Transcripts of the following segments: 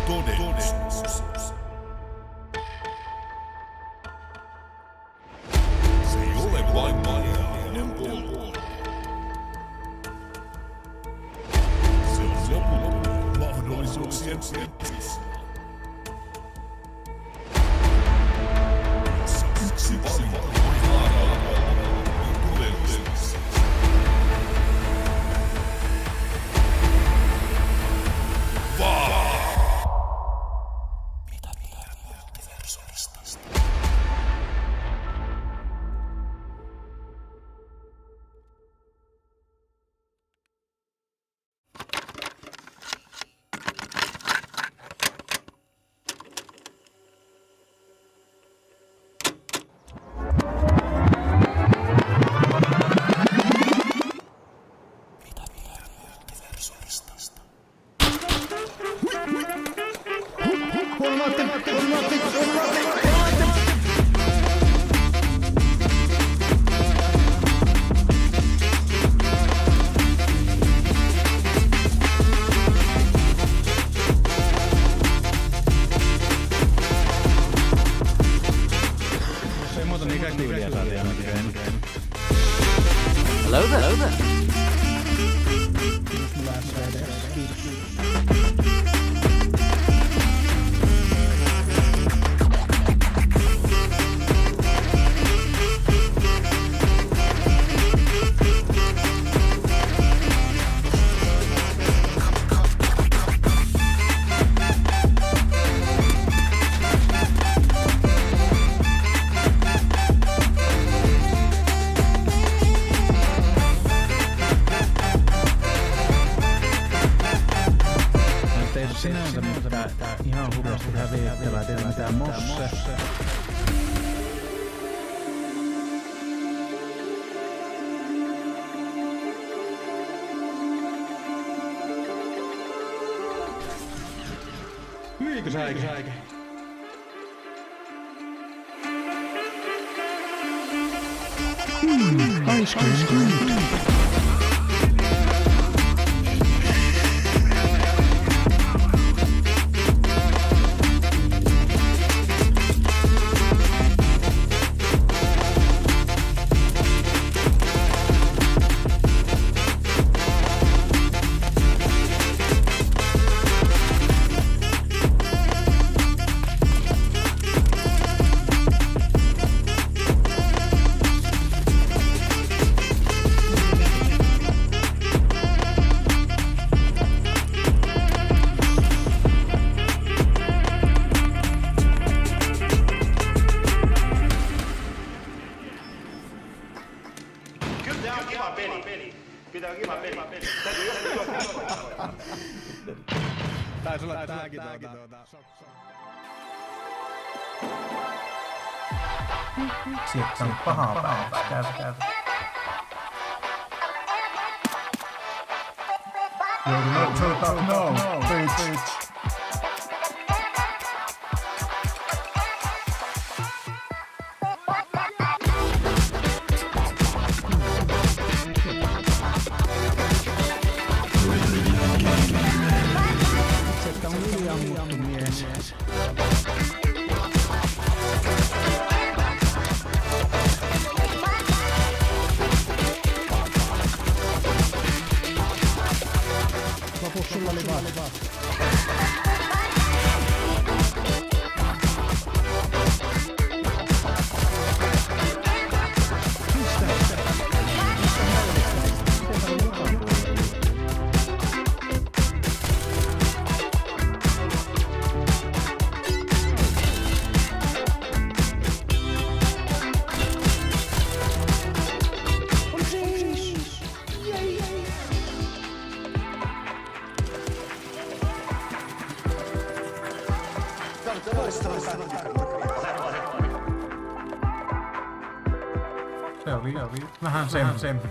todellisuus. Se ei ole vain materiaalinen polku. Se on loputon mahdollisuuksien settis. Yksi valinta on vaaralla todellisuus. Mitä mieltä multiversumista? Hello there. Sinänsä, mutta tää ihan hurjasti hävittävää, teillä mitään mosse. Hyikö säikä? Ice cream. Pitää kiva peli. Täytyy jostain juoksaa. Taisi olla tääkin Siitä on pahaa päivää. Käy. No, bitch. Että on yliammuttu mies. Lopuksi sulla oli vaan. Se oli vähän sempi.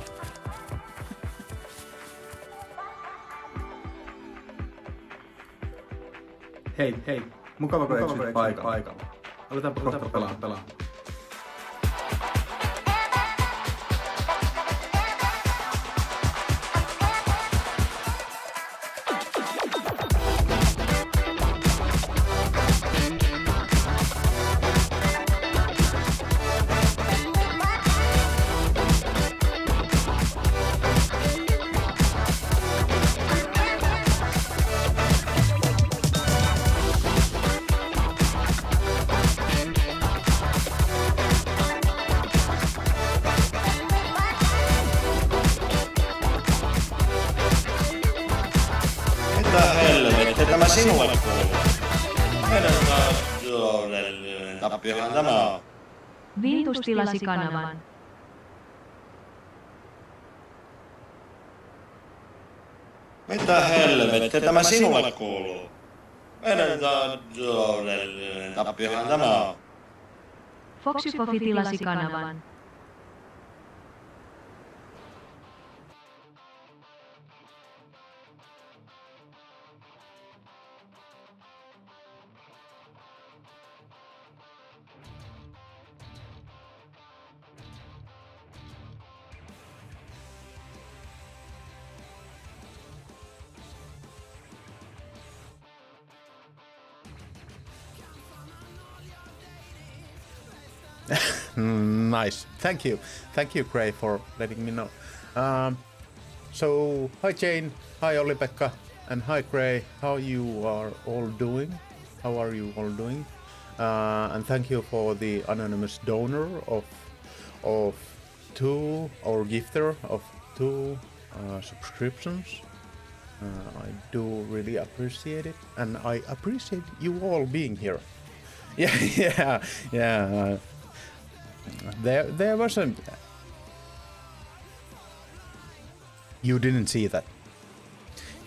Hei, mukava kun eksyt paikalla. Aletaanpa kohta pelaa. tämä sinulle kuuluu. Meidän taloudellinen tappiohan tämä on. Vintus tilasi kanavan. Mitä helvettiä tämä sinulle kuuluu? Meidän taloudellinen tappiohan tämä on. Foxyfofi tilasi kanavan. Nice. Thank you, Gray, for letting me know. So, hi Jane, hi Olli-Pekka, and hi Gray. How you are all doing? How are you all doing? And thank you for the anonymous donor of 2 or gifter of 2 subscriptions. I do really appreciate it, and I appreciate you all being here. Yeah. There wasn't. You didn't see that.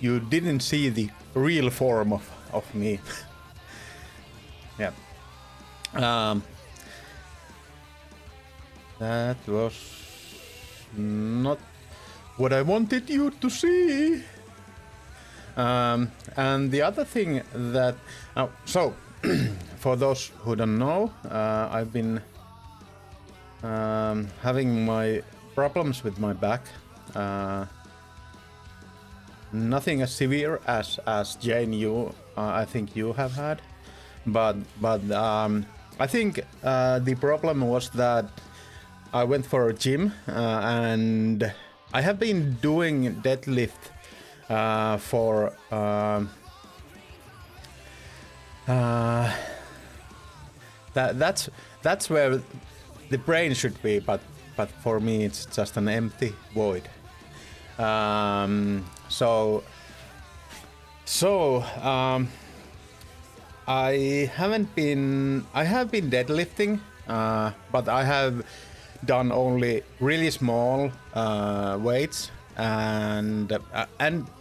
You didn't see the real form of me. Yeah. That was not what I wanted you to see. And the other thing that so for those who don't know, I've been having my problems with my back. Nothing as severe as Jane, I think you have had, but I think the problem was that I went for a gym and I have been doing deadlift for that's where the brain should be, but for me it's just an empty void. So I have been deadlifting, but I have done only really small weights and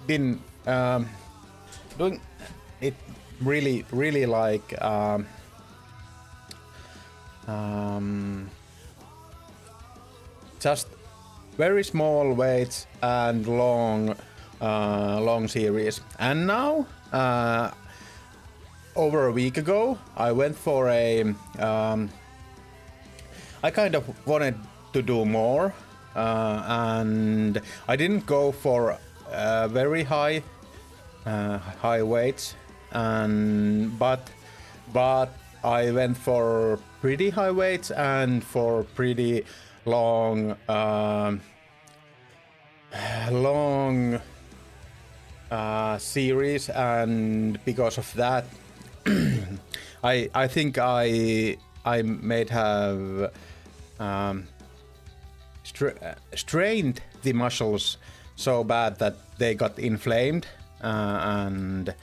been doing it really like just very small weights and long series. And now over a week ago I went for a I kind of wanted to do more, and I didn't go for very high weights, and but I went for pretty high weights and for pretty long series, and because of that I think I might have strained the muscles so bad that they got inflamed, and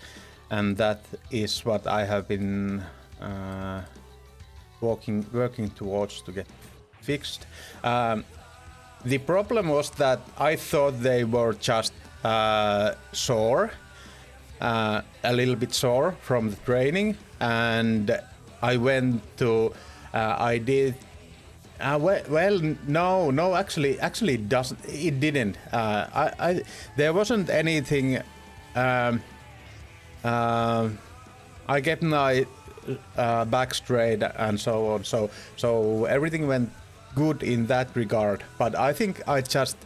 that is what I have been working towards to get fixed. The problem was that I thought they were just sore, a little bit sore from the training, and I went to I did no, actually it didn't. There wasn't anything. I get my back straight and so on, so everything went good in that regard. But I think I just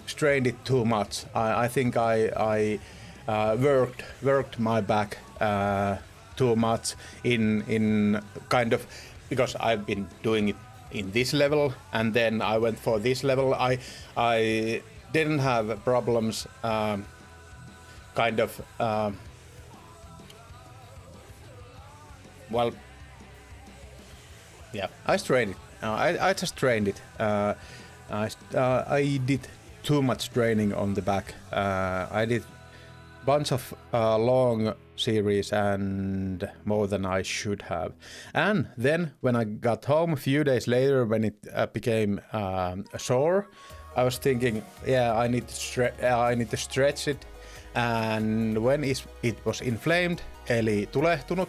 strained it too much. I think I worked my back too much in kind of, because I've been doing it in this level, and then I went for this level. I didn't have problems kind of well, yeah, I strained it. I just trained it. I did too much training on the back. I did bunch of long series and more than I should have. And then when I got home a few days later, when it became sore, I was thinking, yeah, I need to stretch it. And when it was inflamed, eli tulehtunut,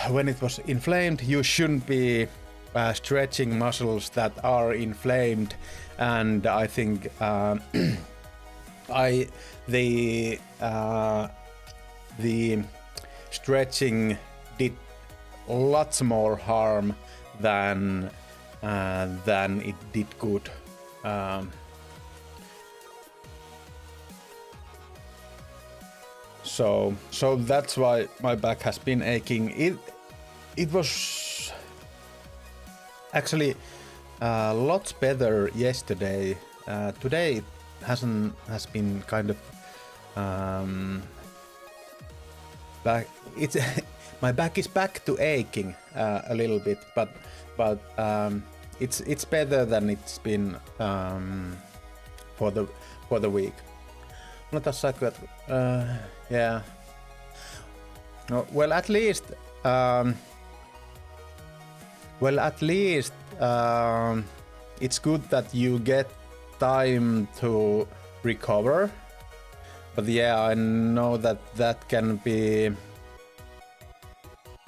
when it was inflamed, you shouldn't be stretching muscles that are inflamed. And I think the stretching did lots more harm than it did good. So that's why my back has been aching. It was actually lots better yesterday. Today it has been kind of back. It's my back is back to aching a little bit, but it's better than it's been for the week. Mulla taas yeah. No, well, at least it's good that you get time to recover. But yeah, I know that can be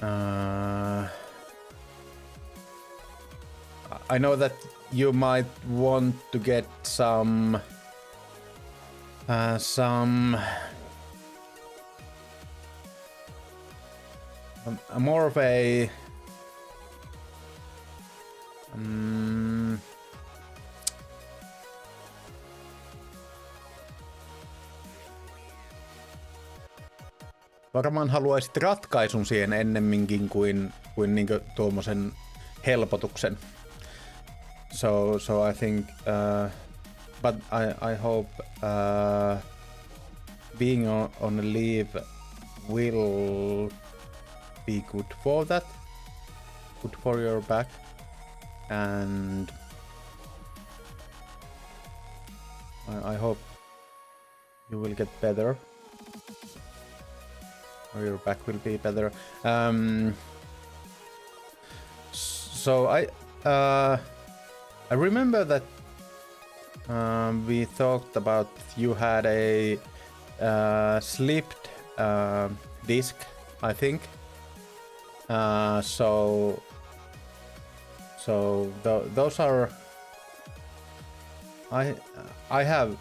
I know that you might want to get some more of a varmaan haluaisit ratkaisun siihen ennemminkin kuin niinkö tuommoisen helpotuksen. So I think but I hope being on leave will be good for that, good for your back, and I hope you will get better, or your back will be better. So I remember that we talked about you had a slipped disc, I think. So those are I have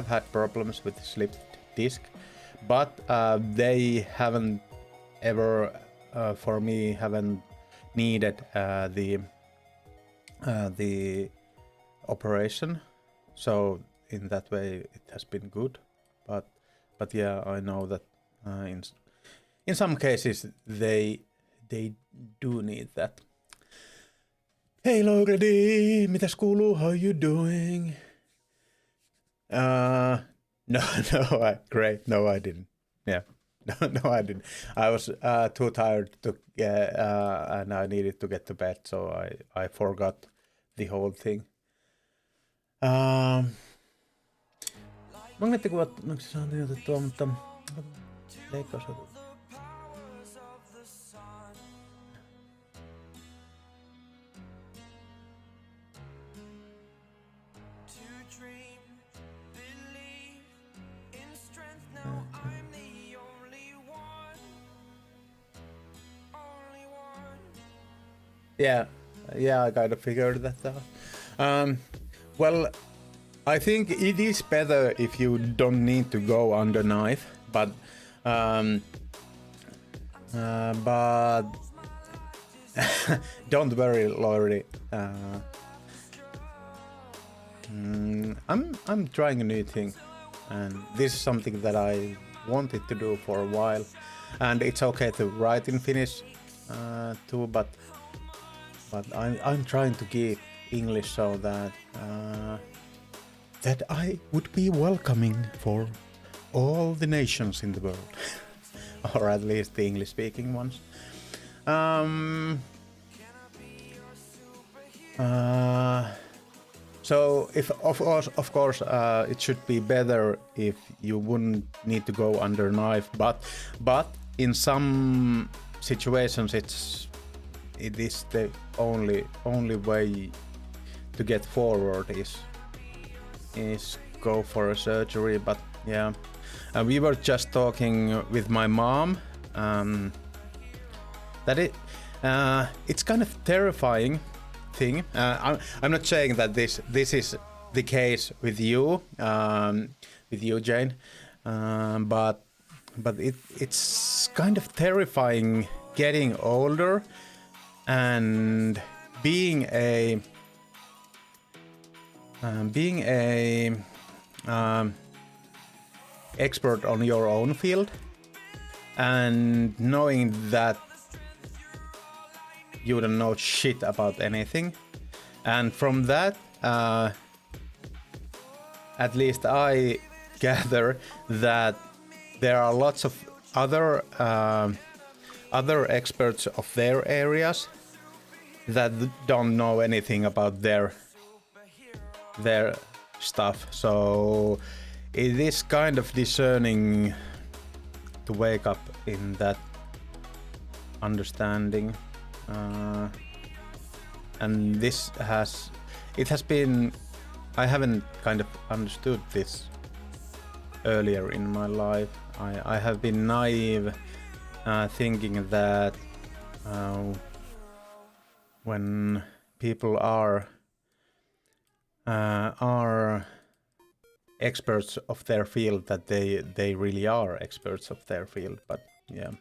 had problems with slipped disc, but they haven't ever for me haven't needed the operation, so in that way it has been good. But yeah, I know that in some cases they do need that. Hey Lauredi, mitäs kuuluu? How you doing? No, great. No, I didn't. Yeah, no, I didn't. I was too tired to and I needed to get to bed, so I forgot the whole thing. Magneettikuvat saatiin otettua, mutta leikkaus. Yeah, I kind of figured that out. Well, I think it is better if you don't need to go under knife, but don't worry, Laurie. I'm trying a new thing, and this is something that I wanted to do for a while, and it's okay to write in Finnish too, but I'm trying to keep English so that I would be welcoming for all the nations in the world, or at least the English-speaking ones. So if of course, it should be better if you wouldn't need to go under knife, but in some situations it is the only way to get forward is go for a surgery. But yeah, we were just talking with my mom that it's kind of terrifying thing. I'm not saying that this is the case with you, Jane, but it's kind of terrifying getting older and being a expert on your own field and knowing that you don't know shit about anything, and from that at least I gather that there are lots of other experts of their areas that don't know anything about their stuff. So it is kind of discerning to wake up in that understanding. And this has been, I haven't kind of understood this earlier in my life. I have been naive, thinking that when people are experts of their field, that they really are experts of their field. But yeah,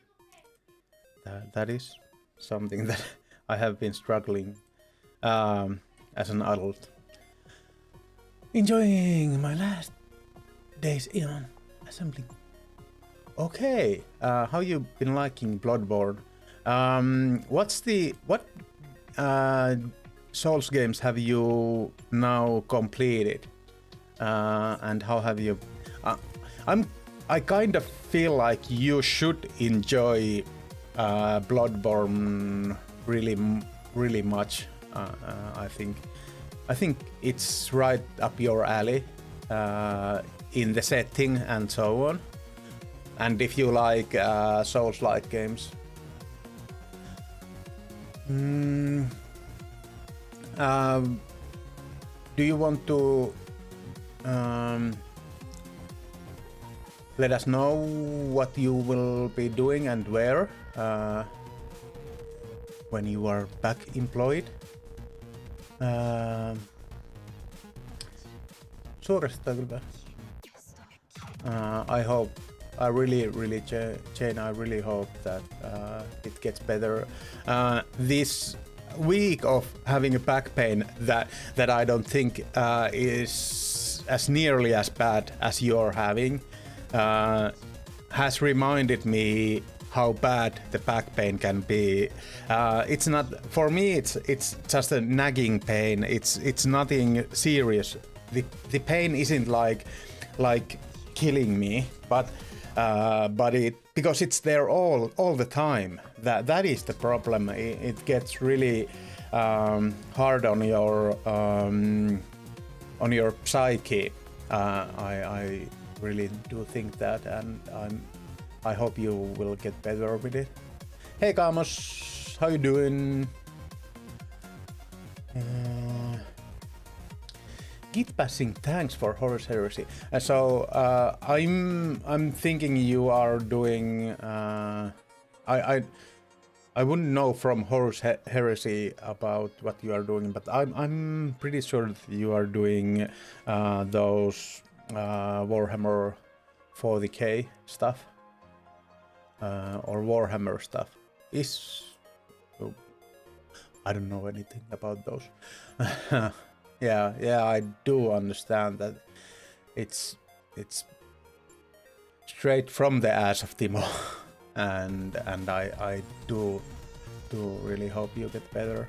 that is something that I have been struggling as an adult. Enjoying my last days in assembling. Okay, how you been liking Bloodborne? What Souls games have you now completed? And how have you? I kind of feel like you should enjoy Bloodborne really much. I think it's right up your alley in the setting and so on. And if you like Souls-like games, do you want to let us know what you will be doing and where when you are back employed? Suorastaan kyllä. I really, Jane, I really hope that it gets better. This week of having a back pain that I don't think is as nearly as bad as you're having has reminded me how bad the back pain can be. It's not, for me, it's just a nagging pain. It's nothing serious. The pain isn't like killing me, but it, because it's there all the time. That is the problem. It gets really hard on your psyche. I really do think that, and I hope you will get better with it. Hey Kamos, how you doing? Git passing, thanks for Horus Heresy. So I'm thinking you are doing. I wouldn't know from Horus Heresy about what you are doing, but I'm pretty sure that you are doing those Warhammer 40k stuff or Warhammer stuff. I don't know anything about those. Yeah, I do understand that it's straight from the ass of Timo, and I do really hope you get better.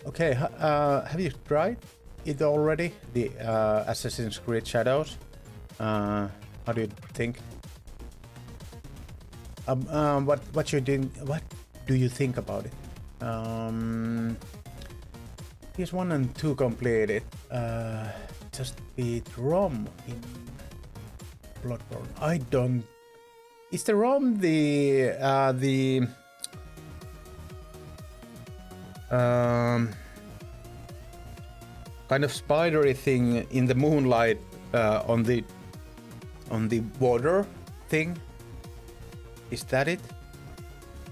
Okay, have you tried it already? The Assassin's Creed Shadows. How do you think? What do you think about it? PS1 and 2 completed. Just beat Rom in Bloodborne. I don't. Is the Rom the kind of spidery thing in the moonlight on the water thing? Is that it?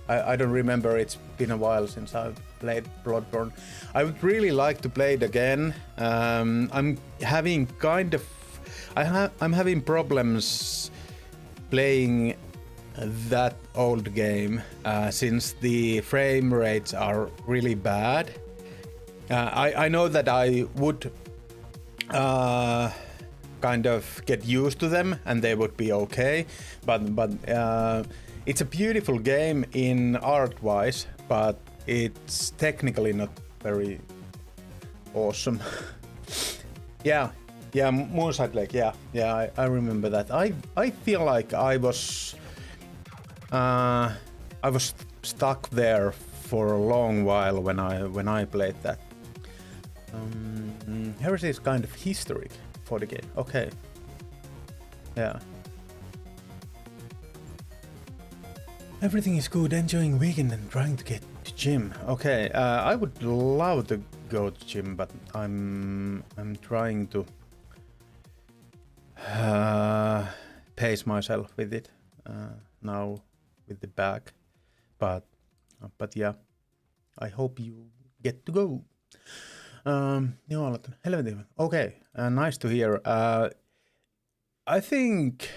I don't remember. It's been a while since I've played Bloodborne. I would really like to play it again. I'm having I'm having problems playing that old game since the frame rates are really bad. I know that I would kind of get used to them and they would be okay, but it's a beautiful game in art-wise, but it's technically not very awesome. yeah, Moonside Lake. Yeah, I remember that. I feel like I was stuck there for a long while when I played that. Heresy is kind of historic for the game. Okay. Yeah. Everything is good. Enjoying weekend and trying to get to gym. Okay. I would love to go to gym, but I'm trying to pace myself with it now with the back. But yeah, I hope you get to go. Okay, nice to hear. I think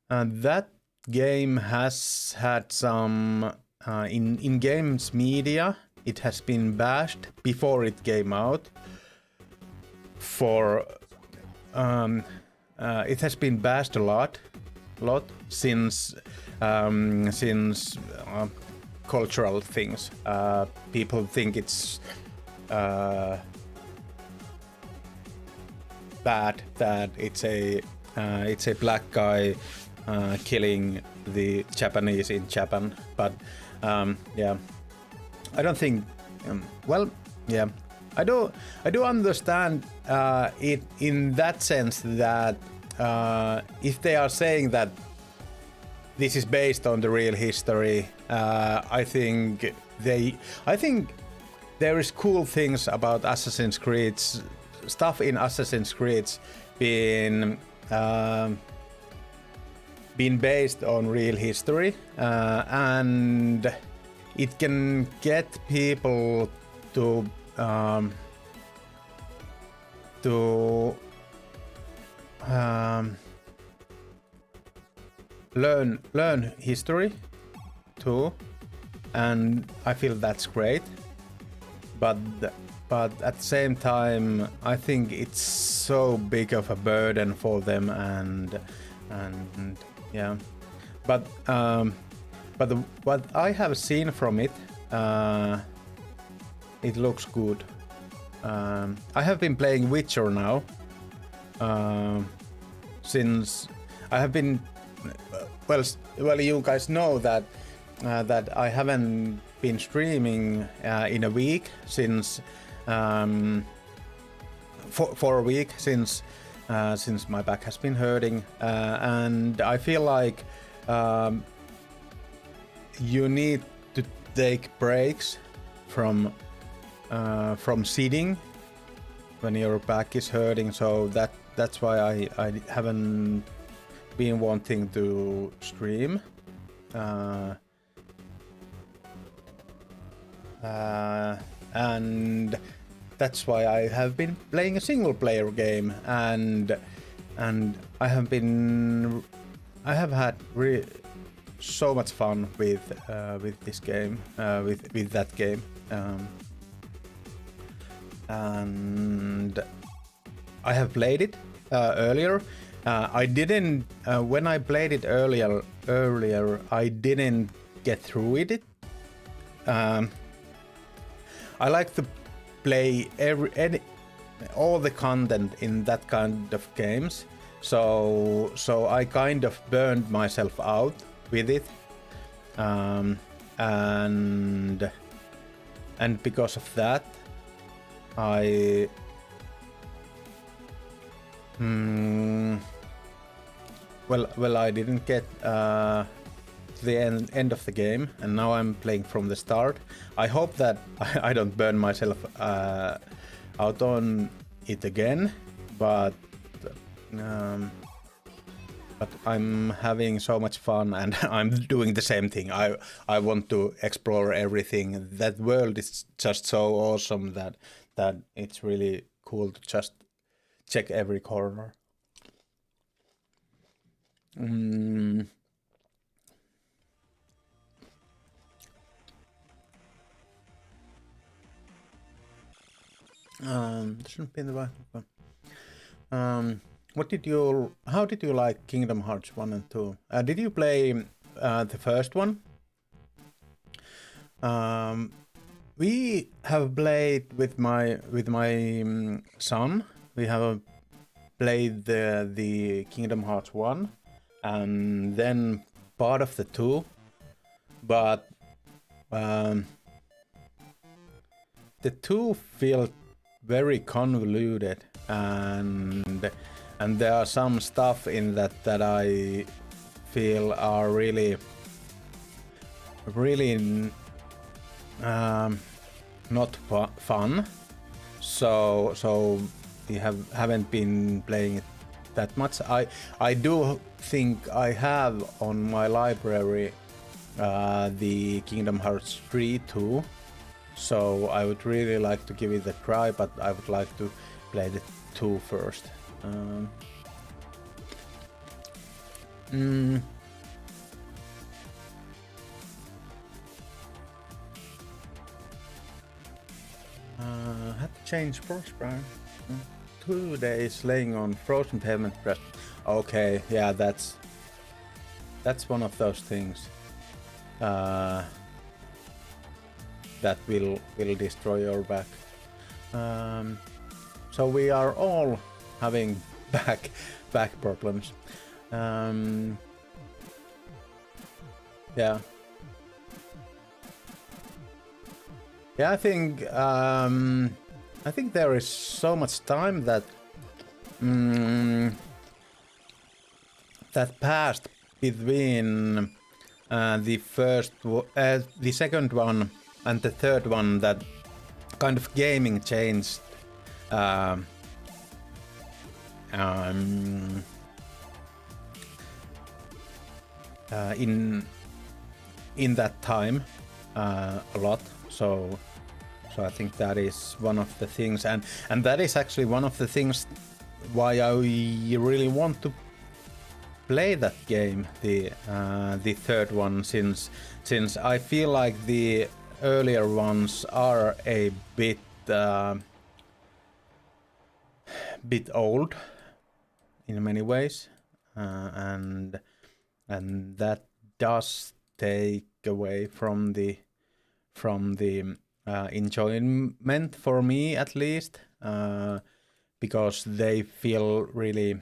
that game has had some in games media. It has been bashed before it came out. It has been bashed a lot since cultural things. People think it's bad that it's a black guy killing the Japanese in Japan, but yeah, I don't think. Well, yeah, I do understand it in that sense that if they are saying that this is based on the real history, I think there is cool things about Assassin's Creed, stuff in Assassin's Creed being based on real history, and it can get people to learn history too, and I feel that's great. But at the same time, I think it's so big of a burden for them, and yeah. But what I have seen from it, it looks good. I have been playing Witcher now, since I have been. Well, you guys know that I haven't been streaming in a week since for a week since my back has been hurting, and I feel like you need to take breaks from sitting when your back is hurting. So that's why I haven't been wanting to stream. And that's why I have been playing a single player game, and I have had so much fun with this game, with that game, and I have played it earlier. I didn't when I played it earlier. I didn't get through with it. I like to play all the content in that kind of games, so I kind of burned myself out with it. and because of that, I well, I didn't get the end of the game, and now I'm playing from the start. I hope that I don't burn myself out on it again, but I'm having so much fun, and I'm doing the same thing. I want to explore everything. That world is just so awesome that it's really cool to just check every corner. Shouldn't be in the right one. How did you like Kingdom Hearts 1 and 2? Did you play the first one? We have played with my son. We have played the Kingdom Hearts 1 and then part of the 2, but the 2 felt very convoluted, and there are some stuff in that I feel are really not fun. So we haven't been playing it that much. I do think I have on my library the Kingdom Hearts 3 too. So I would really like to give it a try, but I would like to play the 2 first. Had to change Frostburn. 2 days laying on frozen pavement rest. Okay, yeah, that's one of those things that will destroy your back. So we are all having back problems. Yeah. Yeah, I think there is so much time that that passed between the second one and the third one, that kind of gaming changed in that time a lot. So I think that is one of the things, and that is actually one of the things why I really want to play that game, the third one, since I feel like the earlier ones are a bit old in many ways, and that does take away from the enjoyment for me, at least, because they feel really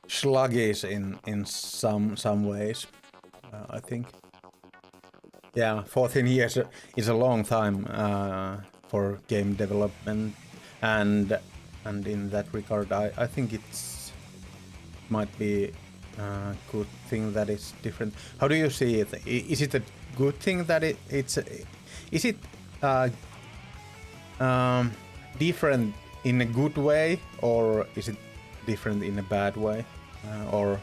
sluggish in some ways. I think, yeah, 14 years is a long time for game development, and in that regard, I think it's might be a good thing that it's different. How do you see it? Is it a good thing that is it different in a good way, or is it different in a bad way, or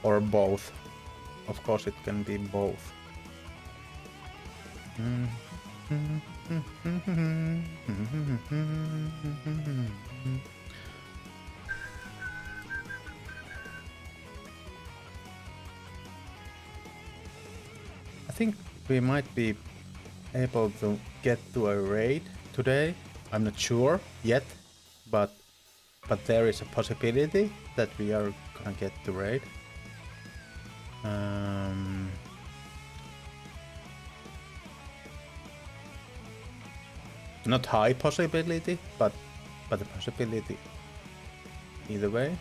both? Of course, it can be both. I think we might be able to get to a raid today. I'm not sure yet, but there is a possibility that we are gonna get the raid. Not high possibility, but a possibility either way.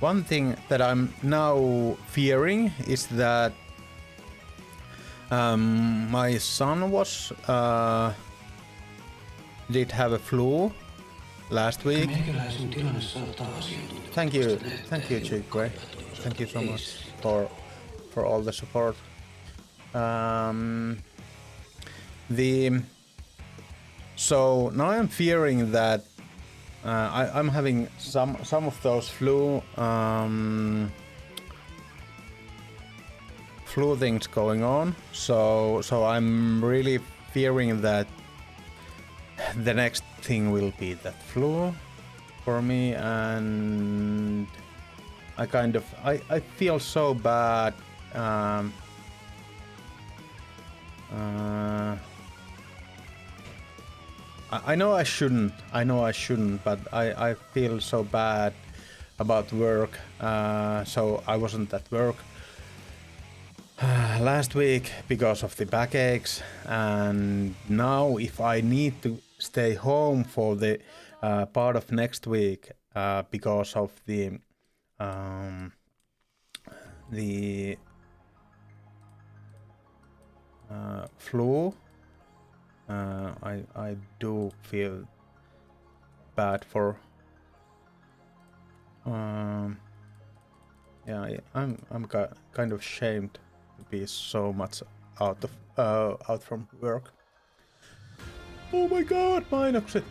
One thing that I'm now fearing is that my son was did have a flu last week. Thank you, Chikwe. Thank you so much for all the support. So now I'm fearing that I'm having some of those flu things going on. So I'm really fearing that the next thing will be that flu for me, and I feel so bad. I know I shouldn't, but I feel so bad about work. So I wasn't at work last week because of the backaches, and now if I need to stay home for the part of next week because of the flu, I do feel bad for. Yeah, I'm kind of ashamed to be so much out from work. Oh my god, mainokset!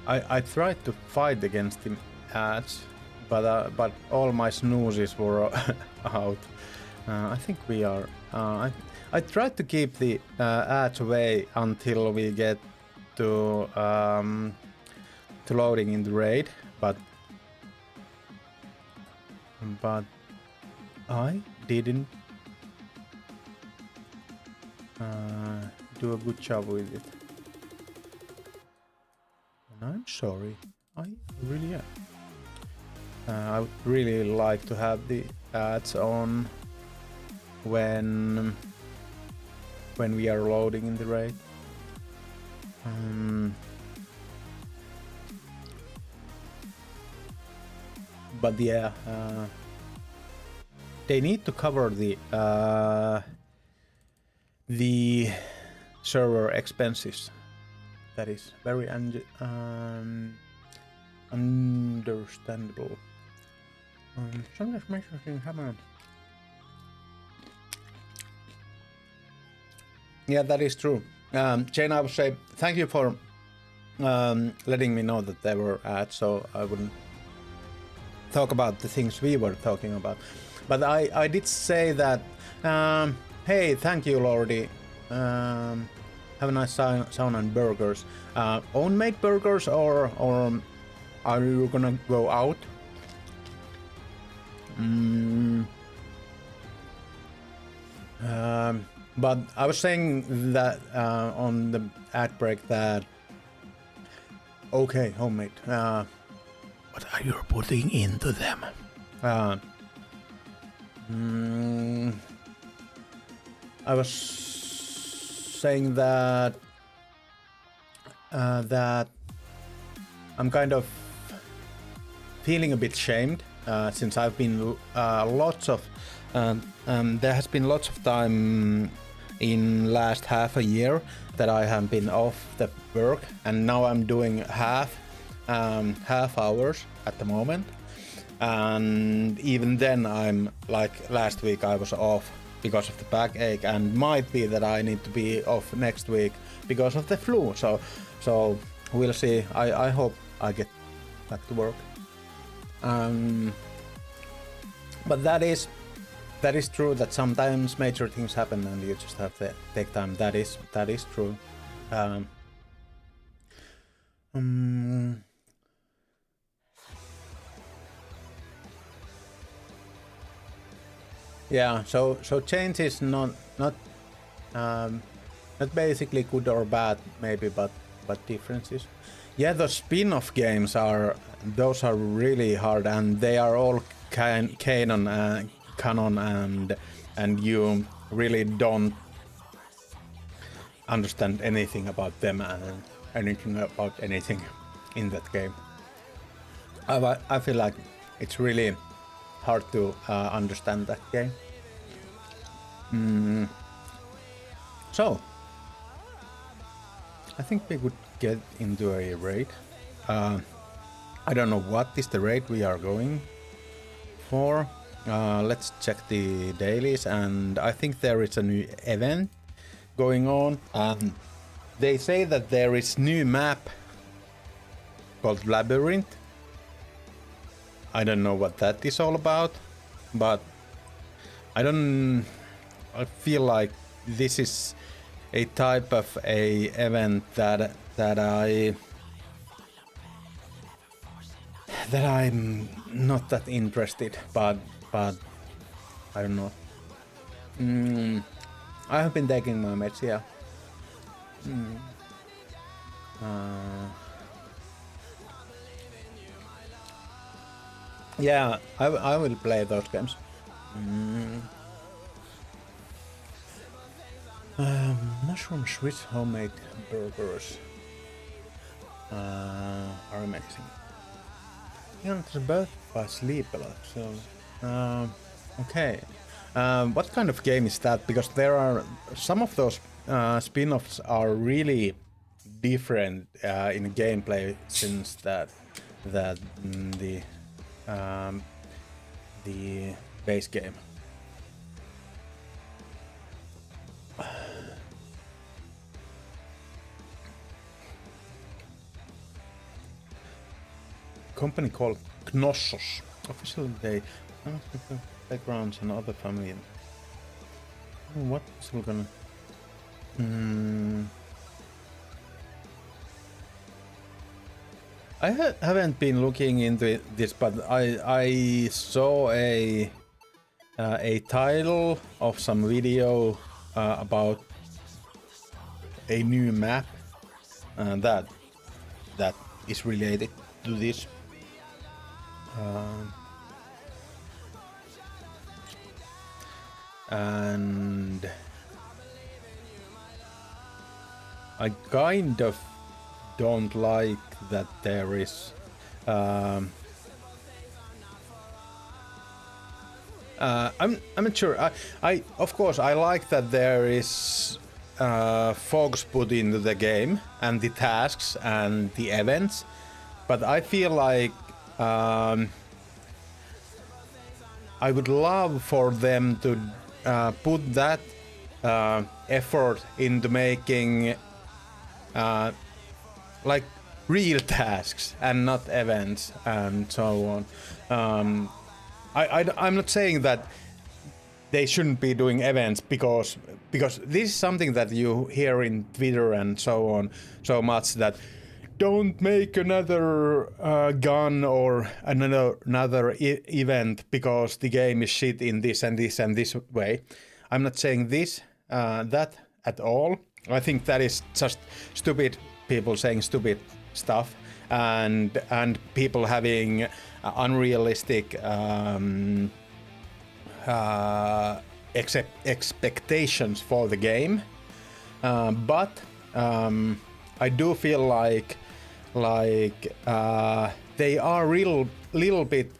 I tried to fight against the ads, but all my snoozes were out. I think we are. I tried to keep the ads away until we get to loading in the raid, but I didn't do a good job with it. And I'm sorry. I really am. I would really like to have the ads on when we are loading in the raid. But yeah, they need to cover the server expenses. That is very understandable. Sometimes things happen. Yeah, that is true. Jane, I would say thank you for letting me know that there were ads, so I wouldn't talk about the things we were talking about. But I did say that, hey, thank you, Lordy. Have a nice sauna and burgers. Own-made burgers, or are you gonna go out? But I was saying that on the ad break that, okay, homemade. What are you putting into them? I was saying that that I'm kind of feeling a bit shamed since I've been there has been lots of time in last half a year that I have been off the work, and now I'm doing half hours at the moment, and even then I'm like last week I was off because of the backache, and might be that I need to be off next week because of the flu, so we'll see. I hope I get back to work. But that is true that sometimes major things happen and you just have to take time. That is true. Yeah, so change is not Not basically good or bad, maybe, but differences. Yeah, the spin-off games are really hard, and they are all canon, and you really don't understand anything about them and anything about anything in that game. I feel like it's really hard to understand that game. So, I think we could get into a raid. I don't know what is the raid we are going for. Let's check the dailies, and I think there is a new event going on. They say that there is new map called Labyrinth. I don't know what that is all about, but I feel like this is a type of a event that I'm not that interested, but I don't know. I have been taking my meds, yeah. Yeah, I will play those games. Mushroom Swiss homemade burgers are amazing. Yeah, it's both by sleep a lot, so okay. What kind of game is that? Because there are some of those spin-offs are really different in gameplay since the base game. Company called Knossos. Officially they backgrounds and other family. What is we gonna? I haven't been looking into this, but I saw a title of some video about a new map that is related to this. And I kind of don't like that there is I'm not sure. I of course I like that there is focus put into the game and the tasks and the events, but I feel like I would love for them to put that effort into making like real tasks and not events and so on. I'm not saying that they shouldn't be doing events because this is something that you hear in Twitter and so on so much, that don't make another gun or another event because the game is shit in this and this and this way. I'm not saying that at all. I think that is just stupid people saying stupid stuff and people having unrealistic expectations for the game. But I do feel like they are little bit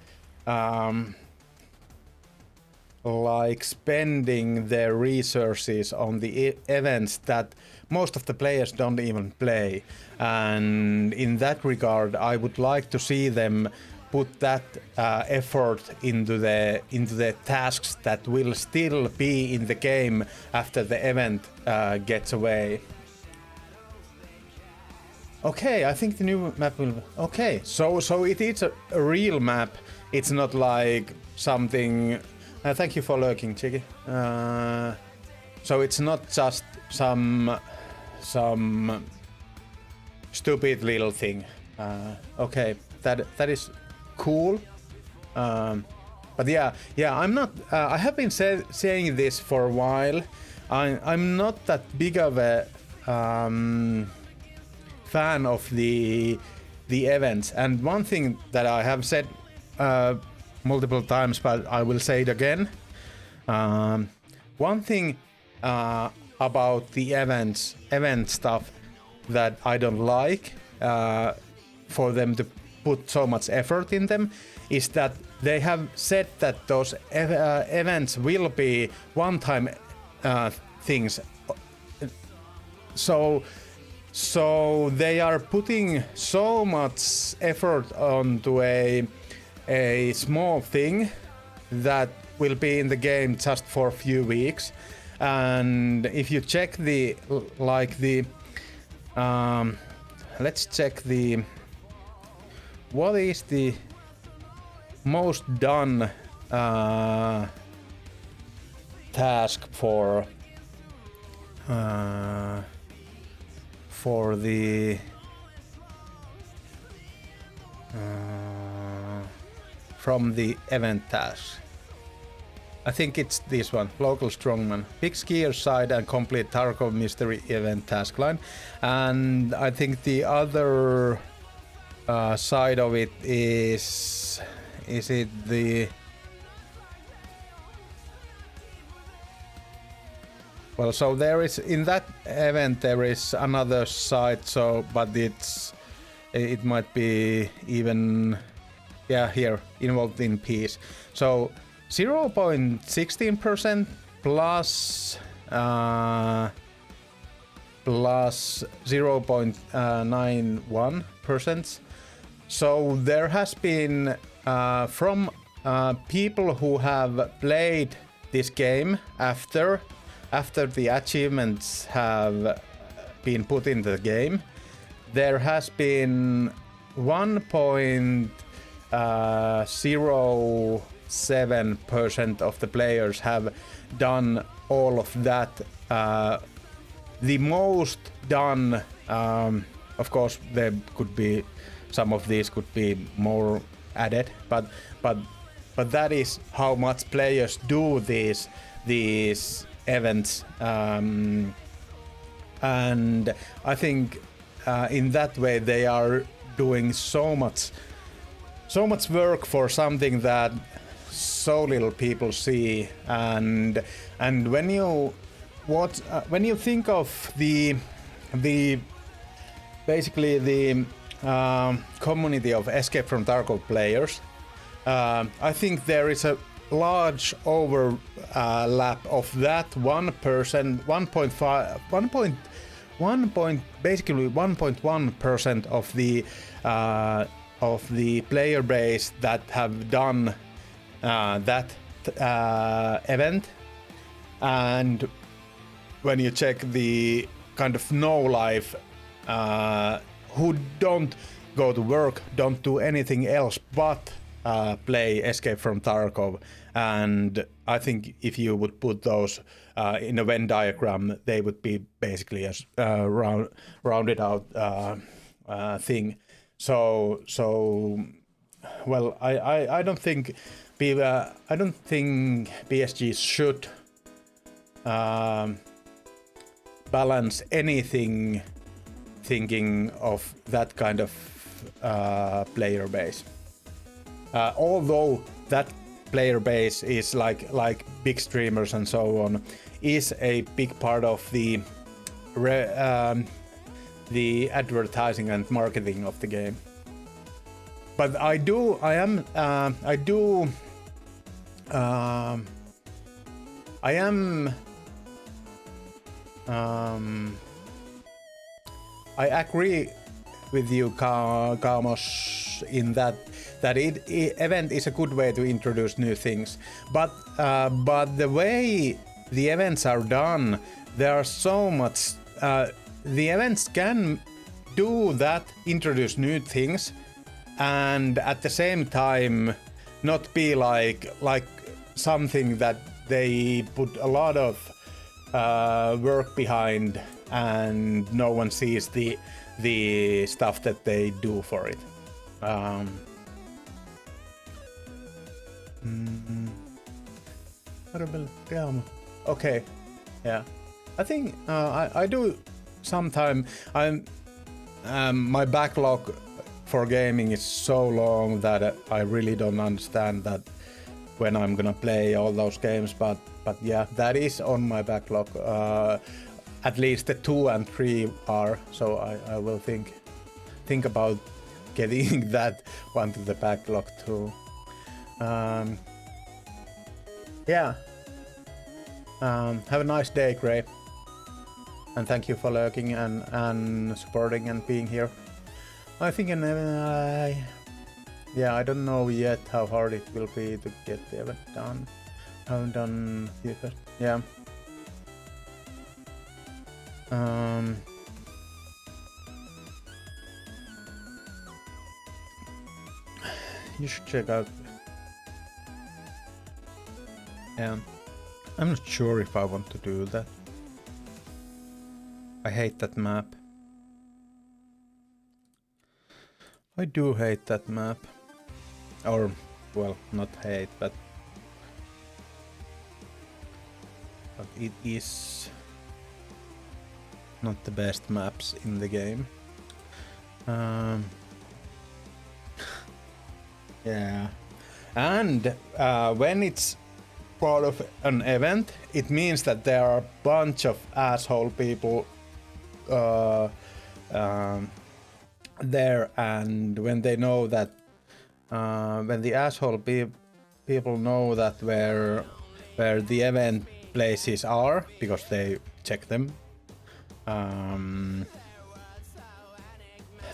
like spending their resources on the events that most of the players don't even play, and in that regard I would like to see them put that effort into the tasks that will still be in the game after the event gets away. Okay, I think the new map will... Okay, so it is a real map. It's not like something... thank you for lurking, Chiki. So it's not just some stupid little thing. Okay, that is cool. But yeah, I'm not. I have been saying this for a while. I'm not that big of a fan of the events. And one thing that I have said multiple times, but I will say it again. One thing about the event stuff that I don't like for them to put so much effort in them is that they have said that those events will be one-time things. So they are putting so much effort onto a small thing that will be in the game just for a few weeks. And if you check let's check what is the most done task for the from the event task. I think it's this one, local strongman. Pick skier side and complete Tarkov mystery event task line. And I think the other side of it is it the... Well, so there is, in that event there is another side, so, but it might be even, yeah, here, involved in peace. So 0.16% plus 0.91%. So there has been from people who have played this game after the achievements have been put in the game, there has been 1.07% of the players have done all of that. The most done, of course, there could be some of these could be more added, but that is how much players do these events, and I think in that way they are doing so much work for something that so little people see. And when you think of the basically the community of Escape from Tarkov players, I think there is a large overlap of that 1%, basically 1.1% of the player base that have done that event. And when you check the kind of no life, who don't go to work, don't do anything else but play Escape from Tarkov, and I think if you would put those in a Venn diagram, they would be basically a rounded out thing. So well, I don't think PSG should balance anything thinking of that kind of player base. Although that player base is like big streamers and so on, is a big part of the advertising and marketing of the game. But I agree with you, Kamos, in that event is a good way to introduce new things. But the way the events are done, there are so much. The events can do that, introduce new things, and at the same time not be like something that they put a lot of work behind and no one sees the stuff that they do for it. Okay, yeah. I think I do sometime. My backlog for gaming is so long that I really don't understand that when I'm gonna play all those games. But yeah, that is on my backlog. At least the 2 and 3 are. So I will think about getting that one to the backlog too. Yeah. Have a nice day, Gray. And thank you for lurking and supporting and being here. I think yeah, I don't know yet how hard it will be to get the event done. I haven't done the event. Yeah. You should check out. Yeah. I'm not sure if I want to do that. I hate that map. I do hate that map. Or, well, not hate, but it is not the best maps in the game. Yeah. And when it's part of an event, it means that there are a bunch of asshole people there, and when they know that when the asshole people know that where the event places are, because they check them,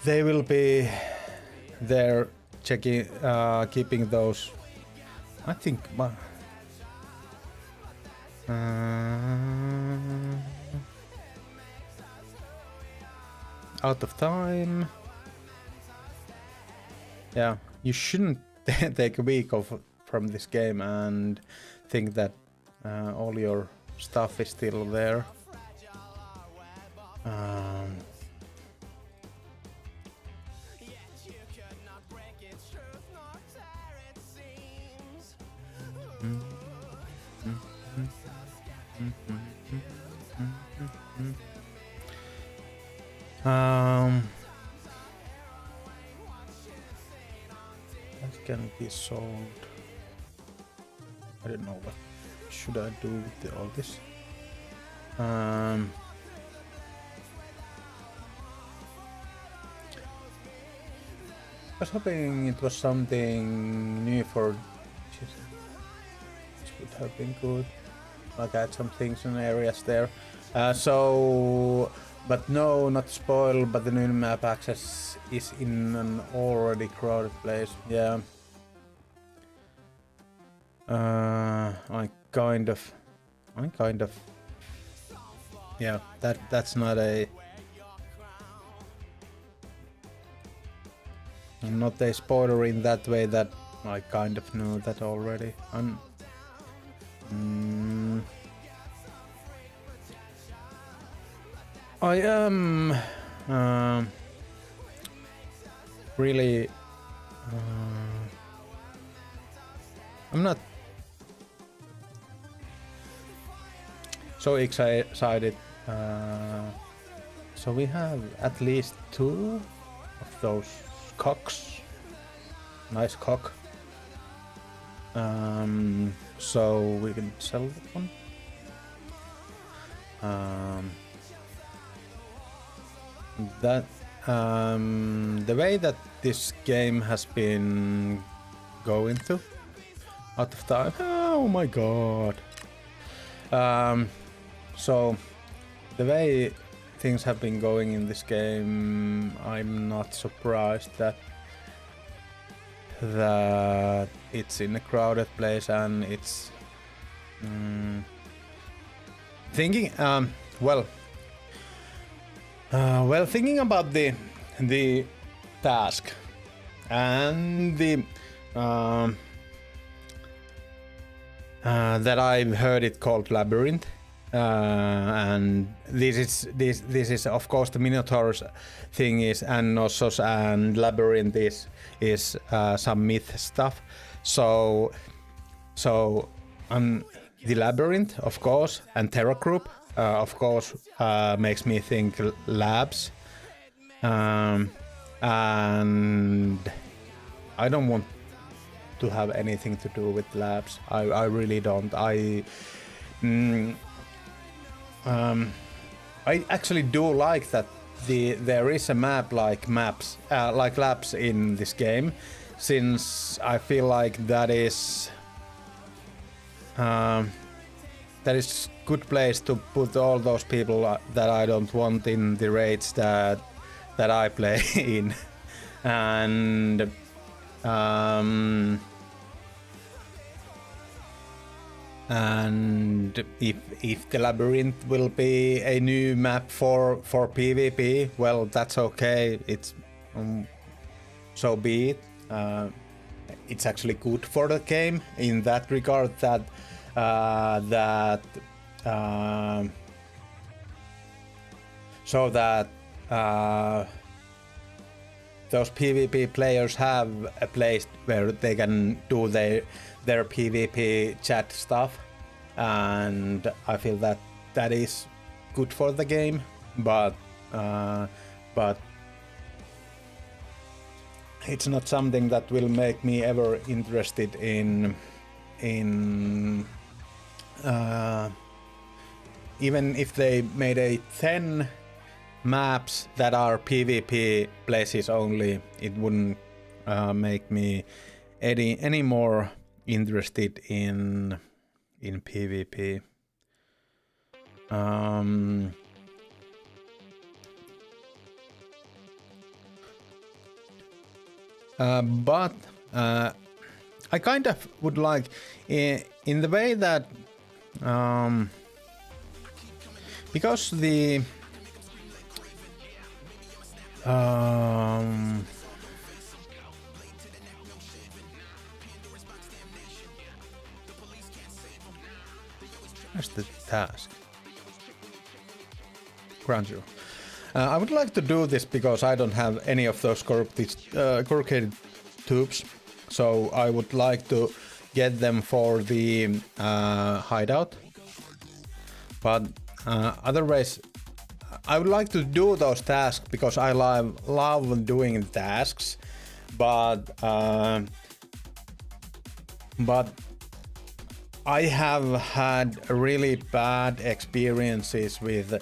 they will be there checking, keeping those. I think out of time. Yeah, you shouldn't take a week off from this game and think that all your stuff is still there. That can be sold. I don't know what should I do with all this. I was hoping it was something new for. Which would have been good. Like add some things in areas there. But no, not spoil, but the new map access is in an already crowded place. Yeah. I kind of. Yeah, that's not a. I'm not a spoiler in that way that I kind of knew that already. I am really. I'm not so excited. So we have at least 2 of those cocks. Nice cock. So we can sell that one. The way that this game has been going through out of time. Oh my god. So the way things have been going in this game, I'm not surprised that it's in a crowded place and it's thinking thinking about the task and the that I've heard it called Labyrinth, and this is of course the Minotaur's thing is, and Knossos and Labyrinth is some myth stuff. So So the Labyrinth, of course, and Terra Group, of course, makes me think labs. And I don't want to have anything to do with labs. I really don't. I actually do like that there is a map like labs in this game, since I feel like that is good place to put all those people that I don't want in the raids that I play in. And if the Labyrinth will be a new map for PvP, well, that's okay. It's so be it. It's actually good for the game in that regard that so that those PvP players have a place where they can do their PvP chat stuff, and I feel that is good for the game, but it's not something that will make me ever interested in even if they made a 10 maps that are PvP places only, it wouldn't make me any more interested in PvP. But I kind of would like, in the way that because the where's the task? Ground Zero. I would like to do this because I don't have any of those corrugated tubes, so I would like to get them for the hideout. But otherwise, I would like to do those tasks because I love doing tasks, but I have had really bad experiences with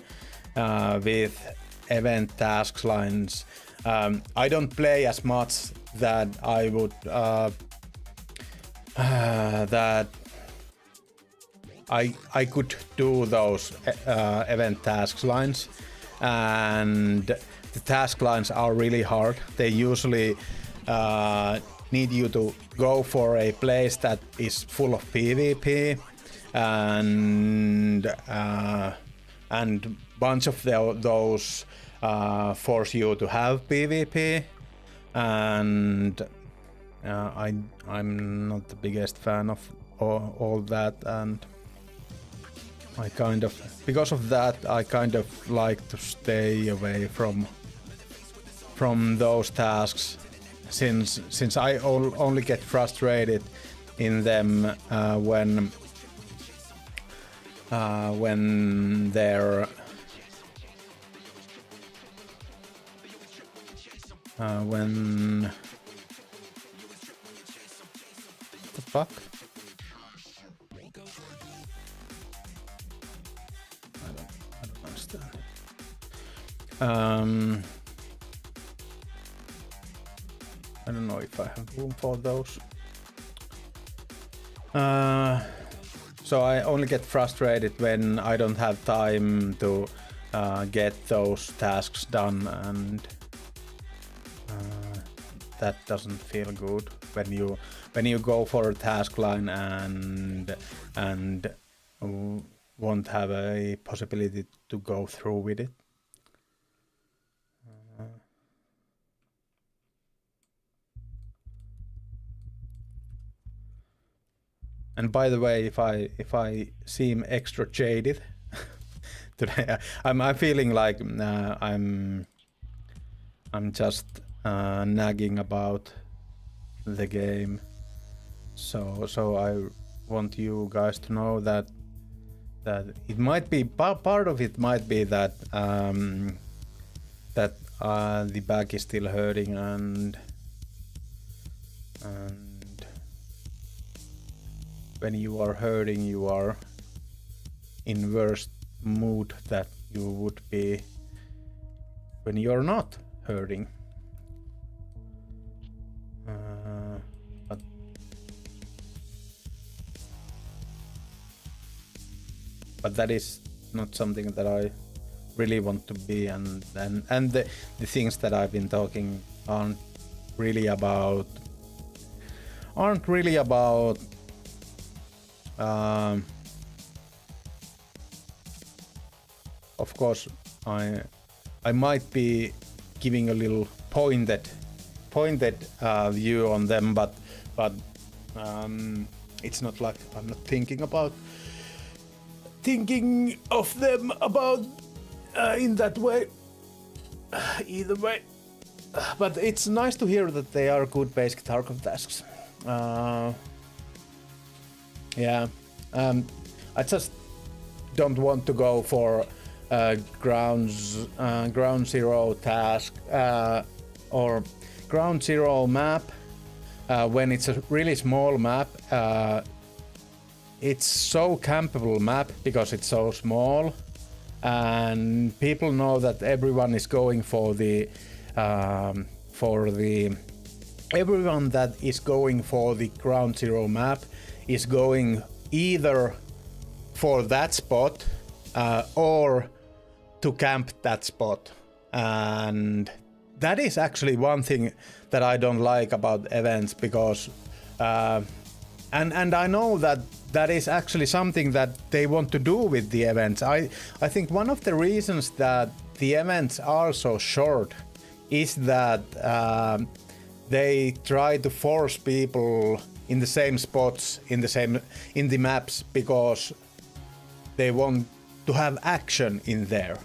event task lines. I don't play as much that I would that I could do those event task lines, and the task lines are really hard. They usually need you to go for a place that is full of PvP, and bunch of those force you to have PvP, and I'm not the biggest fan of all that, and I kind of, because of that, I kind of like to stay away from those tasks, since I only get frustrated in them when they're when the fuck? I don't understand. I don't know if I have room for those. So I only get frustrated when I don't have time to get those tasks done, and that doesn't feel good when you go for a task line and won't have a possibility to go through with it. And by the way, if I seem extra jaded today, I'm feeling like I'm just nagging about the game. So I want you guys to know that it might be part of it might be that the back is still hurting and when you are hurting you are in worse mood that you would be when you're not hurting. But that is not something that I really want to be, and the things that I've been talking aren't really about of course I might be giving a little pointed view on them, but it's not like I'm not thinking of them about in that way either way. But it's nice to hear that they are good basic Tarkov tasks. Yeah, I just don't want to go for ground zero task or ground zero map when it's a really small map. It's so campable map because it's so small, and people know that everyone is going for the everyone that is going for the ground zero map is going either for that spot or to camp that spot, and that is actually one thing that I don't like about events, because and I know that is actually something that they want to do with the events. I think one of the reasons that the events are so short is that they try to force people in the same spots in the maps because they want to have action in there,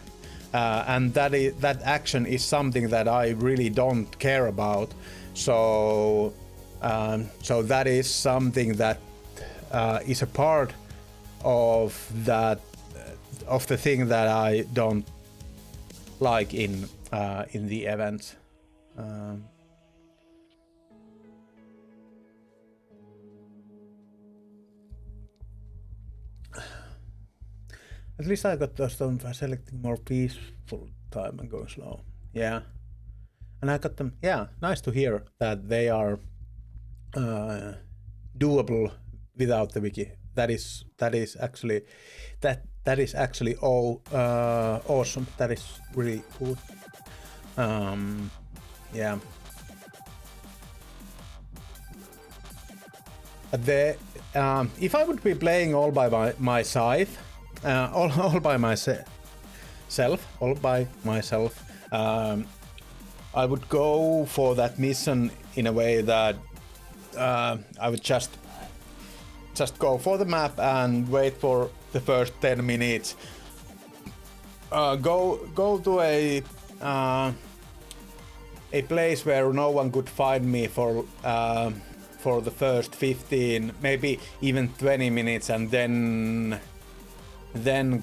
and that action is something that I really don't care about. So that is something that is a part of the thing that I don't like in the events. At least I got those done by selecting more peaceful time and going slow. Yeah, and I got them. Yeah, nice to hear that they are doable without the wiki. That is actually awesome. That is really cool. Yeah. If I would be playing all by myself, I would go for that mission in a way that I would just go for the map and wait for the first 10 minutes. Go to a place where no one could find me for the first 15, maybe even 20 minutes, and then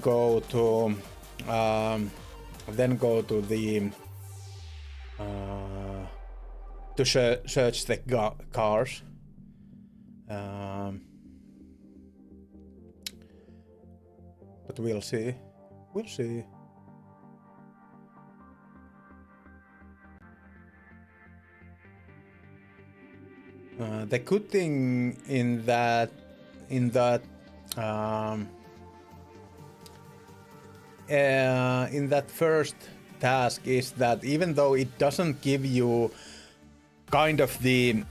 go to the to search the cars. But we'll see. The good thing in that first task is that even though it doesn't give you kind of the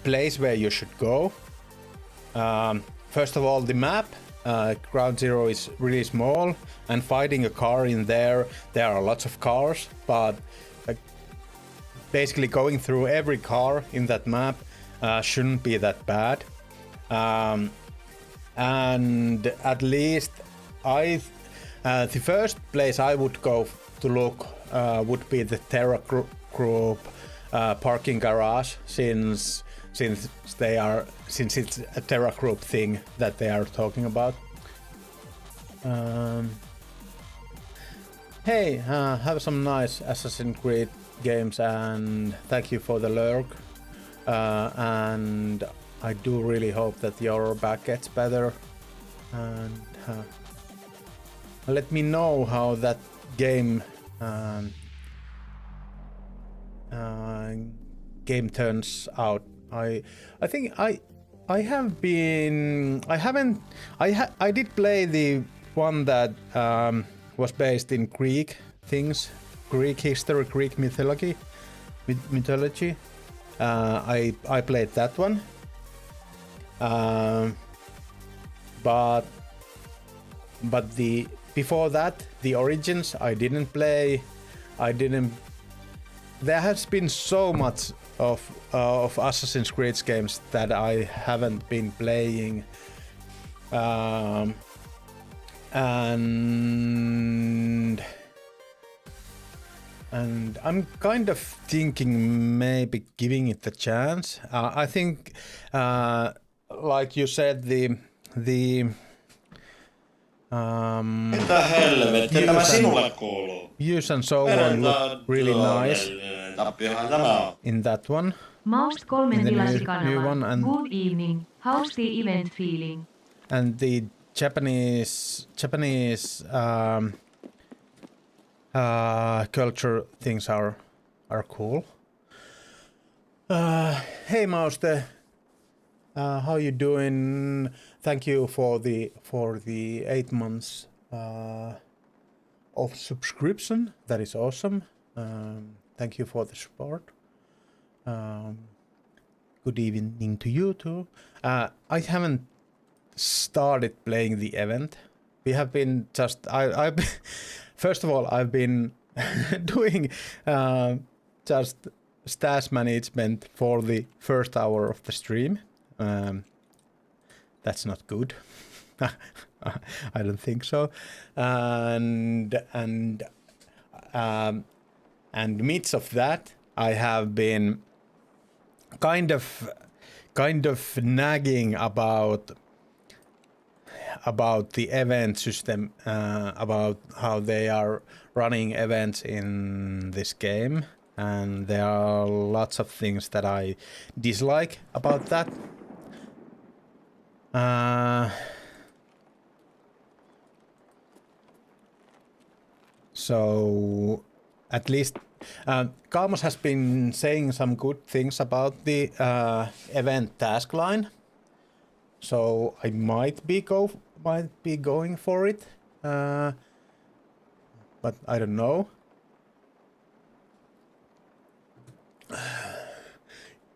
place where you should go, first of all, the map ground zero is really small, and fighting a car in there are lots of cars, but basically going through every car in that map shouldn't be that bad. And at least the first place I would go to look would be the Terra Group parking garage, since since it's a Terra Group thing that they are talking about. Hey, have some nice Assassin's Creed games and thank you for the lurk. And I do really hope that your back gets better. And let me know how that game game turns out. I think I did play the one that was based in Greek things, Greek history, Greek mythology. I played that one, but the before that, the Origins, I didn't play. There has been so much of Assassin's Creed games that I haven't been playing, and I'm kind of thinking maybe giving it a chance. I think, like you said, the Mitä helvettiä tämä sinulle kuuluu? views and so on look really nice Tappiohan tämä on. in that one. Maust 3 new one tilasikanavan. and- Good evening. How's the event feeling? And the Japanese culture things are cool. Hey Mauste, how you doing? Thank you for the 8 months of subscription. That is awesome. Thank you for the support. Good evening to you too. I haven't started playing the event. We have been I've first of all I've been doing just stash management for the first hour of the stream. That's not good. I don't think so. And midst of that, I have been kind of nagging about the event system, about how they are running events in this game, and there are lots of things that I dislike about that. So at least Kalmos has been saying some good things about the event task line, so I might be going for it, but I don't know.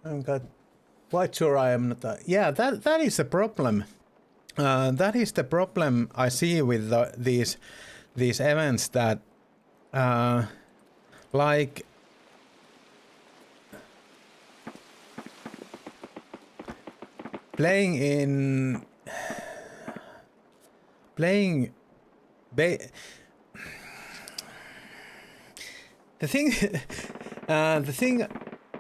I'm quite sure I am not. Yeah, that is the problem. That is the problem I see with these events, that like playing the thing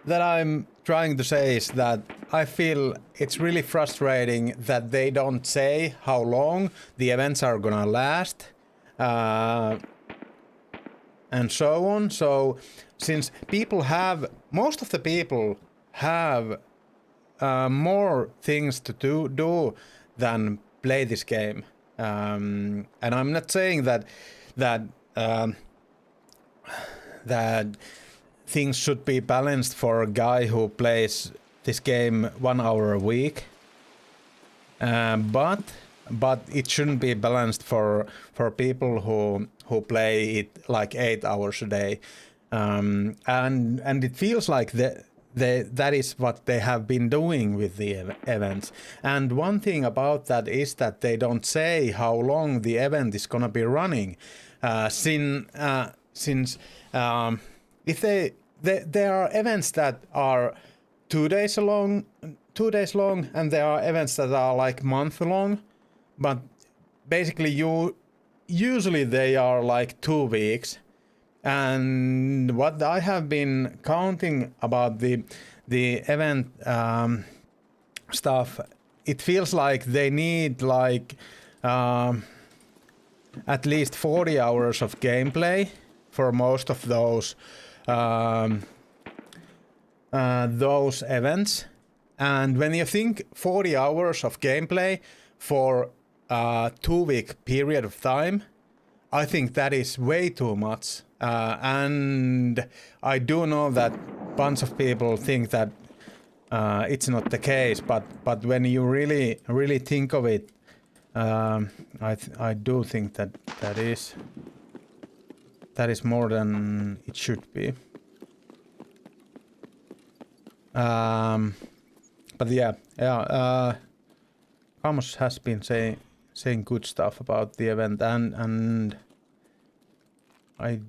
that I'm trying to say is that I feel it's really frustrating that they don't say how long the events are gonna last, and so on. So since most of the people have more things to do than play this game, and I'm not saying that things should be balanced for a guy who plays this game 1 hour a week, but it shouldn't be balanced for people who play it like 8 hours a day, and it feels like that is what they have been doing with the events. And one thing about that is that they don't say how long the event is gonna be running, since if there are events that are 2 days long, and there are events that are like month long, but basically usually they are like 2 weeks. And what I have been counting about the event stuff, it feels like they need like at least 40 hours of gameplay for most of those events. And when you think 40 hours of gameplay for a 2-week period of time, I think that is way too much. And I do know that bunch of people think that it's not the case, but when you really think of it, I do think that is more than it should be. But yeah, Camus has been saying good stuff about the event, and I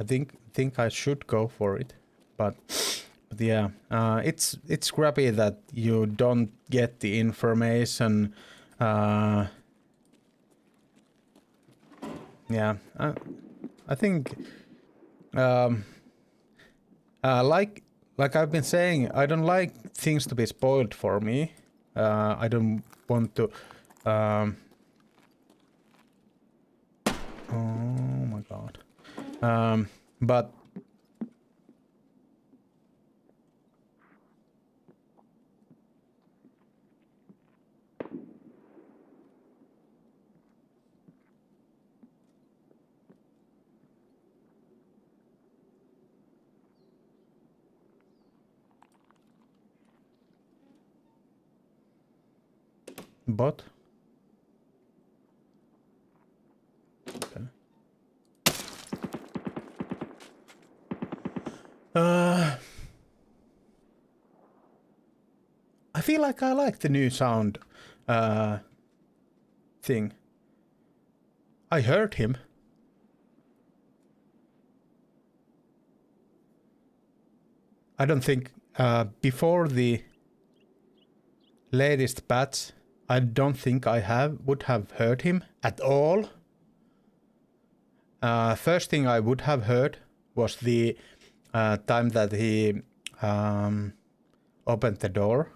think I should go for it, but yeah, it's crappy that you don't get the information. Yeah, I think like I've been saying, I don't like things to be spoiled for me. I don't want to. Oh my god. But bot. Okay. I feel like I like the new sound thing. I heard him. I don't think before the latest patch, I don't think I would have heard him at all. First thing I would have heard was the time that he opened the door.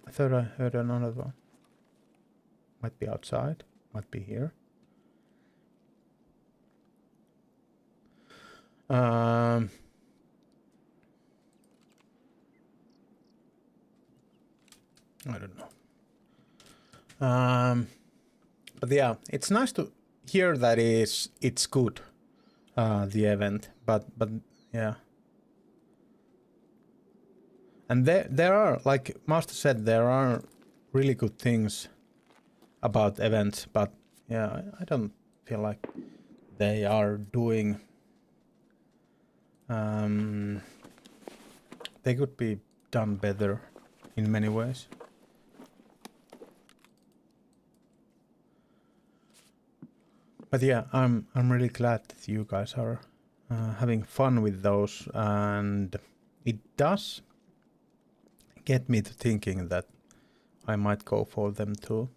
I thought I heard another one. Might be outside, might be here. I don't know. But yeah, it's nice to hear that it's good, the event. But yeah. And there are, like Master said, there are really good things about events, but yeah, I don't feel like they are doing. They could be done better in many ways. But yeah, I'm really glad that you guys are having fun with those, and it does get me to thinking that I might go for them too.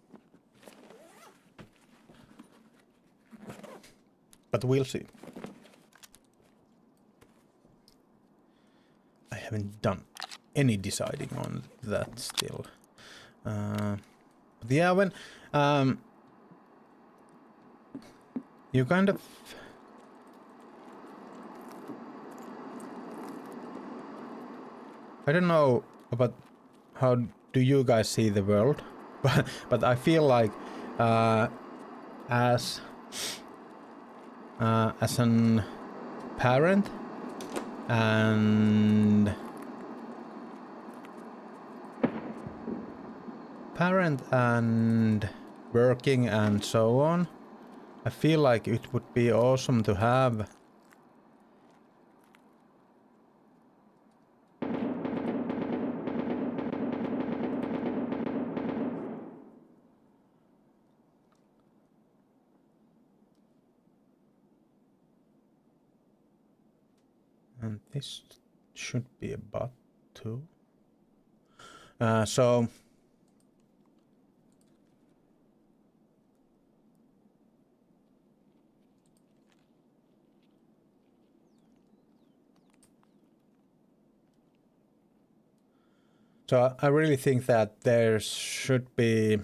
But we'll see. I haven't done any deciding on that still. But yeah, when you kind of I don't know about how do you guys see the world, but I feel like as an parent and working and so on, I feel like it would be awesome to have And this should be a bot too. So I really think that there should be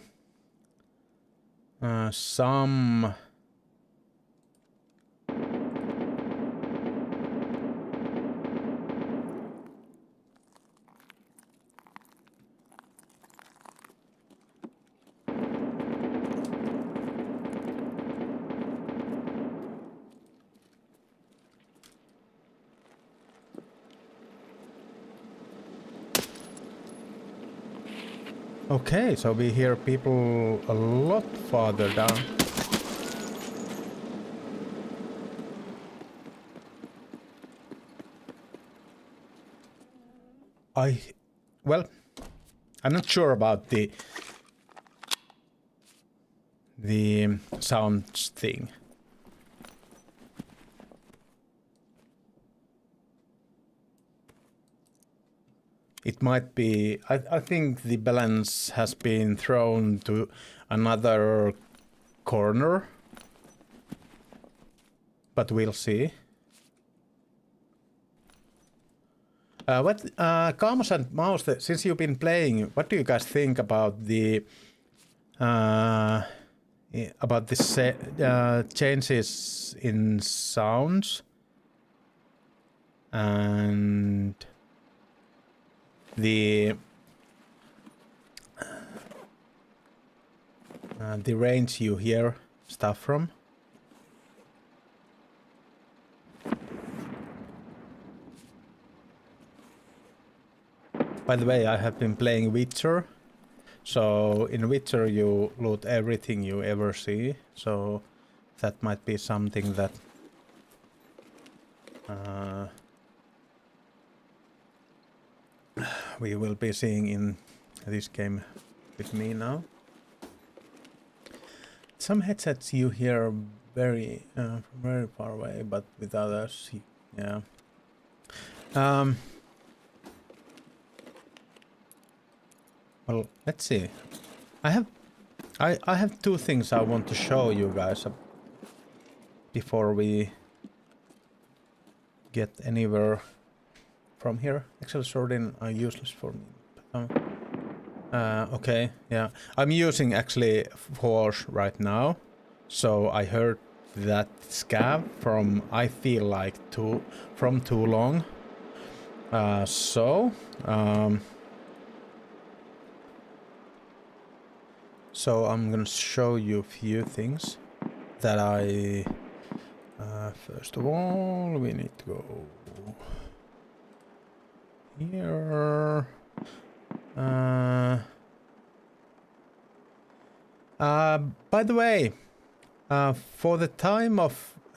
some Okay, so we hear people a lot farther down. Well, I'm not sure about the sounds thing. It might be, I think the balance has been thrown to another corner, but we'll see. Kamos and Mouse, since you've been playing, what do you guys think about the changes in sounds and the range you hear stuff from? By the way, I have been playing Witcher. So in Witcher you loot everything you ever see. So that might be something that we will be seeing in this game with me now. Some headsets you hear very from very far away, but with others, yeah. Well, let's see. I have two things I want to show you guys before we get anywhere from here. Excel sorting are useless for me. Okay, yeah. I'm using actually Force right now, so I heard that scav from I feel like from too long. So I'm gonna show you a few things that I first of all we need to go here. By the way, for the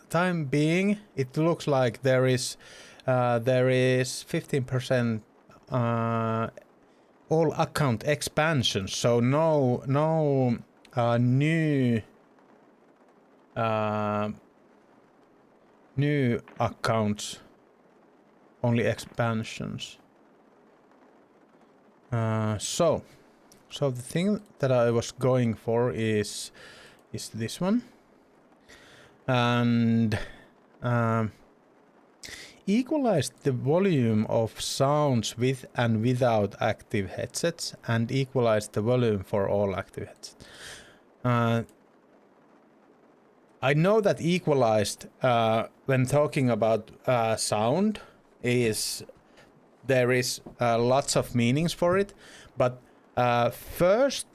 time being, it looks like there is 15% all account expansion. So no new accounts, only expansions. So the thing that I was going for is this one, and equalize the volume of sounds with and without active headsets, and equalize the volume for all active headsets. I know that equalized, when talking about sound, there is lots of meanings for it, but at first,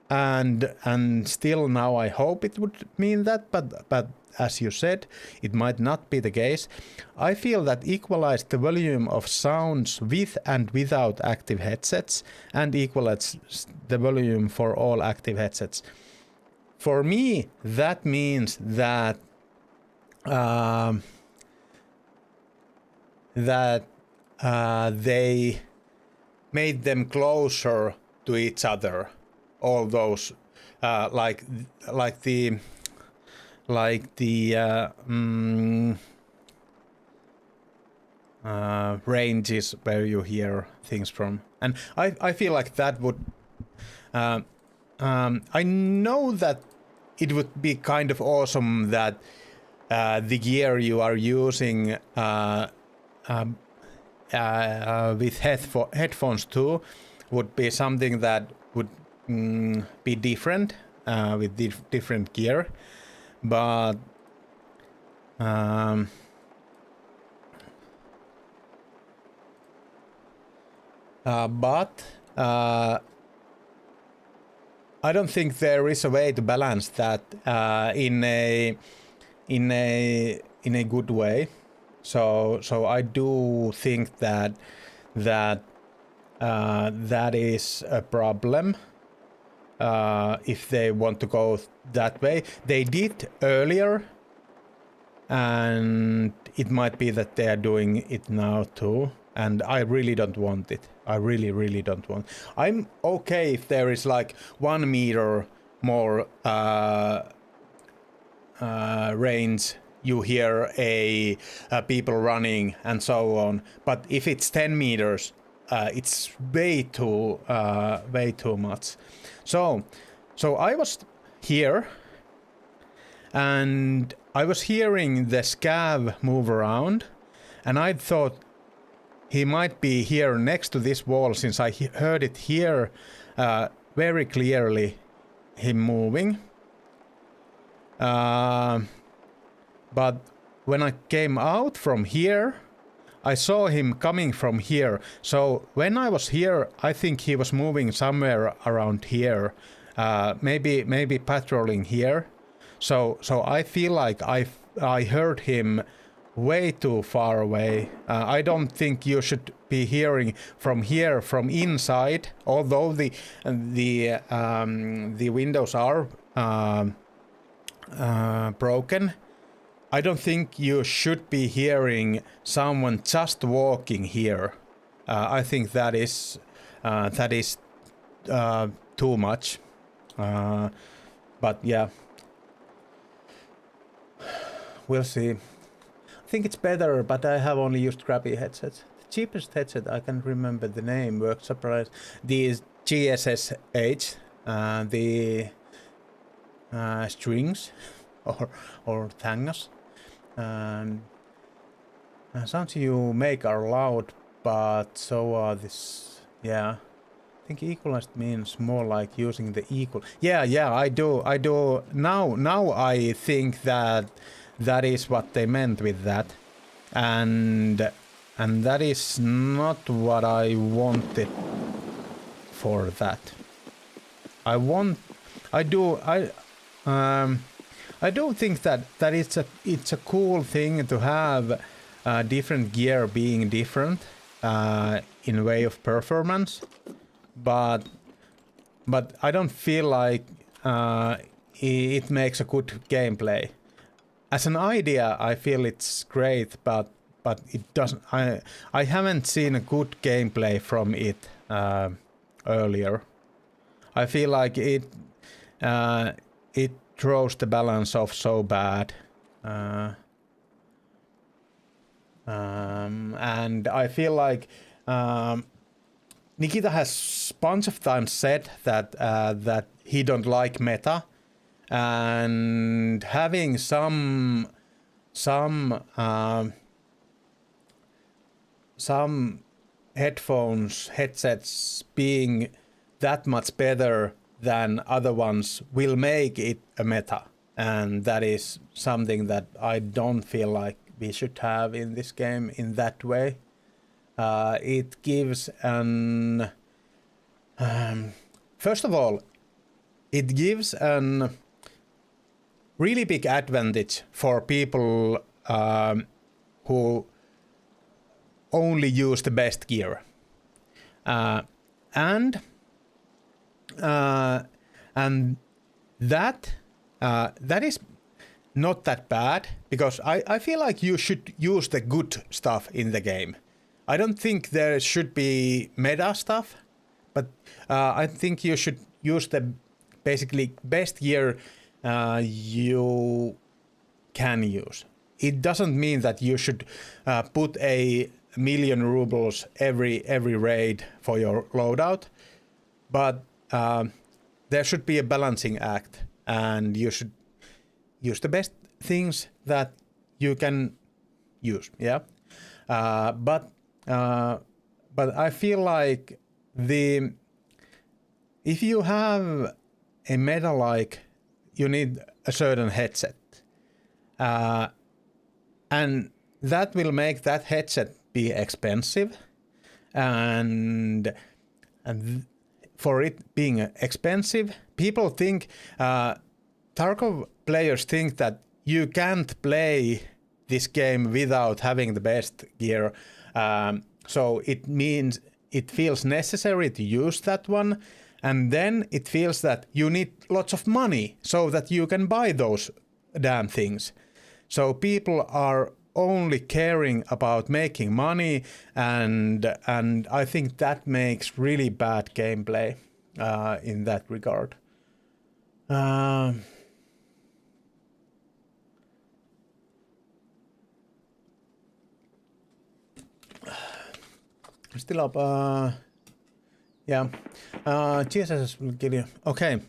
and still now I hope it would mean that, but as you said, it might not be the case. I feel that equalize the volume of sounds with and without active headsets, and equalize the volume for all active headsets. For me, that means that they made them closer to each other. All those ranges where you hear things from, and I feel like that would. I know that it would be kind of awesome that the gear you are using with headphones too would be something that would be different with different gear, but I don't think there is a way to balance that in a good way. So I do think that that is a problem if they want to go that way. They did earlier, and it might be that they are doing it now too. And I really don't want it. I really don't want. I'm okay if there is like 1 meter more range. You hear people running and so on. But if it's 10 meters, it's way too much. So I was here, and I was hearing the scav move around, and I thought he might be here next to this wall, since I heard it here very clearly, him moving. But when I came out from here, I saw him coming from here. So when I was here, I think he was moving somewhere around here, maybe patrolling here. So I feel like I heard him way too far away. I don't think you should be hearing from here, from inside, although the windows are broken. I don't think you should be hearing someone just walking here. I think that is too much. But yeah, we'll see. I think it's better, but I have only used crappy headsets. The cheapest headset, I can't remember the name, works surprise. The GSSH, the strings or tangas. And sounds you make are loud, but so are this. Yeah, I think equalized means more like using the equal. Yeah, I do. Now I think that is what they meant with that, and that is not what I wanted for that. I do think that it's a cool thing to have different gear being different in way of performance, but I don't feel like it makes a good gameplay. As an idea, I feel it's great, but it doesn't. I haven't seen a good gameplay from it earlier. I feel like it throws the balance off so bad, and I feel like Nikita has a bunch of times said that he don't like meta. And having some headsets being that much better than other ones will make it a meta, and that is something that I don't feel like we should have in this game in that way. It gives an first of all, it gives an really big advantage for people who only use the best gear, and that is not that bad, because I feel like you should use the good stuff in the game. I don't think there should be meta stuff, but I think you should use the basically best gear you can use. It doesn't mean that you should put a million rubles every raid for your loadout, but there should be a balancing act, and you should use the best things that you can use. Yeah, but I feel like if you have a meta like, you need a certain headset, and that will make that headset be expensive, and for it being expensive, people think Tarkov players think that you can't play this game without having the best gear, so it means it feels necessary to use that one, and then it feels that you need lots of money so that you can buy those damn things. So people are only caring about making money, and I think that makes really bad gameplay in that regard. Still up. Yeah. GSS will kill you. Okay.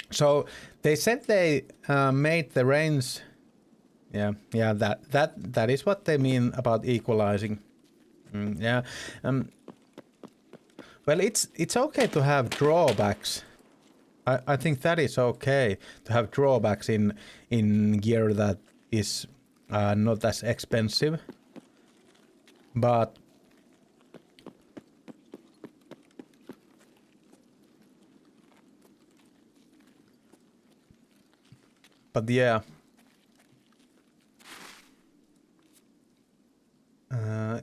So they said they made the range. Yeah. That is what they mean about equalizing. Yeah. Well, it's okay to have drawbacks. I think that is okay to have drawbacks in gear that is not as expensive. But yeah,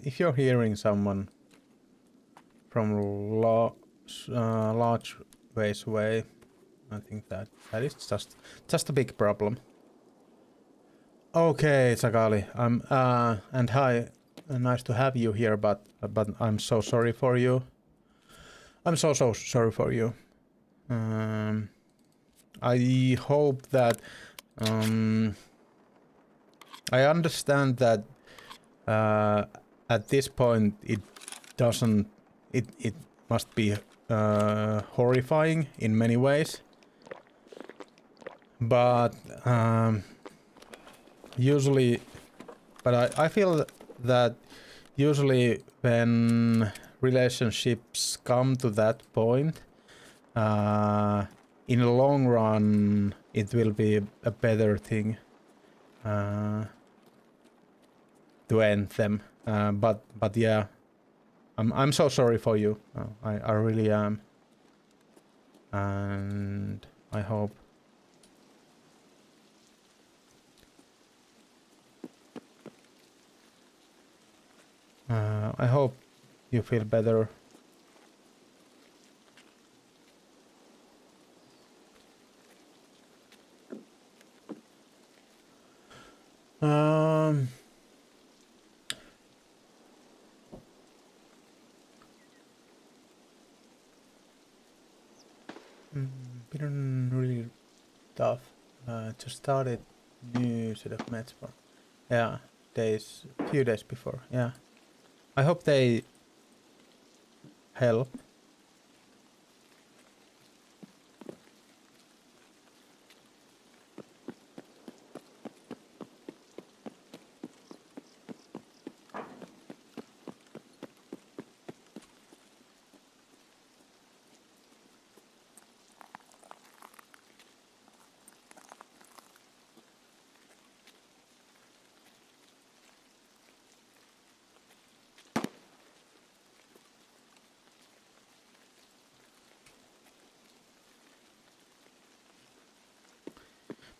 if you're hearing someone from large ways away, I think that is just a big problem. Okay, Sakali, and hi, nice to have you here, but I'm so sorry for you. I'm so sorry for you. I hope that I understand that at this point it must be horrifying in many ways, but usually, but I feel that usually when relationships come to that point, in the long run, it will be a better thing to end them. But yeah, I'm so sorry for you. I really am, and I hope. I hope you feel better. Been really tough. Just started new set of meds for few days before. Yeah, I hope they help.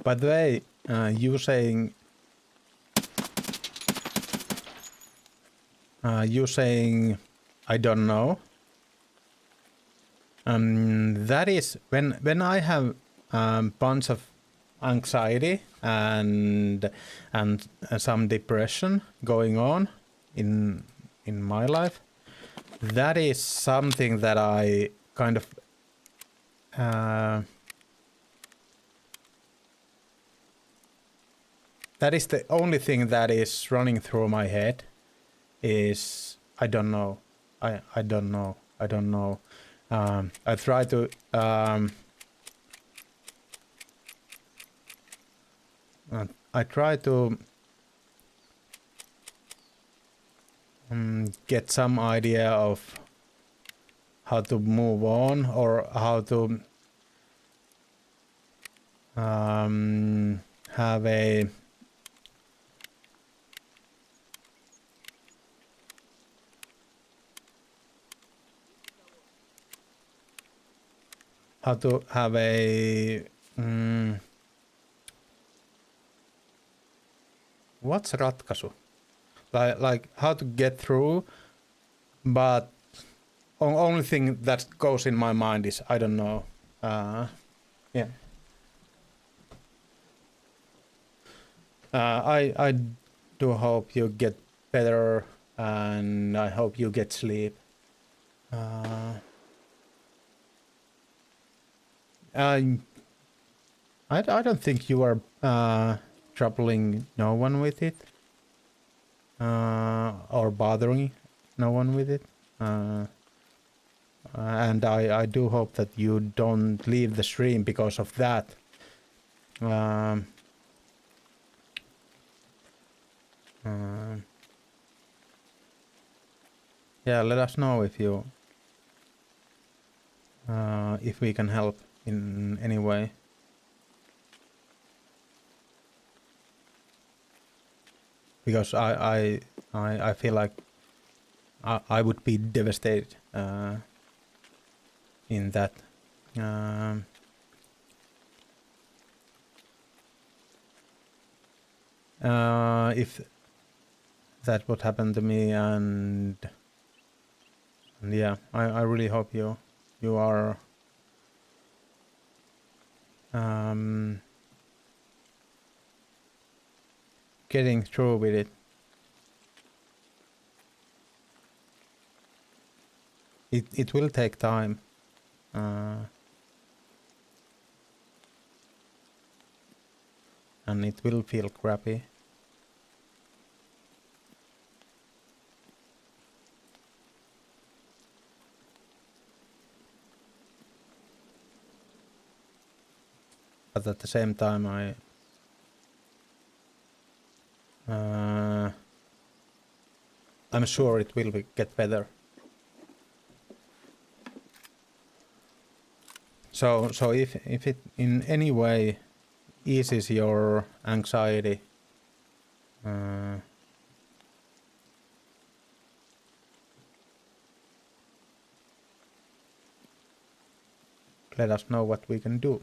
By the way, you saying I don't know. That is when I have bunch of anxiety and some depression going on in my life. That is something that I kind of that is the only thing that is running through my head is I don't know. I don't know. I don't know. I try to I try to get some idea of how to move on or how to have a what's ratkaisu? Like how to get through, but only thing that goes in my mind is I don't know. Yeah. I do hope you get better, and I hope you get sleep. I don't think you are troubling no one with it, or bothering no one with it. And I do hope that you don't leave the stream because of that. Yeah, let us know if you if we can help in any way. Because I feel like I would be devastated in that. If that would happen to me, and yeah, I really hope you are getting through with it. It will take time. And it will feel crappy. But at the same time, I'm sure it will get better. So if it in any way eases your anxiety, let us know what we can do.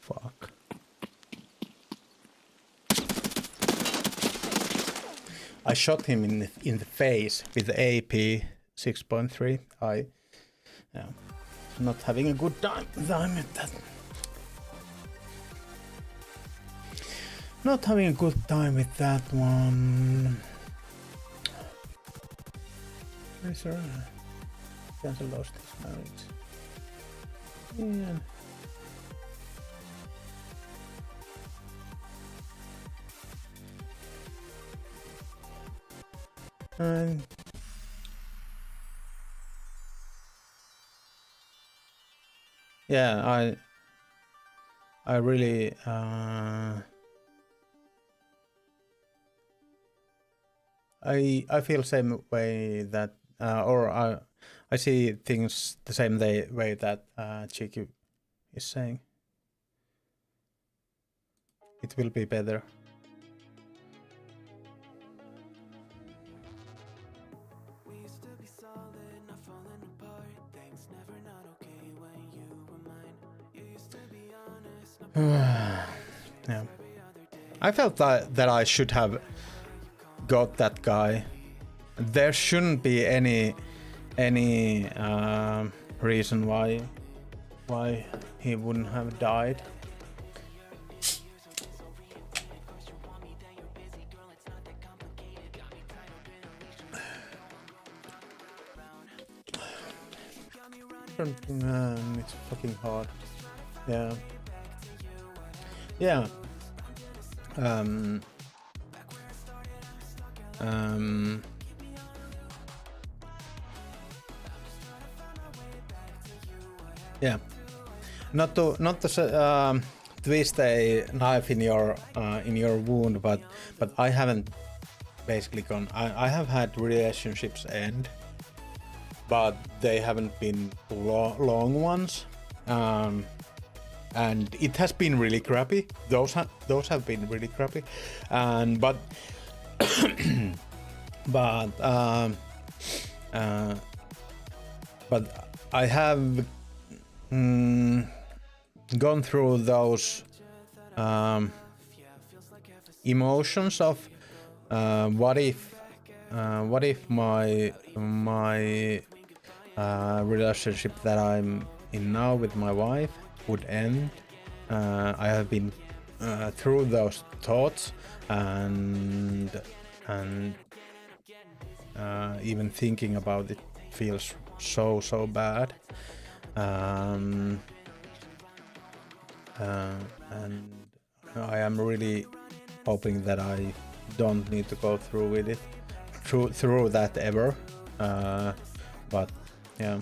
Fuck. I shot him in the face with the AP 6.3. Yeah, not having a good time with that. Not having a good time with that one. Razor cancel lost his marriage. Yeah. Yeah, I really I feel same way that or I see things the same way that GQ is saying. It will be better. Yeah. I felt that I should have got that guy. There shouldn't be any reason why he wouldn't have died. It's fucking hard. Yeah. Yeah. Yeah. Not to twist a knife in your wound, but I haven't basically gone. I have had relationships end, but they haven't been long ones, and it has been really crappy. Those have been really crappy, and but but I have gone through those emotions of what if my relationship that I'm in now with my wife would end. I have been through those thoughts, and even thinking about it feels so bad. And I am really hoping that I don't need to go through with it, through that ever. But yeah,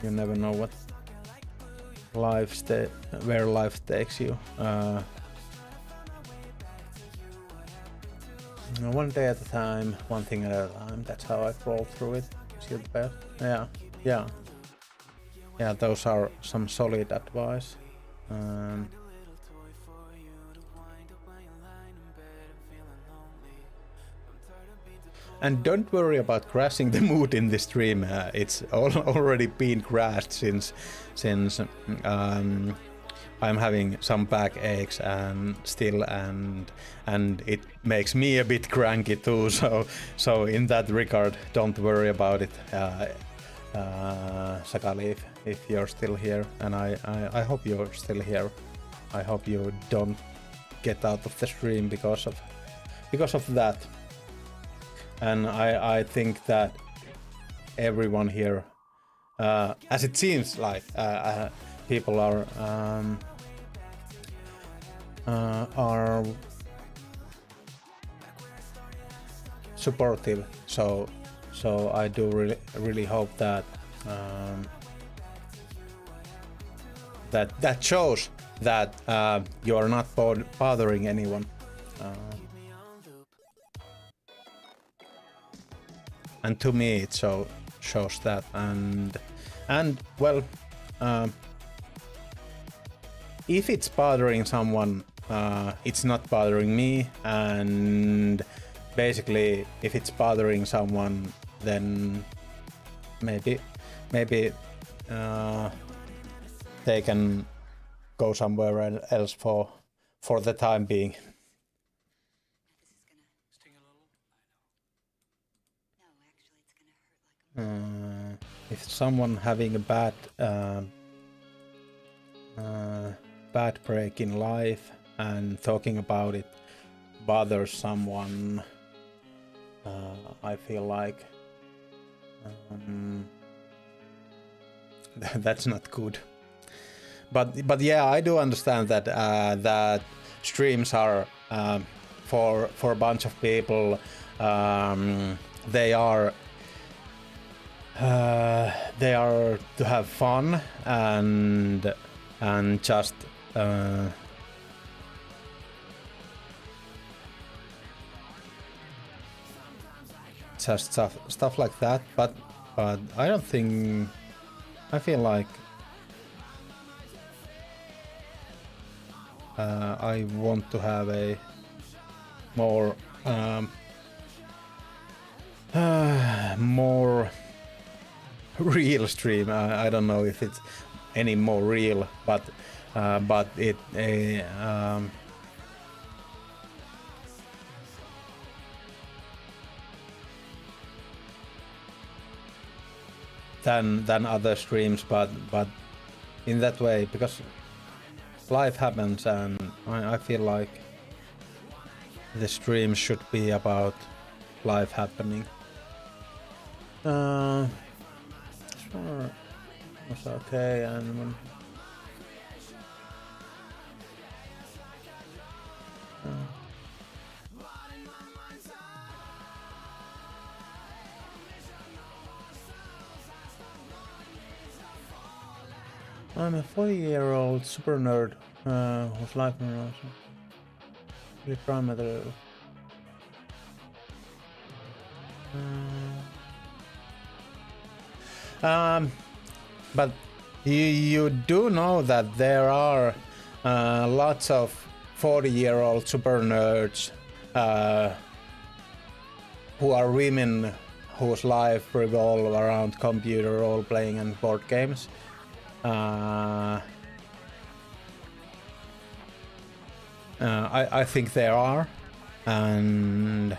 you never know what where life takes you. One day at a time, one thing at a time. That's how I roll through it. See the best. Yeah. Those are some solid advice. And don't worry about crashing the mood in this stream. It's already been crashed since I'm having some backaches and still, and it makes me a bit cranky too. So in that regard, don't worry about it, Sakali, if you're still here, and I hope you're still here. I hope you don't get out of the stream because of that. And I think that everyone here, as it seems like, people are supportive. So I do really hope that that shows that you are not bothering anyone. And to me it shows that, and well, if it's bothering someone, it's not bothering me, and basically if it's bothering someone, then maybe they can go somewhere else for the time being. If someone having a bad break in life and talking about it bothers someone, I feel like that's not good. But yeah, I do understand that that streams are for a bunch of people. They are to have fun and just stuff like that. But I don't think, I feel like I want to have a more more real stream. I don't know if it's any more real, but it than other streams, but in that way, because life happens, and I feel like the stream should be about life happening. Sure. was okay, and when I'm a 40-year-old super nerd whose life is really primarily. But you do know that there are lots of 40-year-old super nerds who are women whose life revolve around computer role playing and board games. I think there are, and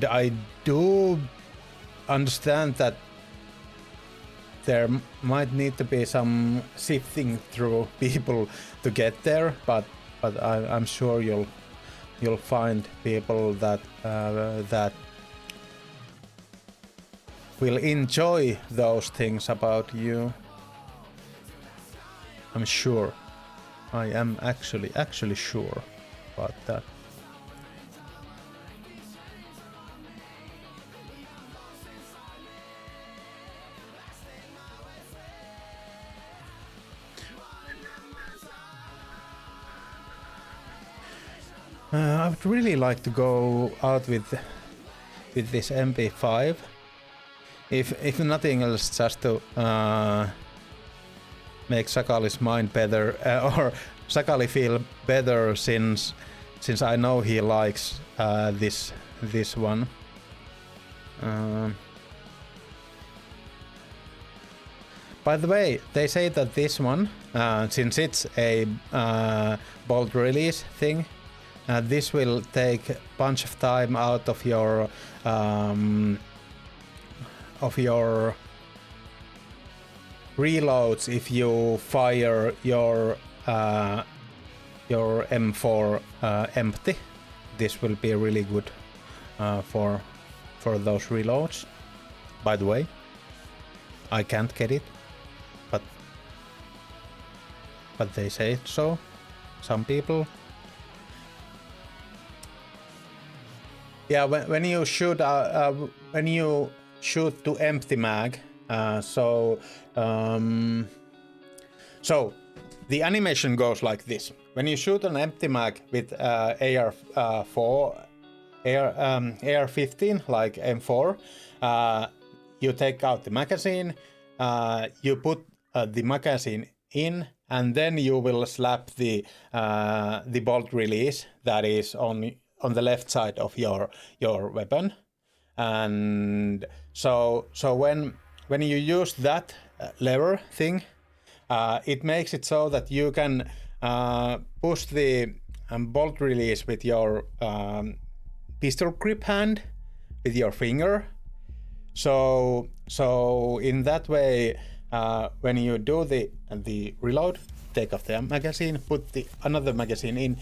I do understand that there might need to be some sifting through people to get there, but I'm sure you'll find people that that will enjoy those things about you. I'm sure. I am actually sure about that. I would really like to go out with this MP5. If nothing else, just to make Sakali's mind better, or Sakali feel better, since I know he likes this one. By the way, they say that this one, since it's a bold release thing, this will take a bunch of time out of your reloads if you fire your M4 empty. This will be really good for those reloads. By the way, I can't get it, but they say so. Some people. Yeah, when you shoot to empty mag, so the animation goes like this. When you shoot an empty mag with AR-15 like M4, you take out the magazine, you put the magazine in, and then you will slap the bolt release that is on the left side of your weapon. And so when you use that lever thing, it makes it so that you can push the bolt release with your pistol grip hand with your finger. So in that way, when you do the reload, take off the magazine, put another magazine in,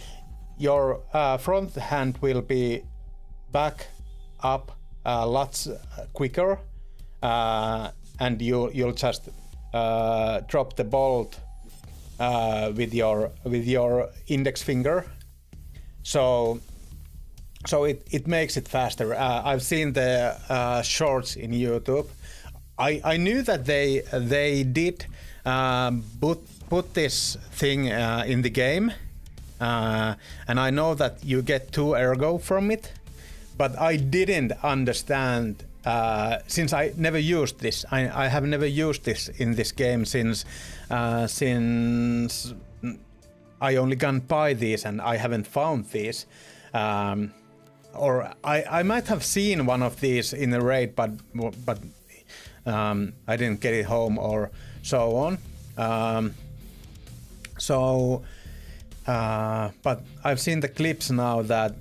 your front hand will be back up lots quicker, and you'll just drop the bolt with your index finger. So it makes it faster. I've seen the shorts in YouTube. I knew that they did put this thing in the game. And I know that you get 2 ergo from it, but I didn't understand since I never used this. I have never used this in this game since I only can buy these and I haven't found these. Or I might have seen one of these in a raid, but I didn't get it home or so on. But I've seen the clips now that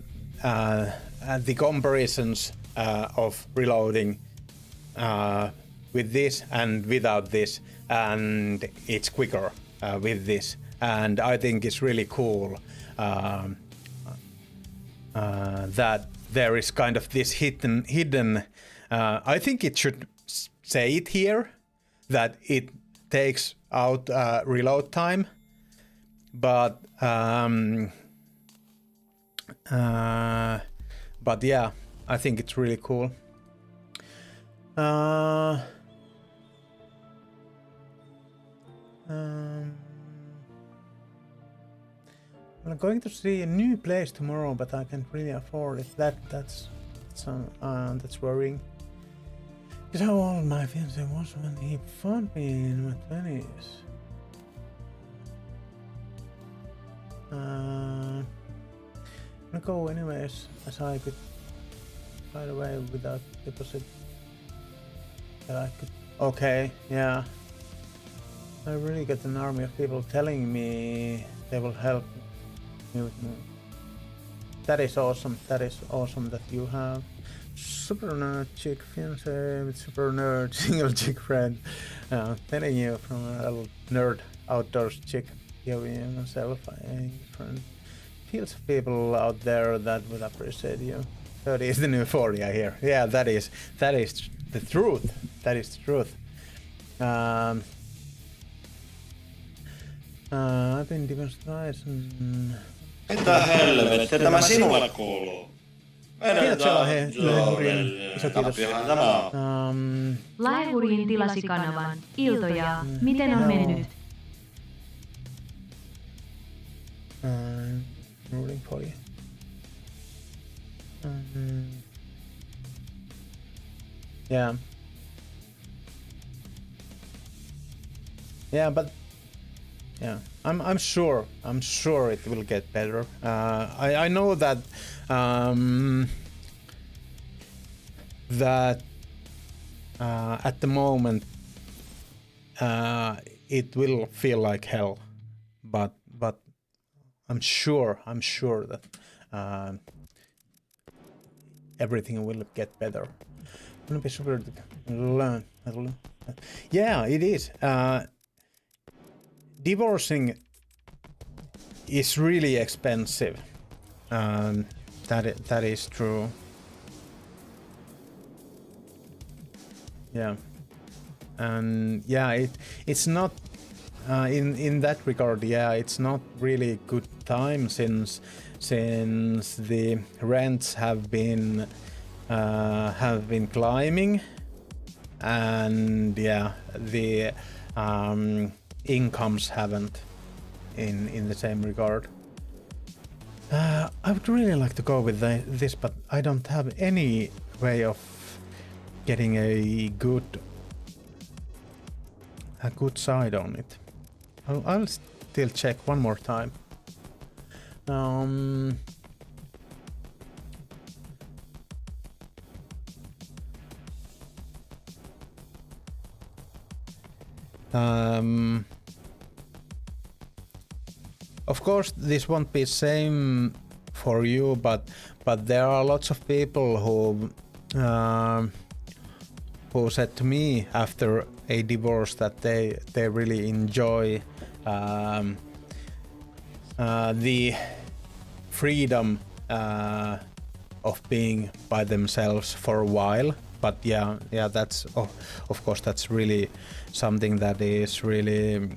the comparisons of reloading with this and without this, and it's quicker with this, and I think it's really cool that there is kind of this hidden I think it should say it here that it takes out reload time, but yeah, I think it's really cool. I'm going to see a new place tomorrow, but I can't really afford it. That's worrying. Is how old my fiance was when he found me in my 20s. I'm gonna go anyways, as I could find a way without deposit that I could. Okay, yeah. I really get an army of people telling me they will help me with me. That is awesome. That is awesome that you have super nerd chick fiance with super nerd single chick friend. Telling you from a little nerd outdoors chick giving myself a friend. Feels people out there that would appreciate you. 30 is the new 40, I hear. Yeah, that is the truth. That is the truth. I've been demonstrated. Mitä helvettiä tämä sinulle kuuluu? Kiitoksia, iso kiitos. Tämä Laehurin tilasi kanavan. Iltoja, miten on mennyt? Rooting for you. Yeah. Yeah, but yeah, I'm sure it will get better. I know that at the moment it will feel like hell, but I'm sure that everything will get better. Gonna be super learn. Yeah, it is. Divorcing is really expensive. That is true. Yeah, and yeah, it's not in that regard. Yeah, it's not really good time since the rents have been climbing, and yeah, the incomes haven't in the same regard. I would really like to go with this, but I don't have any way of getting a good side on it. I'll still check one more time. Of course, this won't be same for you, but there are lots of people who said to me after a divorce that they really enjoy the freedom of being by themselves for a while. But yeah, that's of course that's really something that is really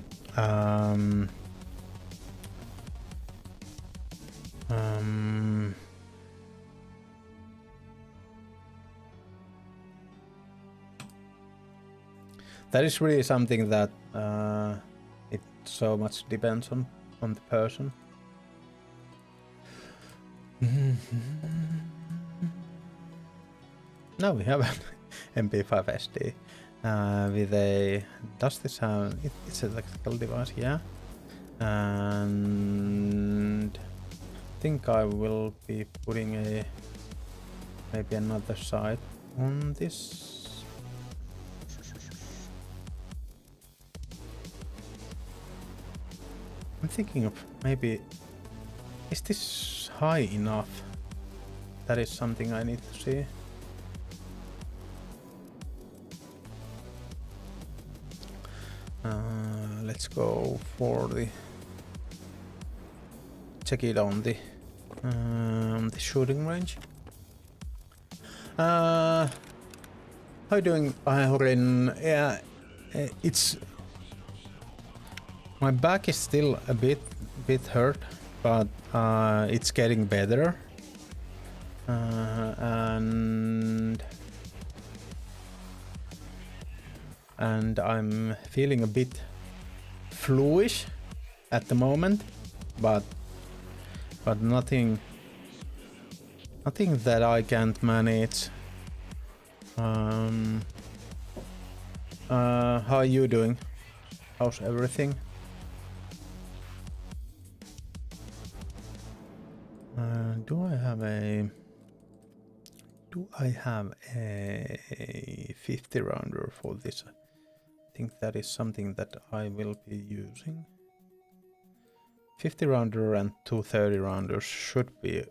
that is really something that it so much depends on the person. Now we have an MP5 SD with a. Does this have? It's an electrical device, yeah. And I think I will be putting maybe another side on this. I'm thinking of maybe. Is this high enough? That is something I need to see. Let's go for the check it on the shooting range. How you doing, Horin? Yeah, it's my back is still a bit hurt, but it's getting better. And I'm feeling a bit fluish at the moment, but nothing that I can't manage. How are you doing? How's everything? Do I have a 50 rounder for this? I think that is something that I will be using. 50 rounder and 230 rounders should be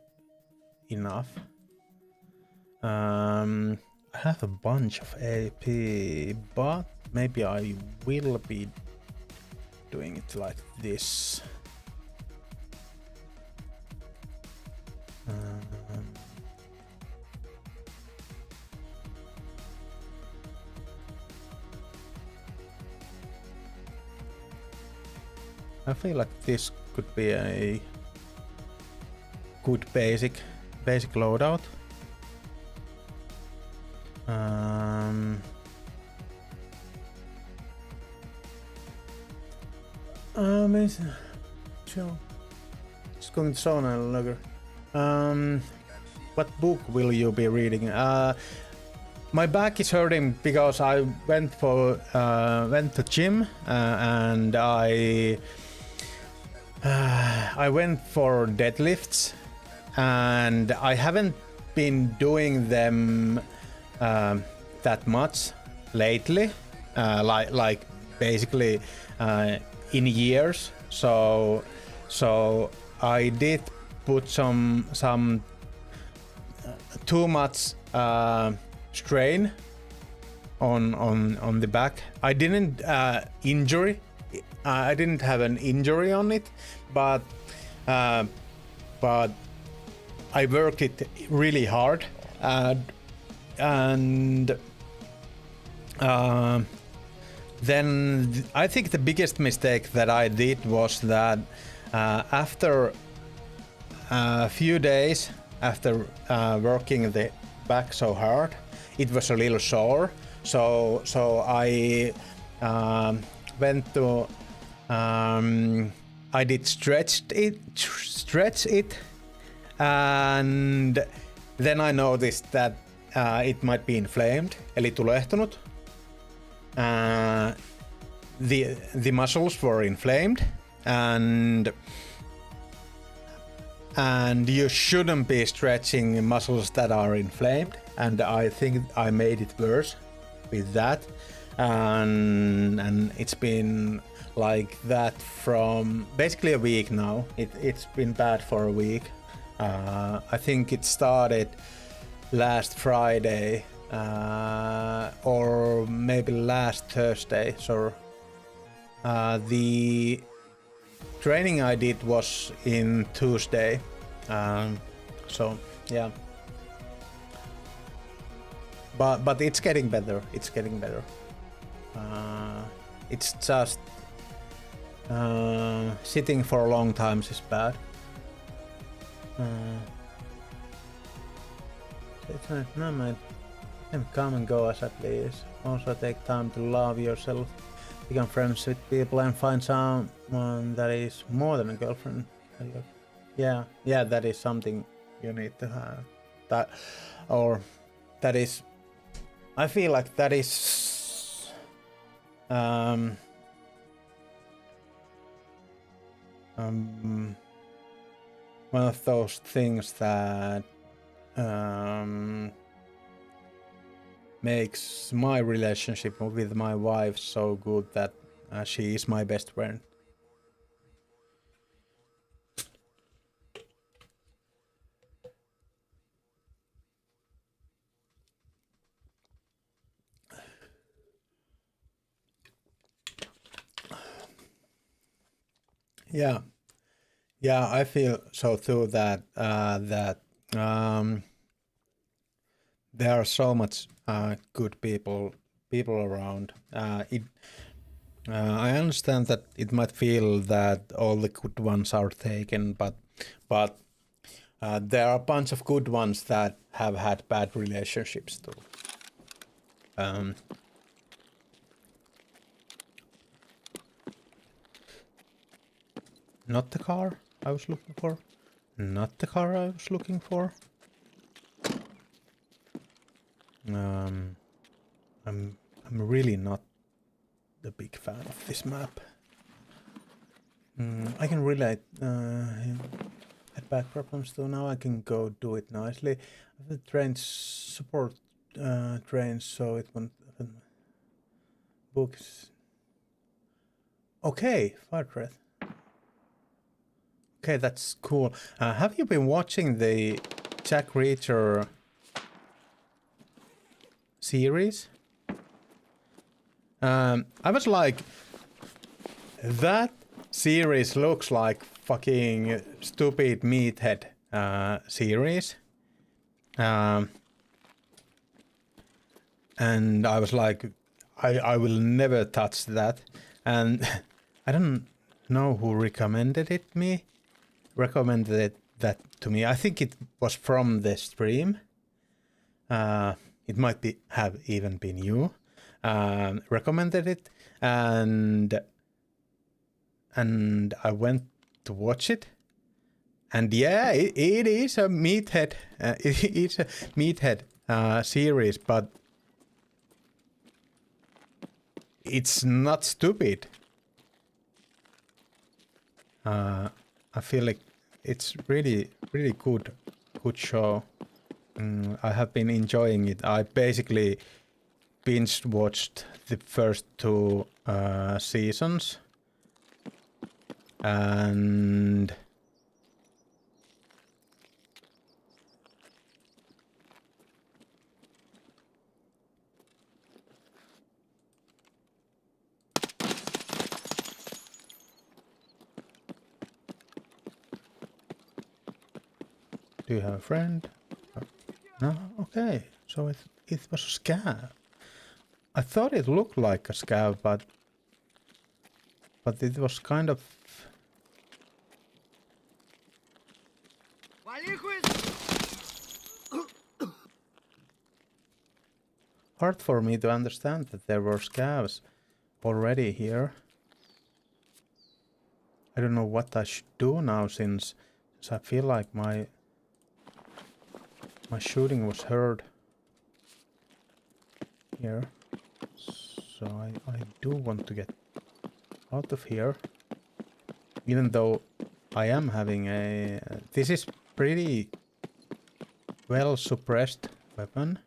enough. I have a bunch of AP, but maybe I will be doing it like this. I feel like this could be a good basic loadout. Sure. Just going to sauna lager. What book will you be reading? My back is hurting because I went to gym and I went for deadlifts and I haven't been doing them that much lately, like basically in years. So I did put some too much strain on the back. I didn't I didn't have an injury on it, but I worked it really hard, and then I think the biggest mistake that I did was that after a few days after working the back so hard, it was a little sore. So I went to I did stretch it, and then I noticed that it might be inflamed, eli tulehtunut. The muscles were inflamed, and you shouldn't be stretching muscles that are inflamed, and I think I made it worse with that, and it's been like that from basically a week now. It's been bad for a week. I think it started last Friday or maybe last Thursday. So the training I did was in Tuesday. So yeah, but it's getting better. It's getting better. It's just sitting for a long time is bad. No, mate. Come and go as I please. Also take time to love yourself, become friends with people, and find someone that is more than a girlfriend. Yeah, that is something you need to have. That is. I feel like that is. One of those things that makes my relationship with my wife so good that she is my best friend. Yeah, I there are so much good people around. I understand that it might feel that all the good ones are taken, but there are a bunch of good ones that have had bad relationships too. Not the car I was looking for. Not the car I was looking for. I'm really not the big fan of this map. I can relate. Had back problems too. Now I can go do it nicely. The trains support trains, so it won't books. Okay, fire threat. Okay, that's cool. Have you been watching the Jack Reacher series? I was like, that series looks like fucking stupid meathead series. And I was like, I will never touch that. And I don't know who recommended that to me. I think it was from the stream. It might have even been you recommended it, and I went to watch it, and yeah, it is a meathead. It's a meathead series, but it's not stupid. I feel like it's really good show. I have been enjoying it. I basically binge watched the first 2 seasons, and do you have a friend? No? Okay. So it was a scav. I thought it looked like a scav, but it was kind of... hard for me to understand that there were scavs already here. I don't know what I should do now since I feel like my shooting was heard here. So I do want to get out of here, even though I am having a... this is pretty well suppressed weapon.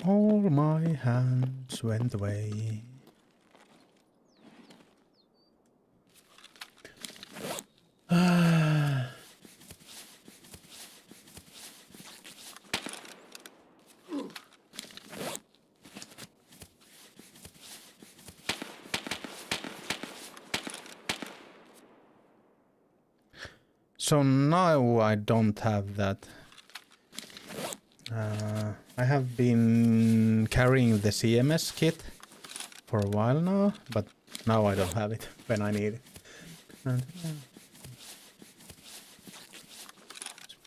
All my hands went away. So now I don't have that. I have been carrying the CMS kit for a while now, but now I don't have it when I need it. And,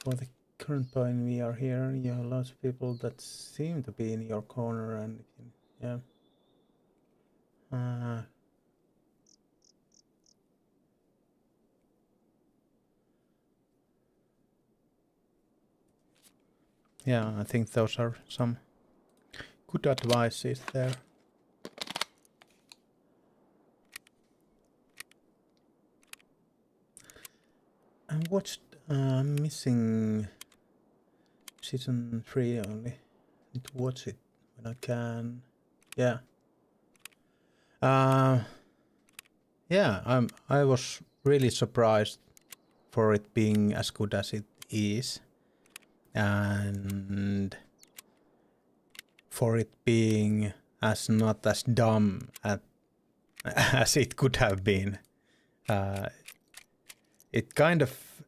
for the current point we are here, you have lots of people that seem to be in your corner, and yeah. Yeah, I think those are some good advices there. I watched Missing season 3 only. Need to watch it when I can. Yeah. I was really surprised for it being as good as it is, and for it being not as dumb as it could have been. It kind of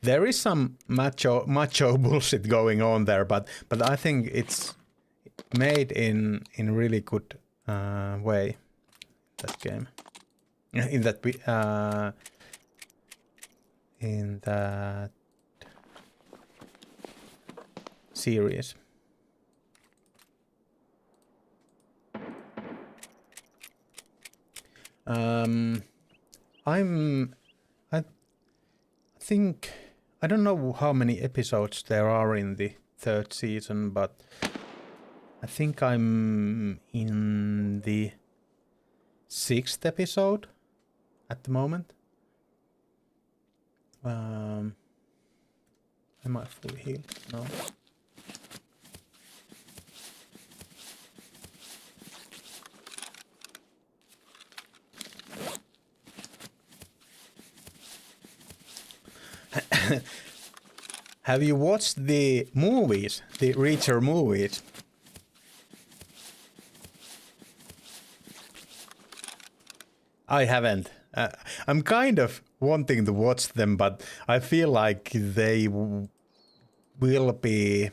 there is some macho bullshit going on there, but I think it's made in really good way. That game, in that series. I think I don't know how many episodes there are in the 3rd season, but I think I'm in the 6th episode at the moment. Am I fully healed? No. Have you watched the movies, the Reacher movies? I haven't. I'm kind of wanting to watch them, but I feel like they will be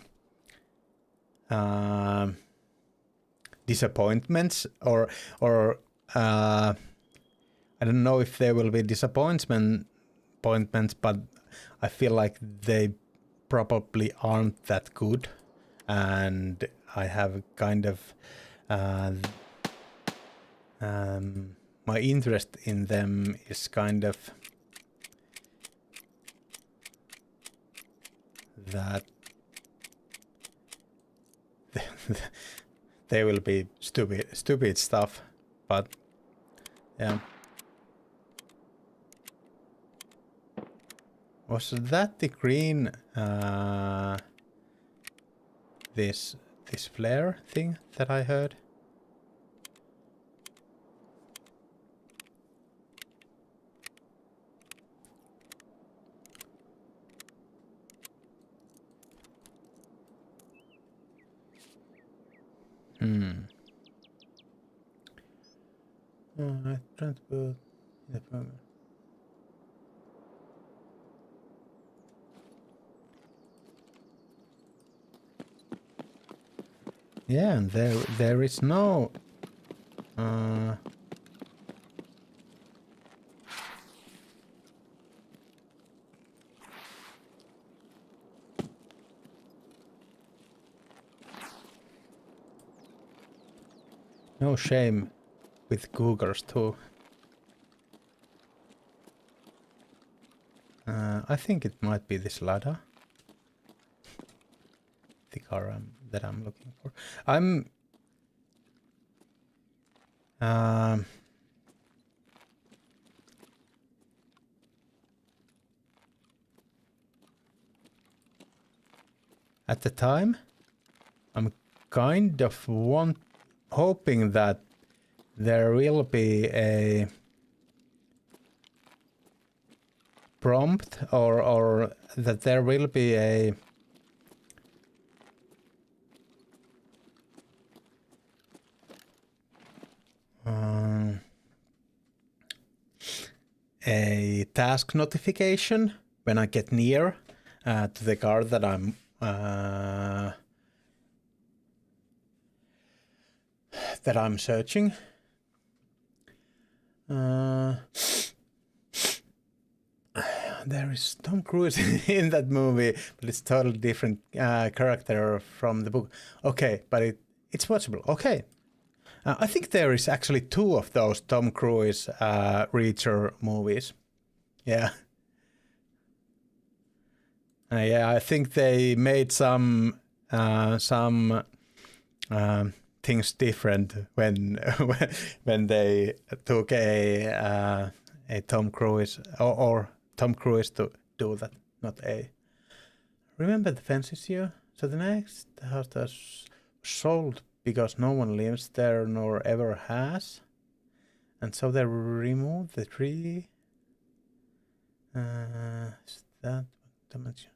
disappointments, or I don't know if they will be disappointments, but I feel like they probably aren't that good, and I have kind of my interest in them is kind of that they will be stupid stuff, but yeah. Was that the green this flare thing that I heard? I tried to put the program. Yeah, and there is no no shame with Cougars too. I think it might be this ladder. The car that I'm looking for. I'm at the time I'm kind of hoping that there will be a prompt, or that there will be a task notification when I get near to the car that I'm searching. There is Tom Cruise in that movie, but it's totally different character from the book. Okay, but it's watchable. Okay. I think there is actually 2 of those Tom Cruise Reacher movies. Yeah. Yeah, I think they made some things different when they took a Tom Cruise or Tom Cruise to do that, not a remember the fence issue? So the next house was sold because no one lives there nor ever has. And so they removed the tree. Is that damage?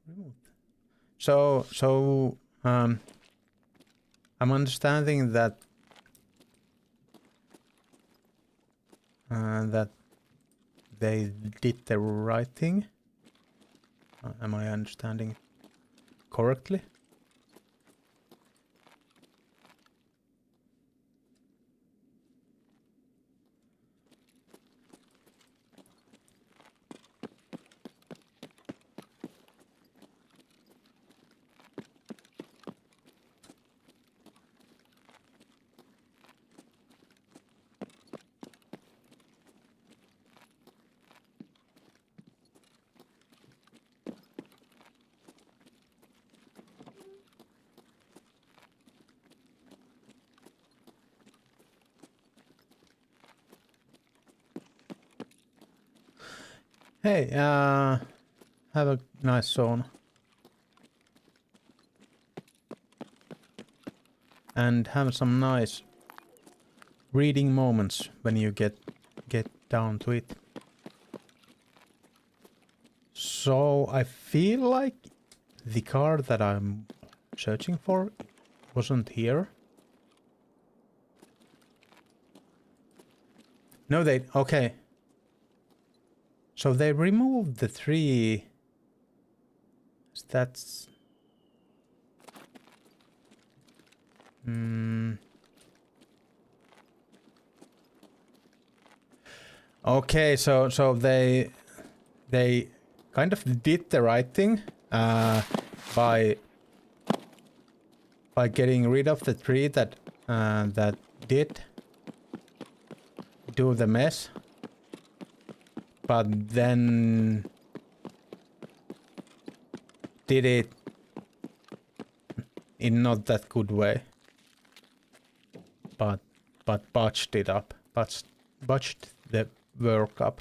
Removed. So I'm understanding that that they did the right thing. Am I understanding correctly? Hey, have a nice zone. And have some nice reading moments when you get down to it. So I feel like the car that I'm searching for wasn't here. No, okay. So they removed the tree. That's... Okay, so they kind of did the right thing by getting rid of the tree that did do the mess. But then did it in not that good way. But botched it up. Botched the work up.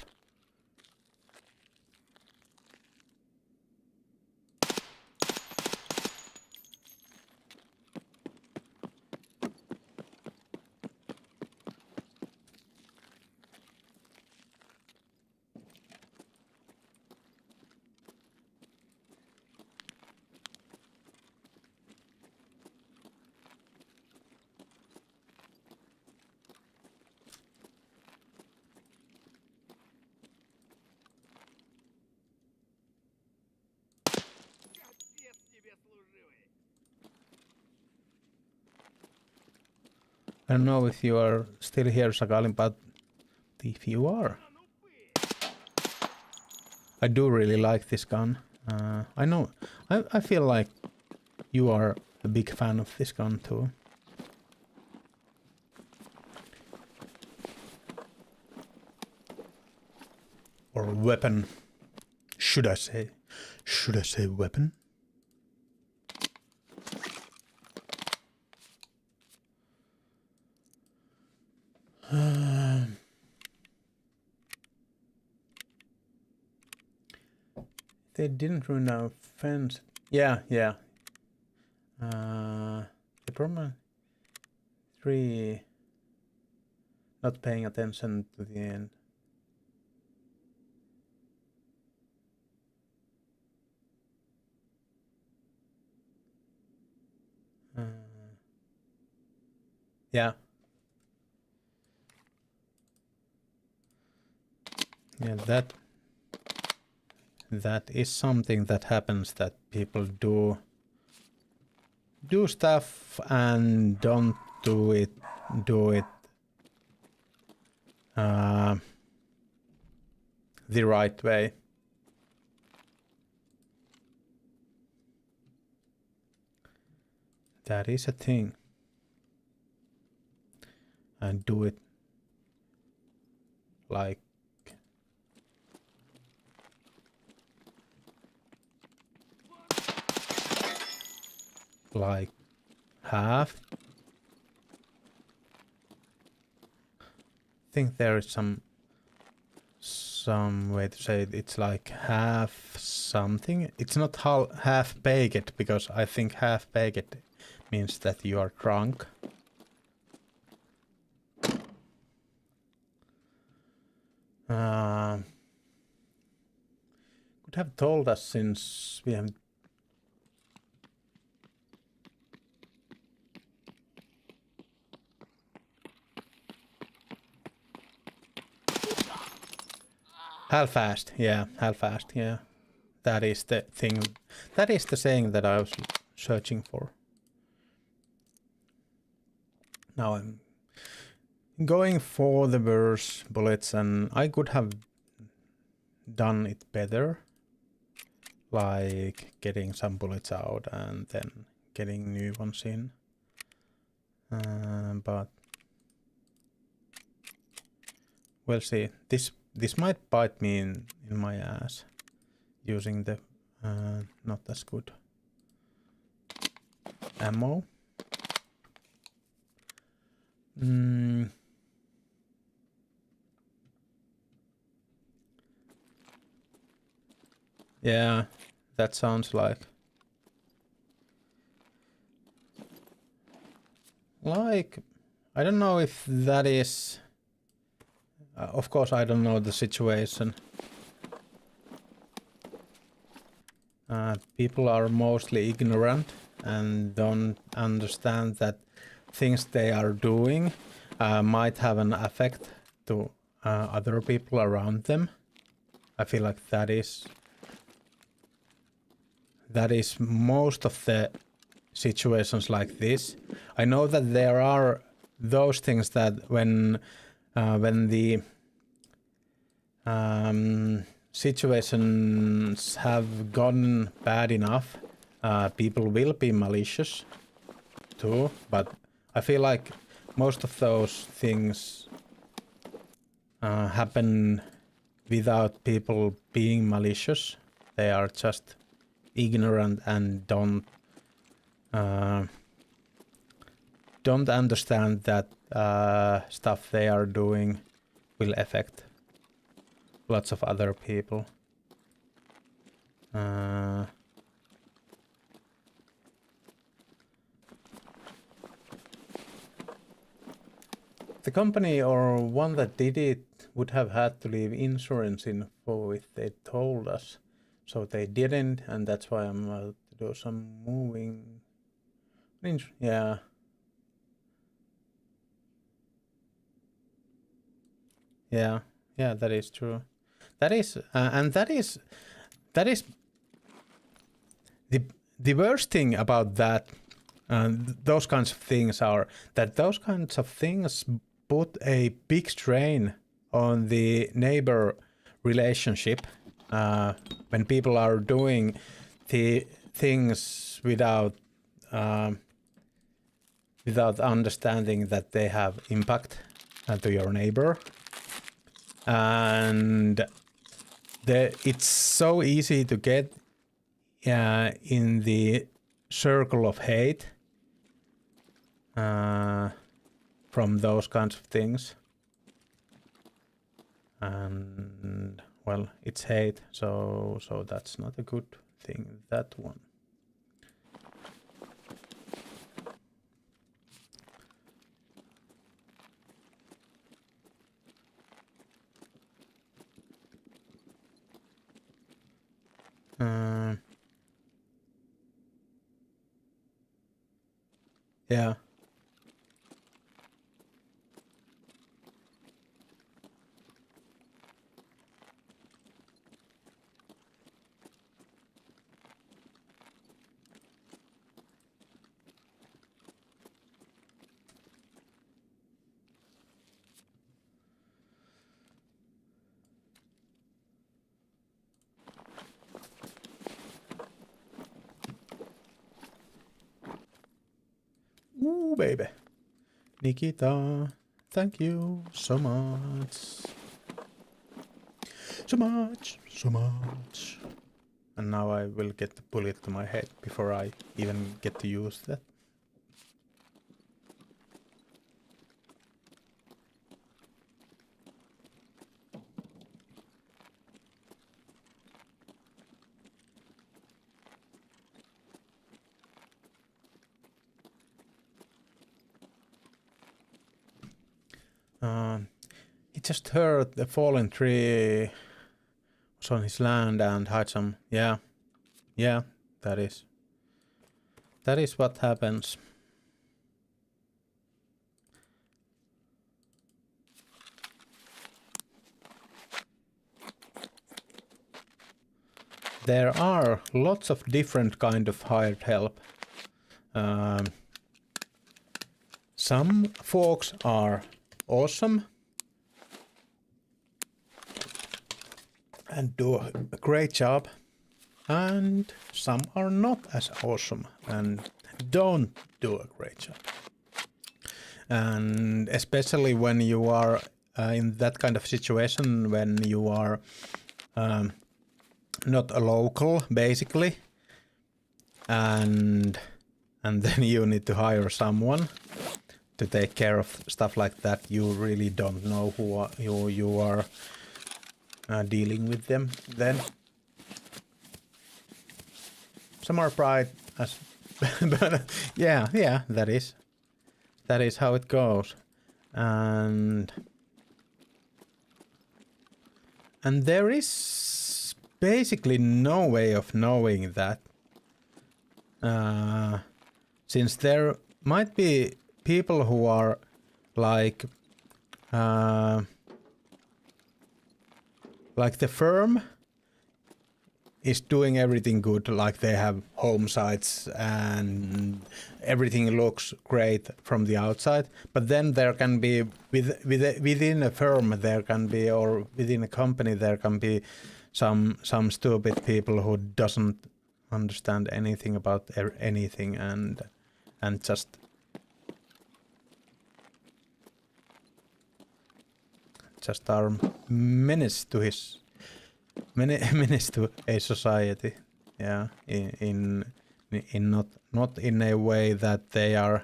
I don't know if you are still here, Sagalin, but if you are, I do really like this gun. I know, I feel like you are a big fan of this gun too. Or weapon, should I say? Should I say weapon? They didn't ruin our fence. Yeah. The problem 3 not paying attention to the end. Yeah. Yeah, that is something that happens, that people do stuff and don't do it the right way. That is a thing. And do it like half. I think there is some some way to say it. It's like half something. It's not half baked because I think half baked means that you are drunk. Could have told us since we have. Half-fast, yeah, half-fast, yeah. That is the thing. That is the saying that I was searching for. Now I'm going for the worse bullets, and I could have done it better. Like getting some bullets out and then getting new ones in. But we'll see. This might bite me in my ass using the not as good ammo. Yeah, that sounds like I don't know if that is. Of course, I don't know the situation. People are mostly ignorant and don't understand that things they are doing might have an effect to other people around them. I feel like that is most of the situations like this. I know that there are those things that when the situations have gotten bad enough, people will be malicious too, but I feel like most of those things happen without people being malicious. They are just ignorant and don't understand that stuff they are doing will affect lots of other people. The company or one that did it would have had to leave insurance info if they told us. So they didn't, and that's why I'm about to do some moving. Yeah. Yeah, yeah, that is true. That is, and that is the worst thing about that. Those kinds of things are that those kinds of things put a big strain on the neighbor relationship when people are doing the things without understanding that they have impact to your neighbor. And it's so easy to get in the circle of hate from those kinds of things. And well, it's hate, so that's not a good thing, that one. Yeah. Ooh, baby. Nikita, thank you so much. So much, so much. And now I will get the bullet to my head before I even get to use that. He just heard the fallen tree was on his land and had some. Yeah, that is what happens. There are lots of different kind of hired help. Some folks are awesome and do a great job, and some are not as awesome and don't do a great job. And especially when you are in that kind of situation, when you are not a local, basically, and then you need to hire someone to take care of stuff like that. You really don't know who you are dealing with them. Then some are bright as, but yeah, that is how it goes, and there is basically no way of knowing that, since there might be people who are like the firm is doing everything good, like they have home sites and everything looks great from the outside, but then there can be within a firm there can be, or within a company there can be some stupid people who doesn't understand anything about anything and just are menace to a society. Yeah, in not in a way that they are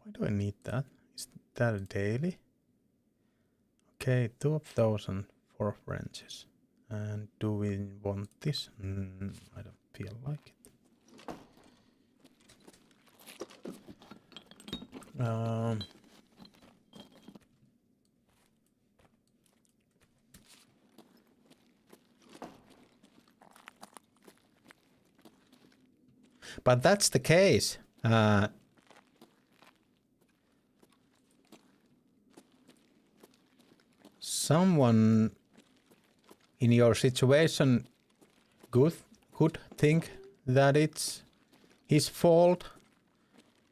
why do I need that? Is that a daily? Okay, 2 of those and 4 wrenches. And do we want this? I don't feel like it. But that's the case. Someone in your situation could think that it's his fault,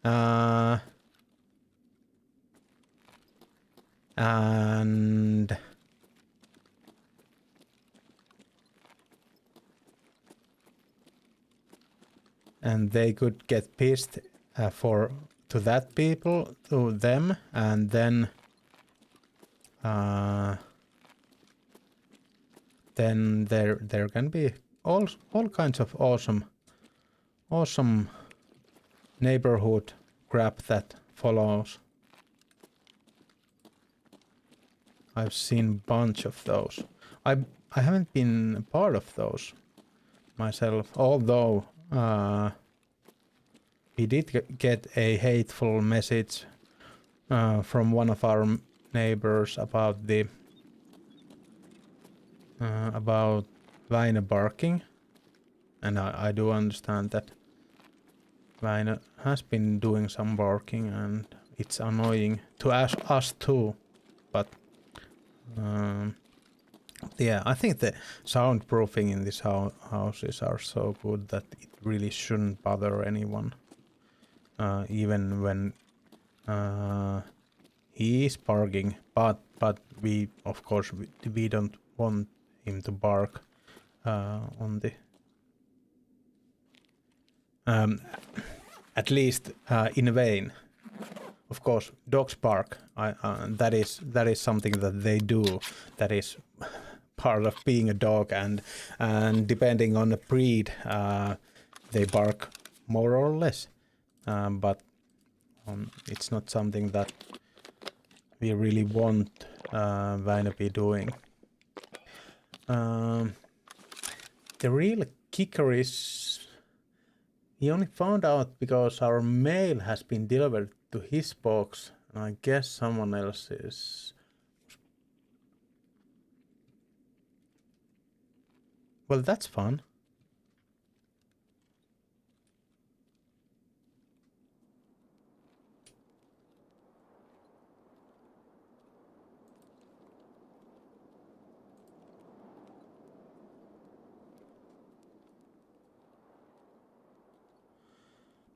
and they could get pissed to them, and then there can be all kinds of awesome neighborhood crap that follows. I've seen a bunch of those. I haven't been a part of those myself, although we did get a hateful message from one of our neighbors about about Väinö barking, and I do understand that Väinö has been doing some barking and it's annoying to us too, but yeah, I think the soundproofing in these houses are so good that it really shouldn't bother anyone, even when he is barking, but we of course we don't want him to bark on the at least in vain. Of course, dogs bark. That is something that they do. That is part of being a dog, and depending on the breed, they bark more or less. But it's not something that we really want Väinö be doing. the real kicker is he only found out because our mail has been delivered to his box. And I guess someone else is. Well, that's fun.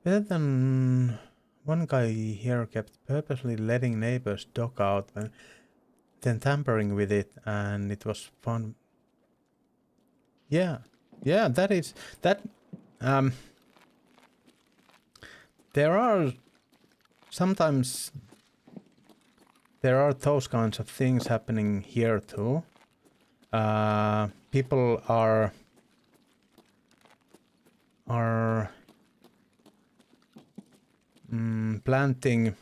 Better than one guy here kept purposely letting neighbors' dog out and then tampering with it, and it was fun. Yeah, yeah, that is that. There are sometimes there are those kinds of things happening here too. People are planting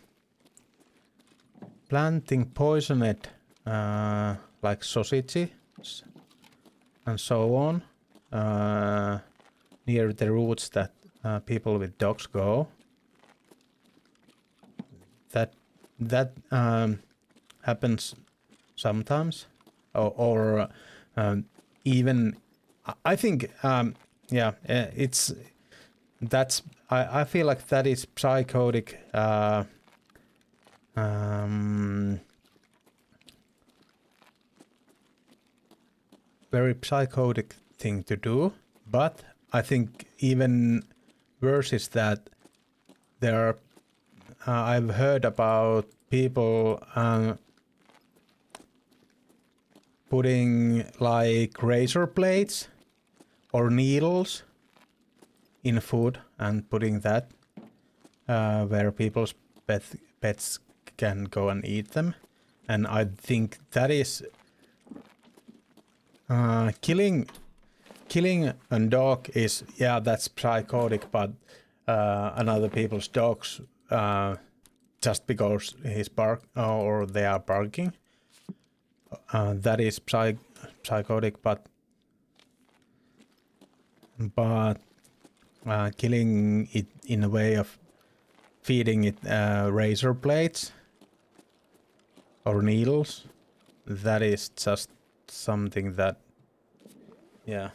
poisoned like sausages and so on near the routes that people with dogs go. That happens sometimes, or even I think yeah, it's that's I feel like that is psychotic. Very psychotic thing to do, but I think even worse is that there are I've heard about people putting like razor blades or needles in food and putting that where people's pets can go and eat them, and I think that is killing a dog is, yeah, that's psychotic, but another people's dogs just because he's or they are barking, that is psychotic, but killing it in a way of feeding it razor blades or needles, that is just something that, yeah,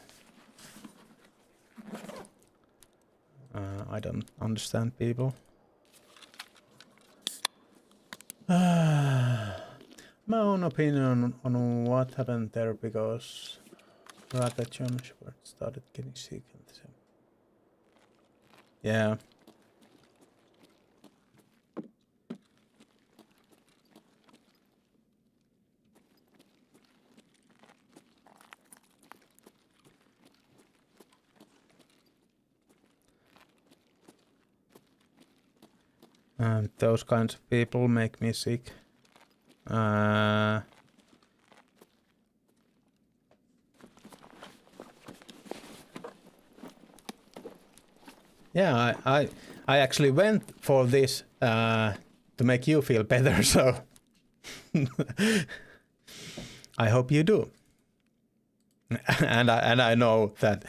I don't understand people. My own opinion on what happened there, because rather German Shepherd started getting sick and so. Yeah. And those kinds of people make me sick. Yeah, I actually went for this to make you feel better, so I hope you do. and I know that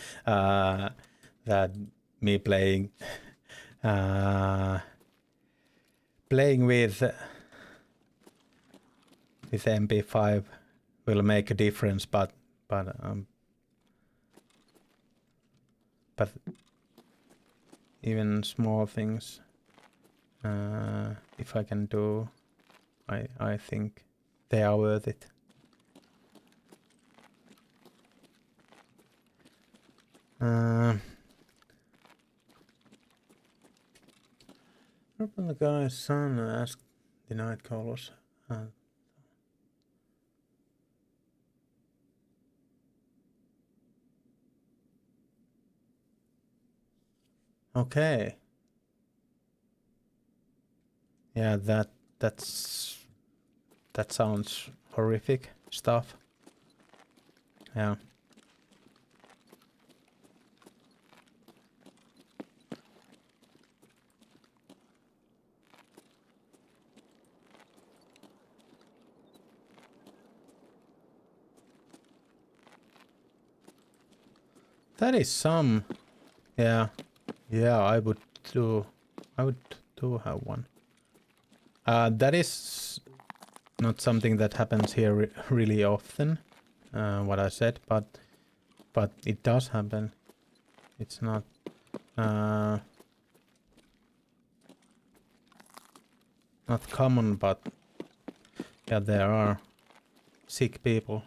that me playing with MP5 will make a difference, but even small things, if I can do, I think they are worth it. The guy's son asked the night callers. Okay. Yeah, that sounds horrific stuff. Yeah. That is some. Yeah. Yeah, I would do have one. That is not something that happens here really often, what I said, but it does happen. It's not not common, but yeah, there are sick people.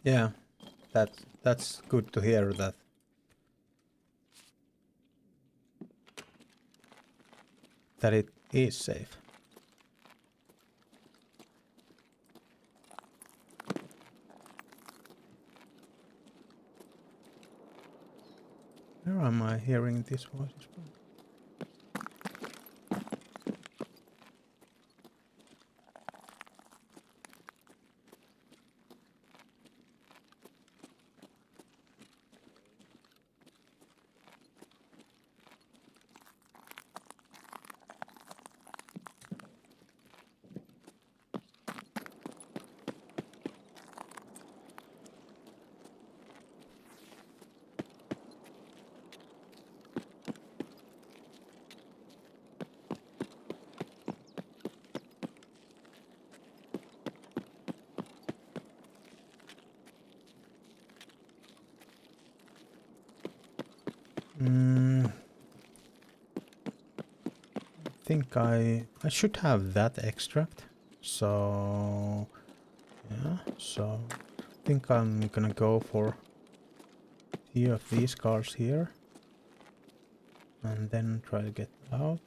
Yeah, that's good to hear that. That it is safe. Where am I hearing these voices from? I think I should have that extract. So yeah, so I think I'm gonna go for a few of these cars here and then try to get out.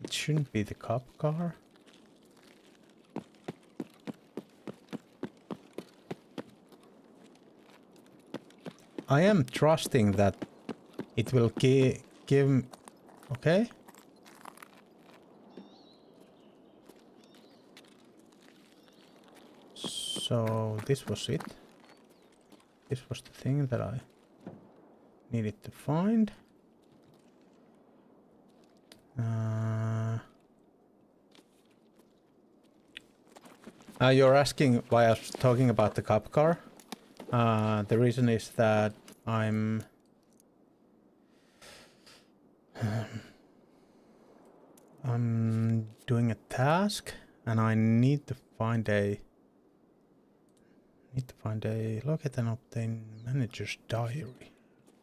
It shouldn't be the cop car. I am trusting that it will give. Okay. So this was it. This was the thing that I needed to find. You're asking why I was talking about the cop car. The reason is that I'm doing a task and I need to find a locate and obtain manager's diary.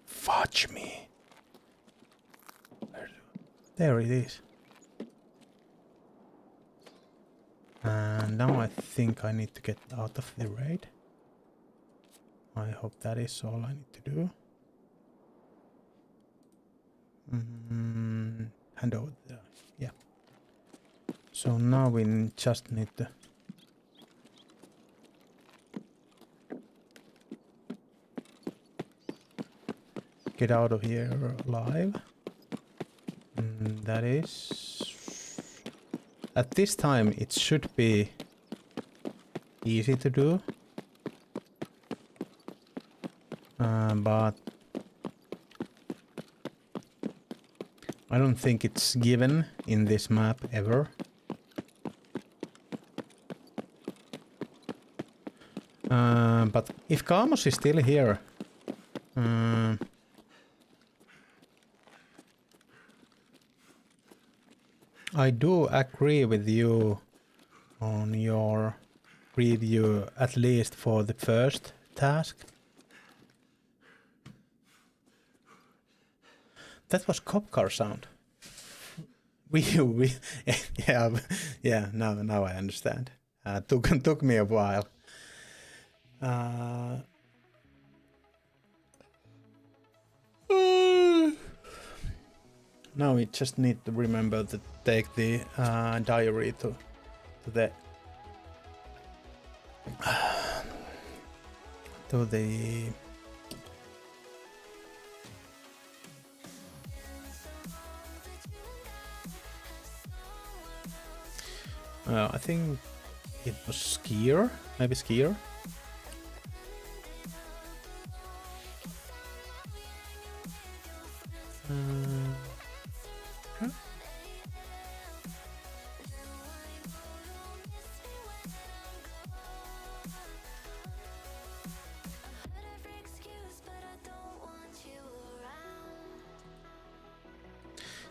Fudge me. There it is. And now I think I need to get out of the raid. I hope that is all I need to do. Hand over the, yeah. So now we just need to get out of here alive. That is... At this time it should be easy to do. But I don't think it's given in this map ever. But if Kamos is still here, I do agree with you on your review, at least for the first task. That was cop car sound. Yeah. Now I understand. Took me a while. Now we just need to remember to take the diary to the I think it was skier, maybe skier.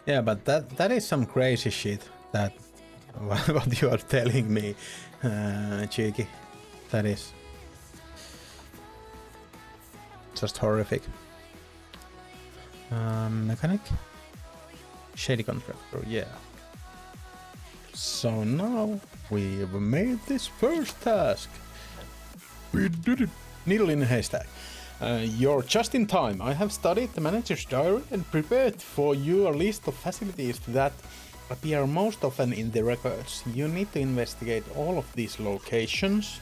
Yeah, but that is some crazy shit. That what you are telling me, Cheeky. That is just horrific. Mechanic, shady contractor. Yeah. So now we've made this first task. We did it. Needle in a haystack. You're just in time. I have studied the manager's diary and prepared for you a list of facilities that appear most often in the records. You need to investigate all of these locations.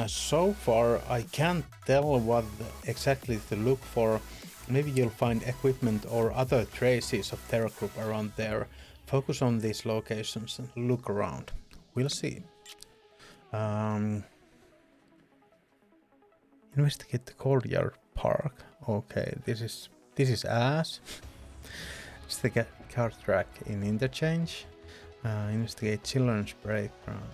So far, I can't tell what exactly to look for. Maybe you'll find equipment or other traces of Terror Group around there. Focus on these locations and look around. We'll see. Investigate the courtyard park. Okay, this is ass. It's the car track in interchange. Investigate children's playground.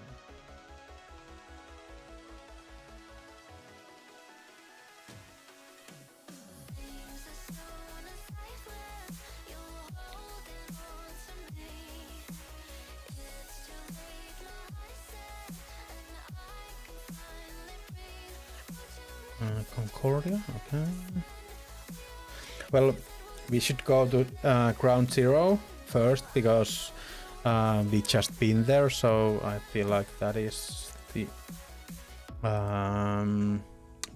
Concordia, okay. Well, we should go to ground zero first because we just been there, so I feel like that is the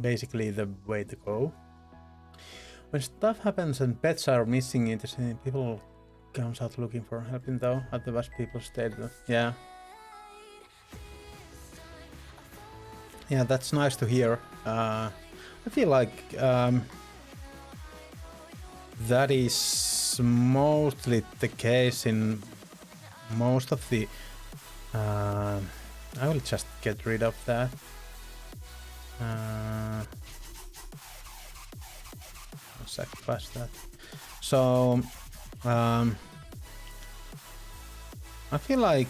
basically the way to go. When stuff happens and pets are missing in the scene, people comes out looking for helping though. Otherwise, people stay there. Yeah. Yeah, that's nice to hear. I feel like that is mostly the case in most of the... I will just get rid of that. I'll sacrifice that. So, I feel like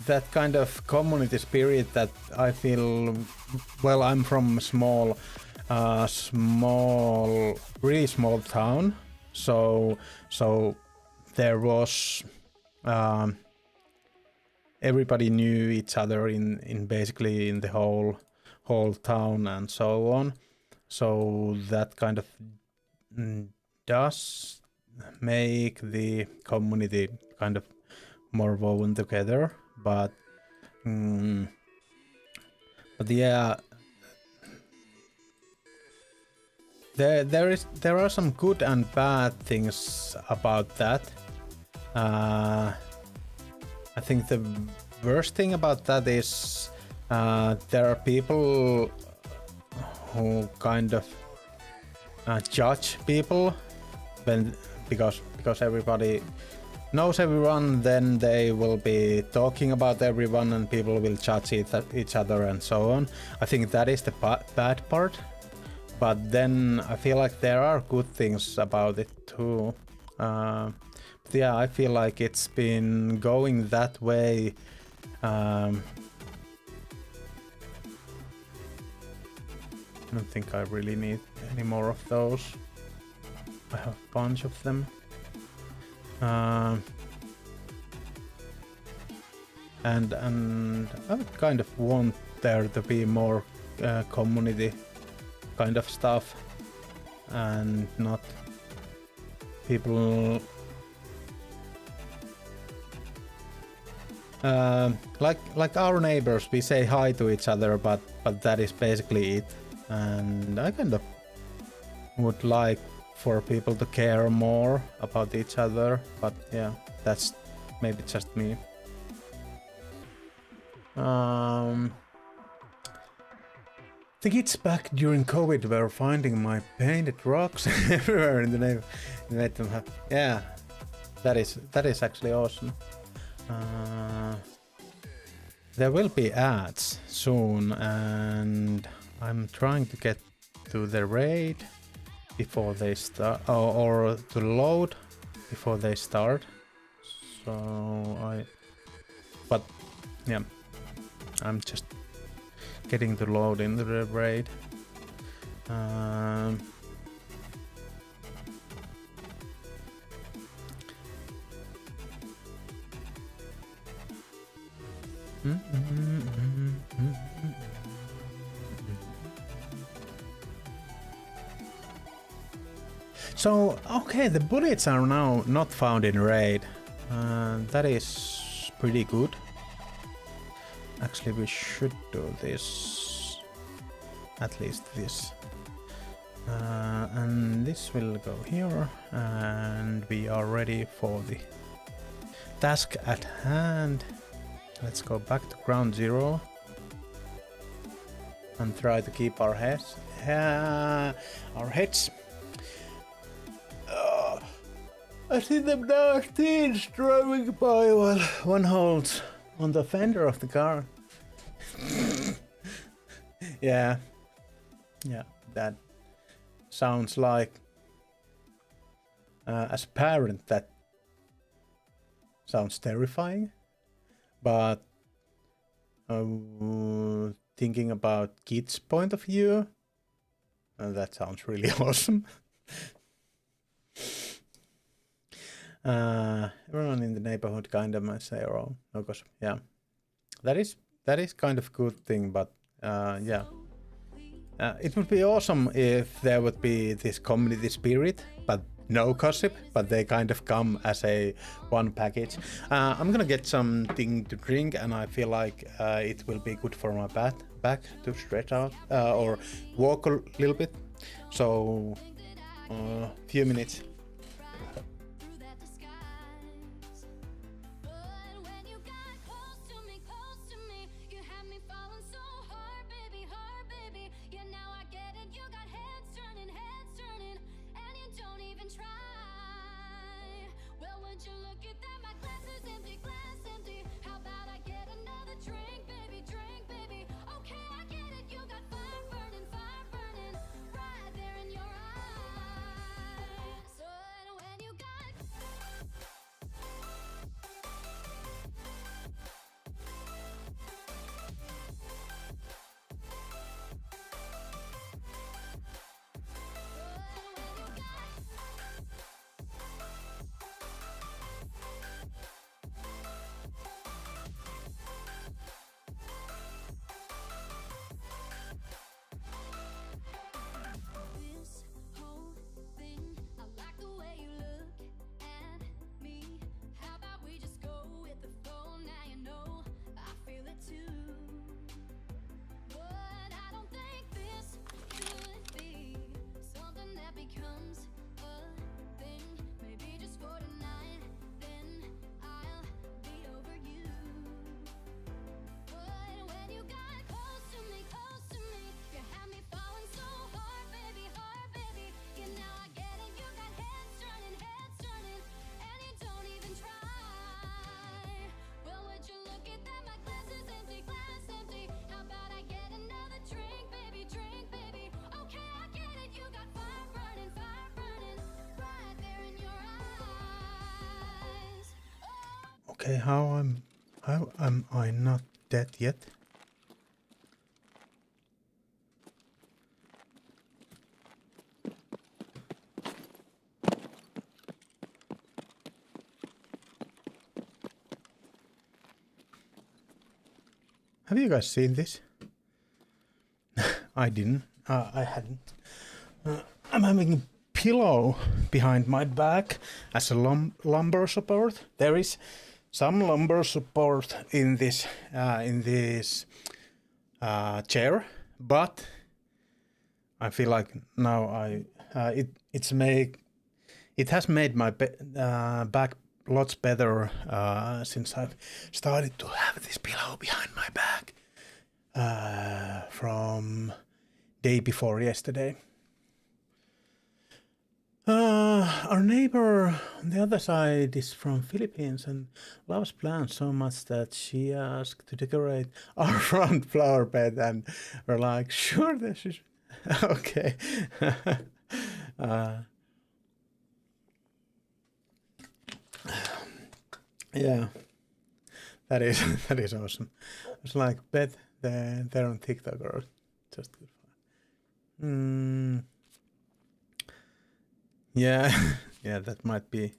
that kind of community spirit that I feel, well, I'm from a really small town, so there was everybody knew each other in basically in the whole town and so on. So that kind of does make the community kind of more woven together. But yeah, there are some good and bad things about that. I think the worst thing about that is there are people who kind of judge people because everybody knows everyone, then they will be talking about everyone and people will judge each other and so on. I think that is the bad part, but then I feel like there are good things about it too. But yeah, I feel like it's been going that way. I don't think I really need any more of those. I have a bunch of them. And I would kind of want there to be more community kind of stuff and not people like our neighbors. We say hi to each other, but that is basically it. And I kind of would like for people to care more about each other, but yeah, that's maybe just me. The kids back during COVID were finding my painted rocks everywhere in the neighborhood. Yeah, that is actually awesome. There will be ads soon, and I'm trying to get to the raid before they start, or to load before they start. So but yeah, I'm just getting to load into the raid. So, okay, the bullets are now not found in raid. That is pretty good. Actually, we should do this. At least this. And this will go here. And we are ready for the task at hand. Let's go back to ground zero. And try to keep our heads. I see them now, teens driving by while one holds on the fender of the car. Yeah, that sounds like, as a parent, that sounds terrifying, but thinking about kids' point of view, that sounds really awesome. Everyone in the neighborhood kind of might say, "Oh, no, cause yeah, that is kind of good thing." But yeah, it would be awesome if there would be this community spirit, but no gossip. But they kind of come as a one package. I'm gonna get something to drink, and I feel like it will be good for my back to stretch out or walk a little bit. So, few minutes. Okay, how am I not dead yet? Have you guys seen this? I didn't. I hadn't. I'm having a pillow behind my back as a lumbar support. There is some lumbar support in this chair, but I feel like now it has made my back lots better since I've started to have this pillow behind my back from day before yesterday. Our neighbor on the other side is from Philippines and loves plants so much that she asked to decorate our front flower bed, and we're like, sure, this is okay. Yeah, that is awesome. It's like bet they're on TikTok or just good fun. Yeah, yeah, that might be.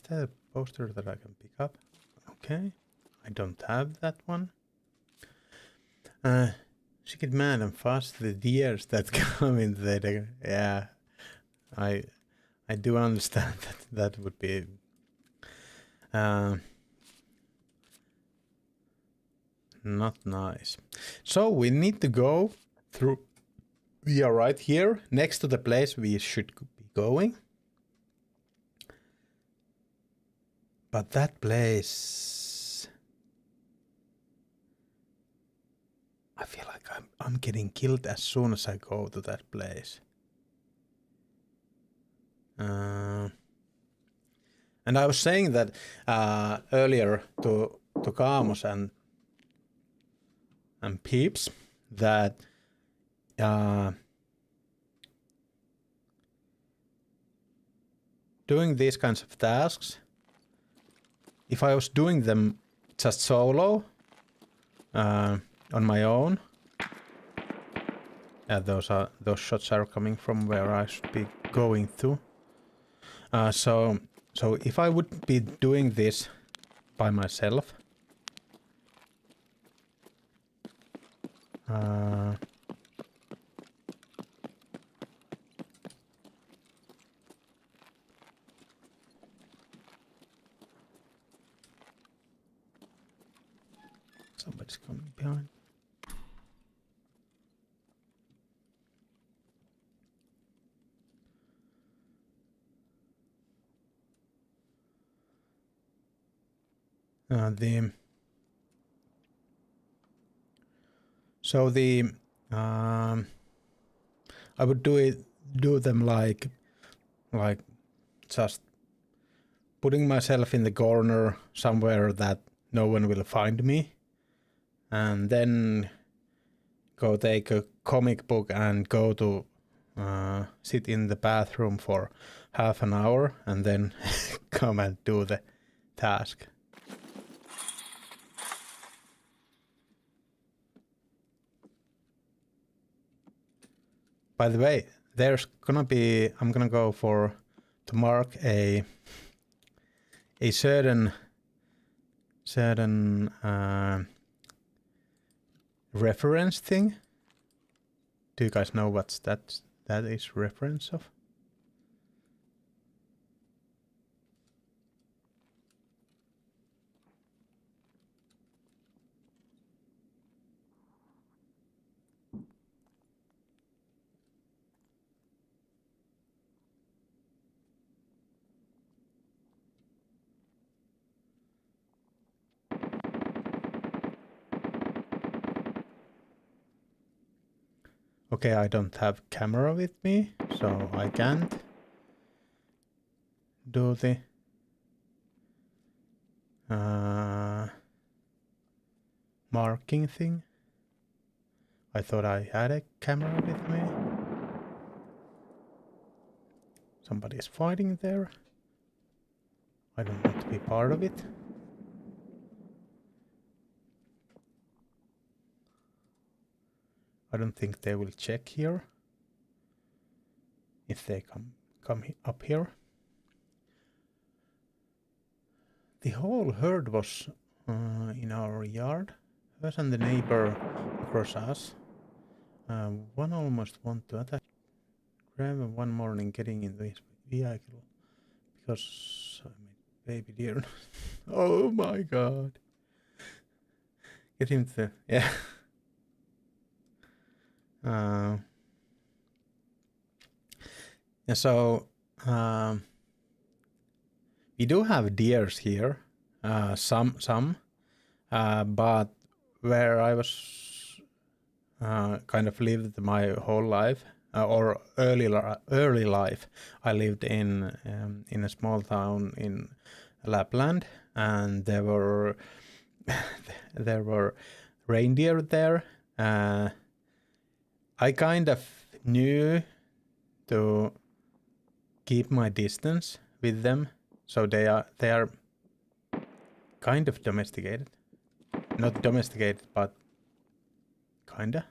that a poster that I can pick up? Okay. I don't have that one. She get mad and fast the deers that come in the... Yeah. I do understand that would be... not nice. So we need to go through... We are right here, next to the place we should be going. But that place... I feel like I'm getting killed as soon as I go to that place. And I was saying that earlier to Kaamos and Peeps that doing these kinds of tasks, if I was doing them just solo on my own, those shots are coming from where I should be going to. So if I would be doing this by myself, somebody's coming behind. I would do them like just putting myself in the corner somewhere that no one will find me, and then go take a comic book and go to sit in the bathroom for half an hour and then come and do the task. By the way, there's gonna be... I'm gonna go to mark a certain reference thing. Do you guys know what that is reference of? Okay, I don't have camera with me, so I can't do the marking thing. I thought I had a camera with me. Somebody is fighting there. I don't want to be part of it. I don't think they will check here if they come up here. The whole herd was in our yard. Us and the neighbor across us. One almost want to attack. Grab one morning getting into his vehicle because I made baby deer. Oh my god! Get him to... Yeah. So we do have deers here, some, but where I was kind of lived my whole life, or early life, I lived in a small town in Lapland, and there were reindeer there. I kind of knew to keep my distance with them, so they are kind of domesticated. Not domesticated, but kinda.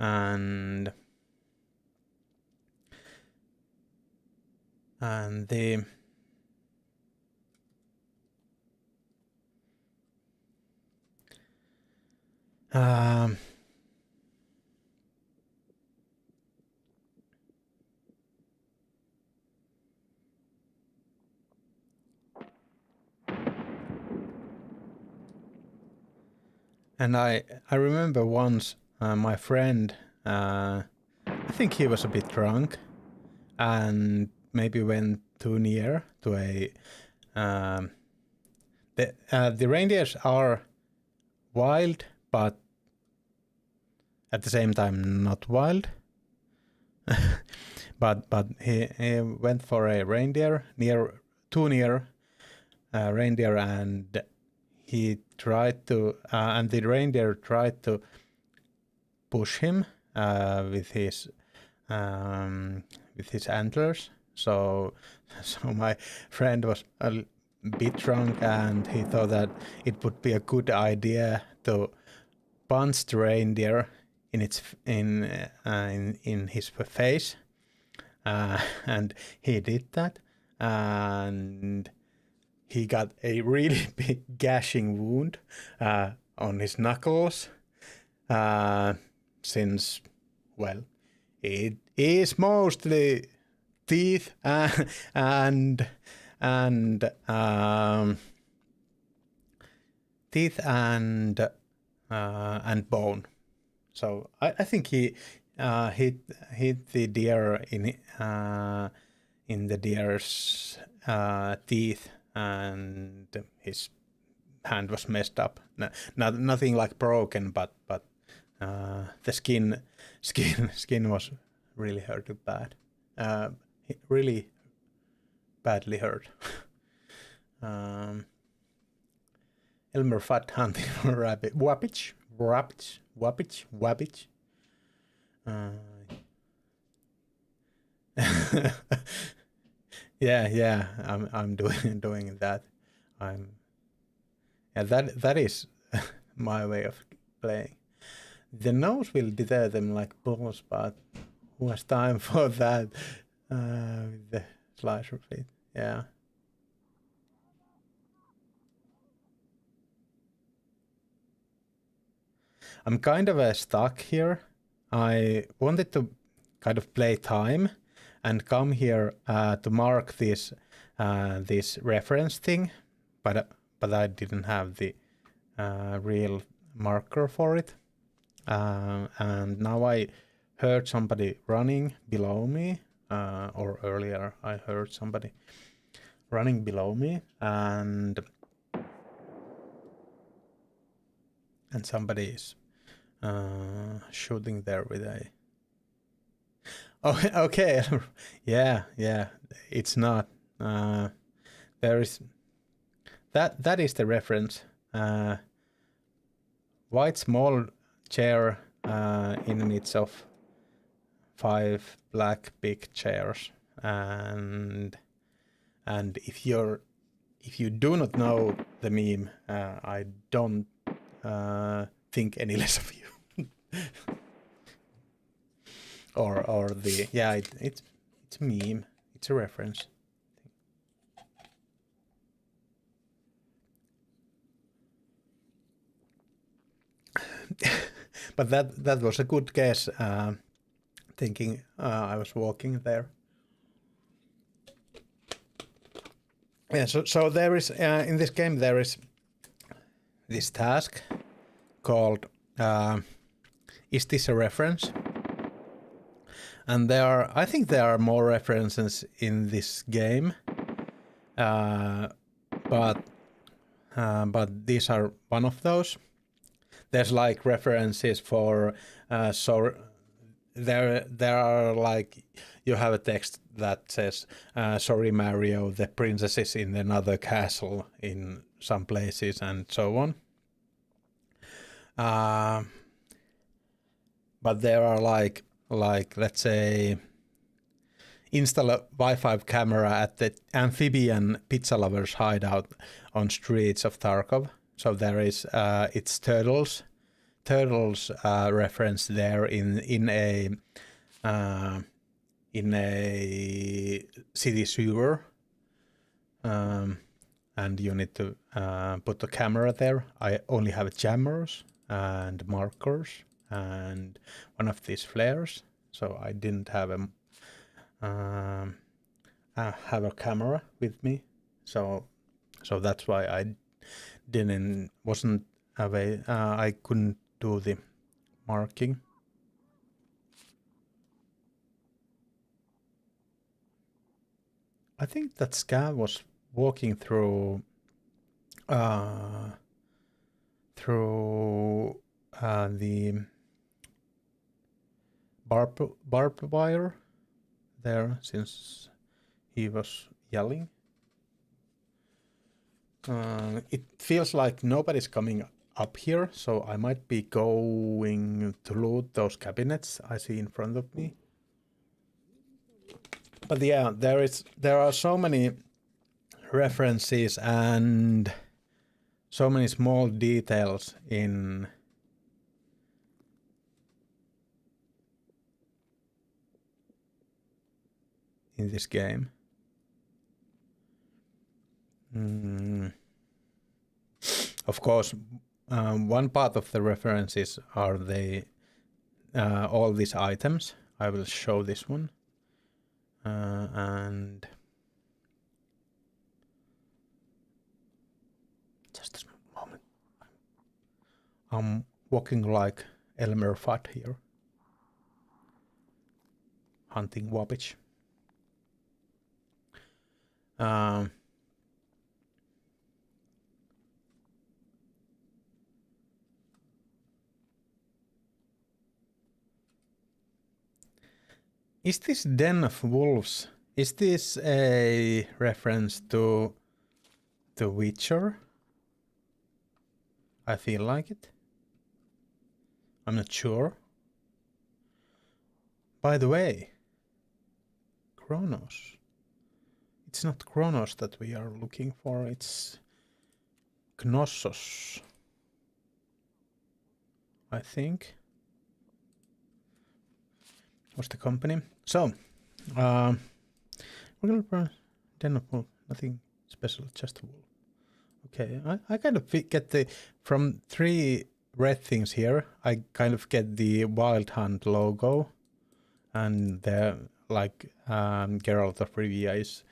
And Um, and I remember once my friend, I think he was a bit drunk, and maybe went too near to a. The reindeers are wild, but at the same time not wild. but he went for a reindeer too near reindeer, and he tried to and the reindeer tried to push him with his antlers. So my friend was a bit drunk, and he thought that it would be a good idea to punch the reindeer in his face, and he did that, and he got a really big gashing wound on his knuckles, since, well, it is mostly teeth and bone. So I think he hit the deer in the deer's teeth, and his hand was messed up. Nothing like broken, but the skin was really hurt bad. Really badly hurt. Elmer Fudd hunting for rabbit. Wappich. Yeah. I'm doing that. That is my way of playing. The nose will deter them like balls, but who has time for that with the slicer feet? Yeah. I'm kind of stuck here. I wanted to kind of play time and come here to mark this reference thing, but I didn't have the real marker for it. And now I heard somebody running below me, or earlier I heard somebody running below me, and somebody is shooting there with a. Oh, okay. yeah. It's not. There is that is the reference. White small chair in the midst of 5 black big chairs, and if you do not know the meme, I don't think any less of you. or the it's a meme, it's a reference. But that was a good guess, thinking I was walking there. Yeah, so there is in this game there is this task called is this a reference? And I think there are more references in this game, but these are one of those. There's like references for there are like, you have a text that says sorry Mario, the princess is in another castle in some places, and so on. But there are like let's say, install a Wi-Fi camera at the amphibian pizza lovers hideout on streets of Tarkov. So there is it's turtles reference there in a city sewer, and you need to put the camera there. I only have jammers, and markers and one of these flares. So I didn't have a camera with me. So that's why I I couldn't do the marking. I think that Scav was walking through the barbed wire there, since he was yelling. It feels like nobody's coming up here, so I might be going to loot those cabinets I see in front of me. But yeah, there are so many references and so many small details in this game. Of course, one part of the references are all these items. I will show this one. And just a moment. I'm walking like Elmer Fudd here, hunting Wabbage. Is this Den of Wolves? Is this a reference to The Witcher? I feel like it. I'm not sure. By the way, Kronos. It's not Kronos that we are looking for, it's Knossos, I think. What's the company? So, we're gonna Den of Wolf, nothing special, just a wolf. Okay, I kind of get from 3 red things here, I kind of get the Wild Hunt logo, and the Geralt of Rivia is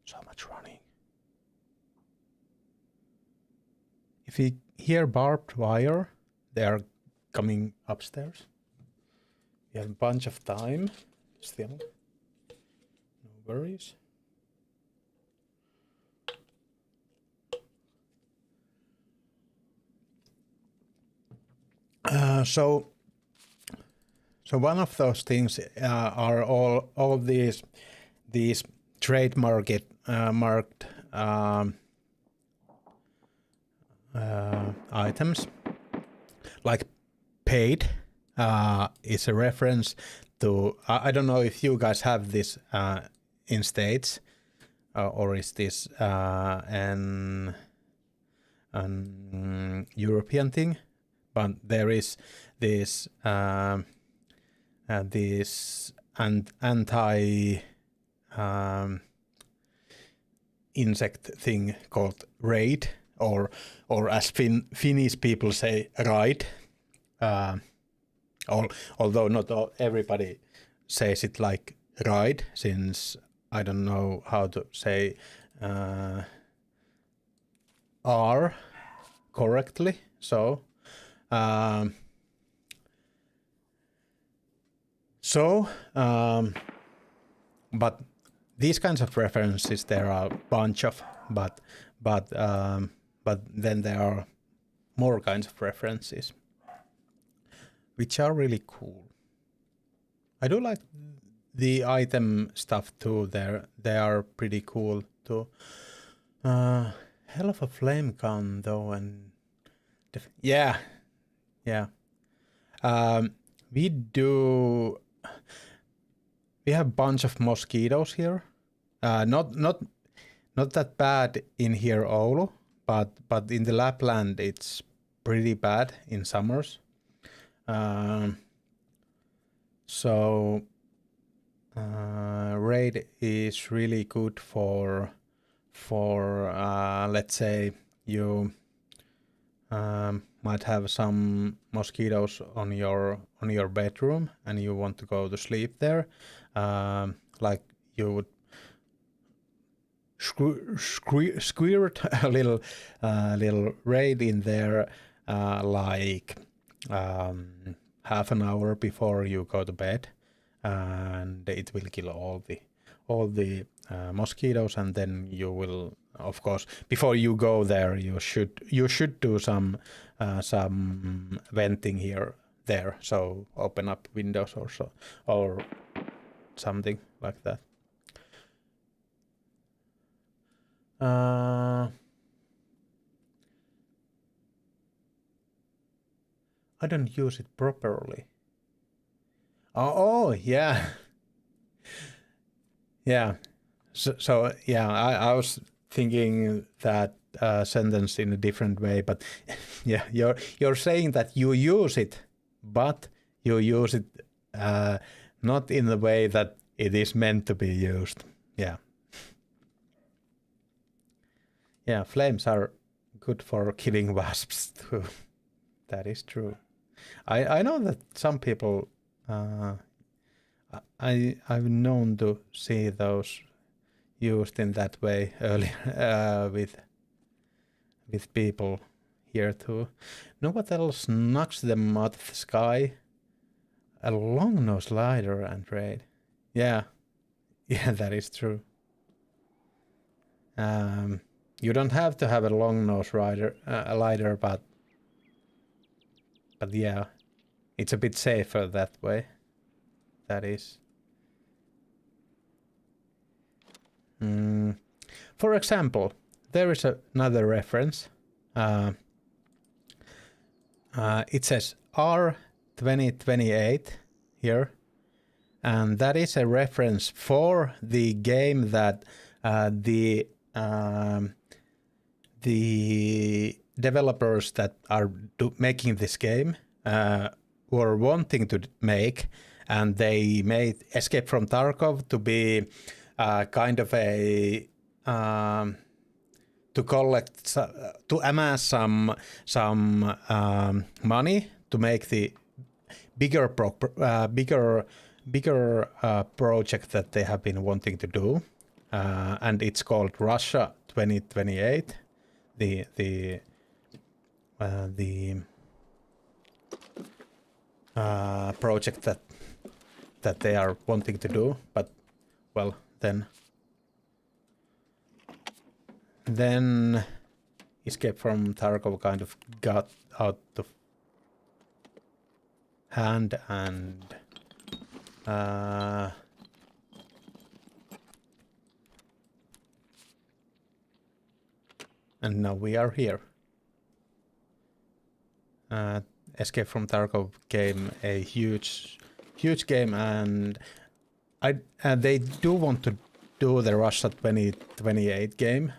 so much running. If you hear barbed wire, they are coming upstairs. We have a bunch of time still. No worries. So one of those things are all these trademarked items, like paid is a reference to I don't know if you guys have this in States, or is this an European thing, but there is this anti insect thing called raid, or as Finnish people say, ride. Although not everybody says it like ride, since I don't know how to say R correctly. So but these kinds of references, there are a bunch of, but then there are more kinds of references, which are really cool. I do like the item stuff too. They are pretty cool too. Hell of a flame gun though, and yeah. We do. We have a bunch of mosquitoes here. Not that bad in here, Oulu, but in the Lapland it's pretty bad in summers. So raid is really good for let's say you might have some mosquitoes on your bedroom and you want to go to sleep there. Like you would squirt a little raid in there, like half an hour before you go to bed, and it will kill all the mosquitoes, and then you will, of course, before you go there, you should do some venting there, so open up windows or so, or something like that. I don't use it properly. Oh yeah. Yeah. So yeah, I was thinking that sentence in a different way, but yeah, you're saying that you use it, but you use it not in the way that it is meant to be used. Yeah. Yeah, flames are good for killing wasps too. That is true. I know that some people, I've known to see those used in that way earlier with people here too. Know what else knocks them out of the sky? A long-nosed lighter and raid. Yeah, that is true. You don't have to have a long-nosed lighter, but yeah, it's a bit safer that way. That is. For example, there is another reference. It says R2028 here, and that is a reference for the game that the developers that are making this game were wanting to make, and they made Escape from Tarkov to be kind of a to amass some money to make the bigger project that they have been wanting to do, and it's called Russia 2028. The project that they are wanting to do, but well, then Escape from Tarkov kind of got out of hand, and now we are here. Escape from Tarkov became a huge game, and they do want to do the Russia 2028 game.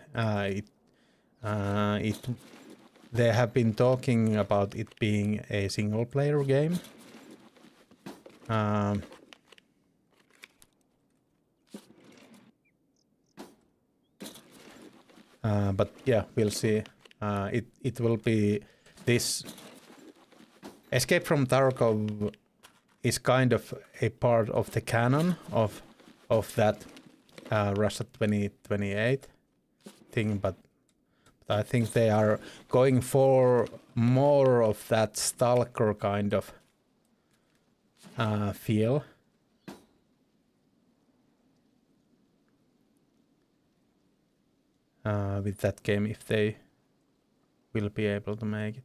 They have been talking about it being a single player game. But yeah, we'll see. It will be this. Escape from Tarkov is kind of a part of the canon of that Russia 2028 thing, but I think they are going for more of that stalker kind of feel. With that game, if they will be able to make it.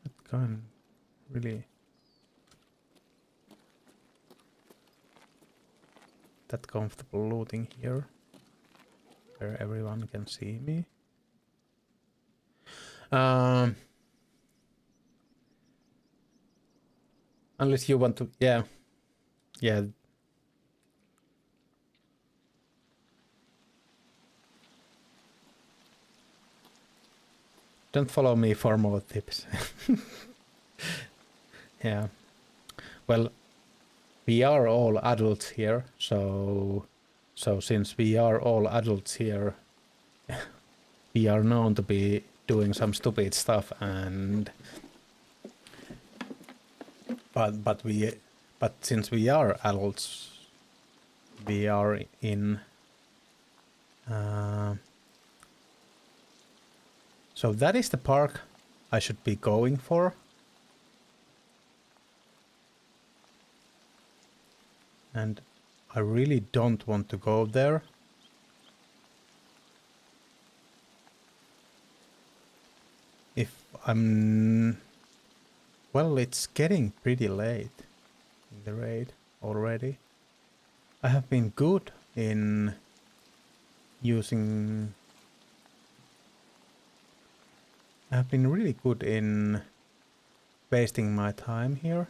That gun really. that comfortable looting here, where everyone can see me. Unless you want to, yeah. Don't follow me for more tips. Yeah. Well, we are all adults here, so since we are all adults here, we are known to be doing some stupid stuff, and but since we are adults, we are in so that is the park I should be going for. And I really don't want to go there. If I'm... Well, it's getting pretty late in the raid already. I have been good in using... I have been really good in wasting my time here.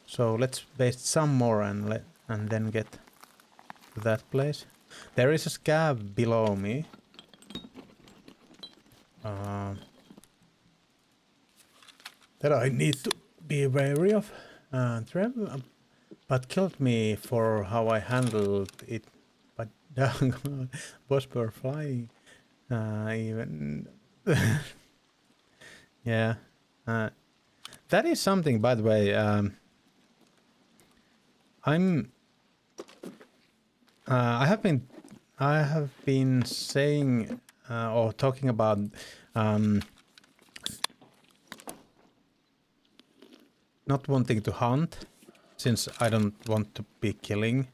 So let's waste some more and then get to that place. There is a scab below me. That I need to be wary of. But killed me for how I handled it. But was were flying. Even. Yeah. That is something, by the way. I have been saying or talking about not wanting to hunt, since I don't want to be killing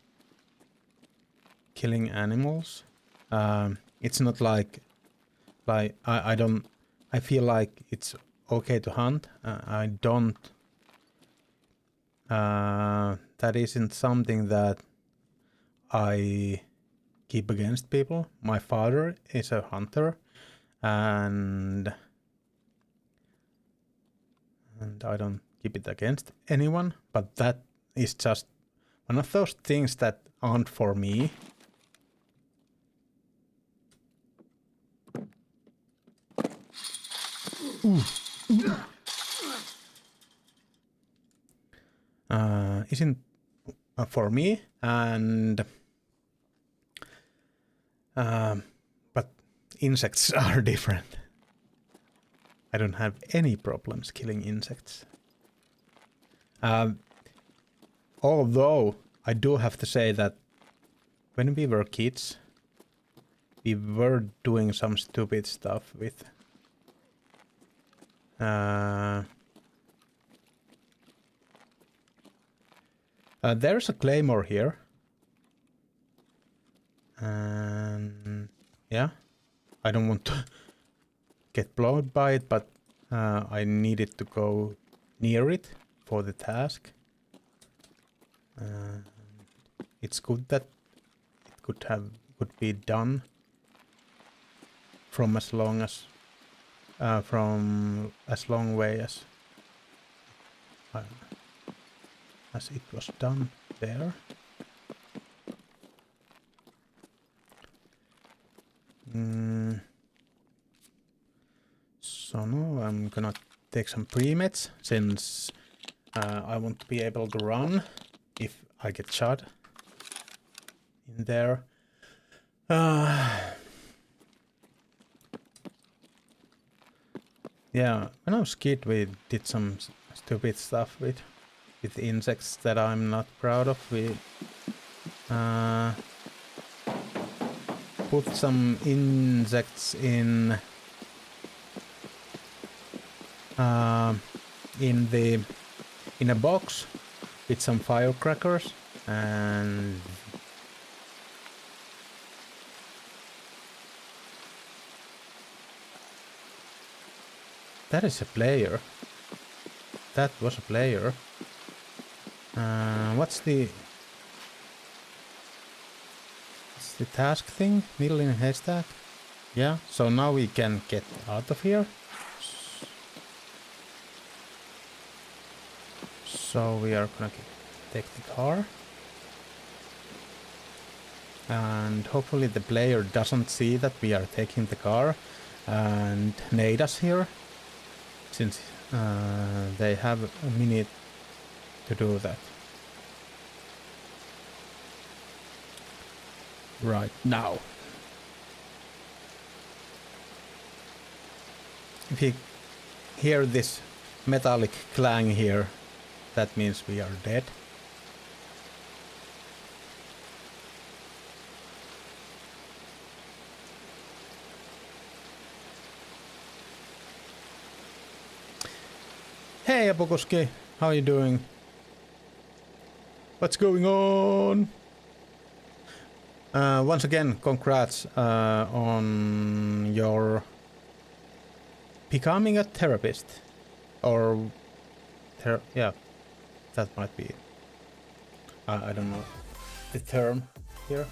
animals. It's not like I don't. I feel like it's okay to hunt. I don't. That isn't something that I keep against people. My father is a hunter, and I don't keep it against anyone, but that is just one of those things that aren't for me. Isn't for me, and but insects are different. I don't have any problems killing insects. Although I do have to say that when we were kids, we were doing some stupid stuff with there's a claymore here. And yeah, I don't want to get blown by it, but I needed to go near it for the task. It's good that it could be done from as long way as it was done there. So now I'm gonna take some pre-meds, since I want to be able to run if I get shot in there. Yeah, when I was a kid we did some stupid stuff with insects that I'm not proud of. We put some insects in a box with some firecrackers, and that is a player. That was a player. What's the task thing? Needle in a haystack? Yeah, so now we can get out of here. So we are gonna take the car. And hopefully the player doesn't see that we are taking the car and nade us here, since they have a minute to do that. Right now. If you hear this metallic clang here, that means we are dead. Hey Apokoski, how are you doing? What's going on? Once again, congrats on your becoming a therapist. Or... yeah, that might be... I don't know the term here.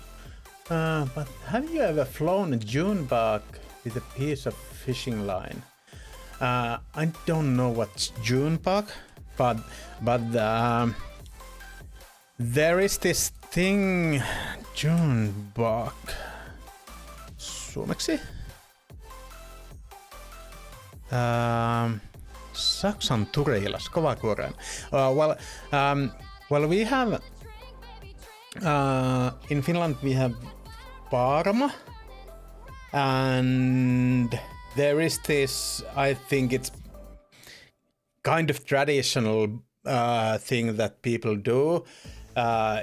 But have you ever flown a June bug with a piece of fishing line? I don't know what's June bug, but there is this thing, June bug. Suomeksi? Saksan tureilas, kovakuoreen. Well, we have in Finland we have Parma, and there is this, I think it's kind of traditional thing that people do,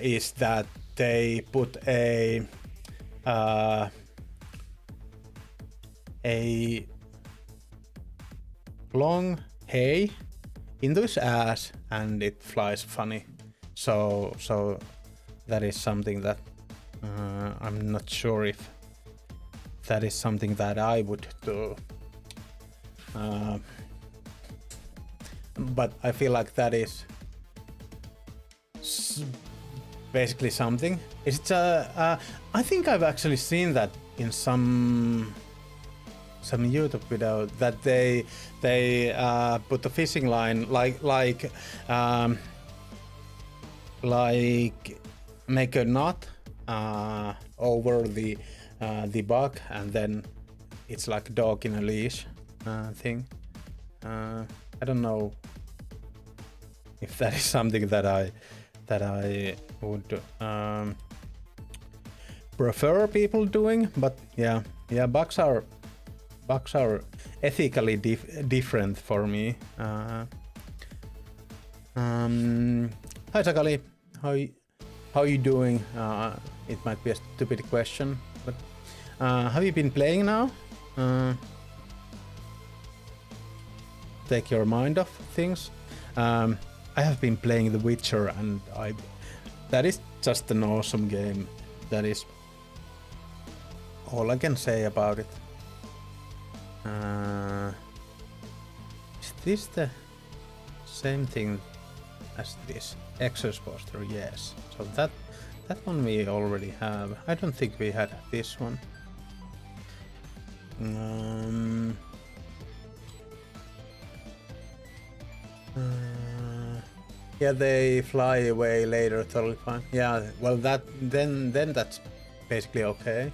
is that they put a long hay into his ass and it flies funny. So that is something that I'm not sure if that is something that I would do. But I feel like that is basically something. It's I think I've actually seen that in some YouTube video that they put a fishing line like make a knot over the bug, and then it's like a dog in a leash thing. I don't know if that is something that I would prefer people doing, but yeah, bugs are ethically different for me. Hi Sakali, how you doing? It might be a stupid question, but have you been playing now? Take your mind off things. I have been playing The Witcher, and that is just an awesome game. That is all I can say about it. Is this the same thing as this Exos poster? Yes. So that one we already have. I don't think we had this one. Yeah, they fly away later, totally fine. Yeah, well then that's basically okay,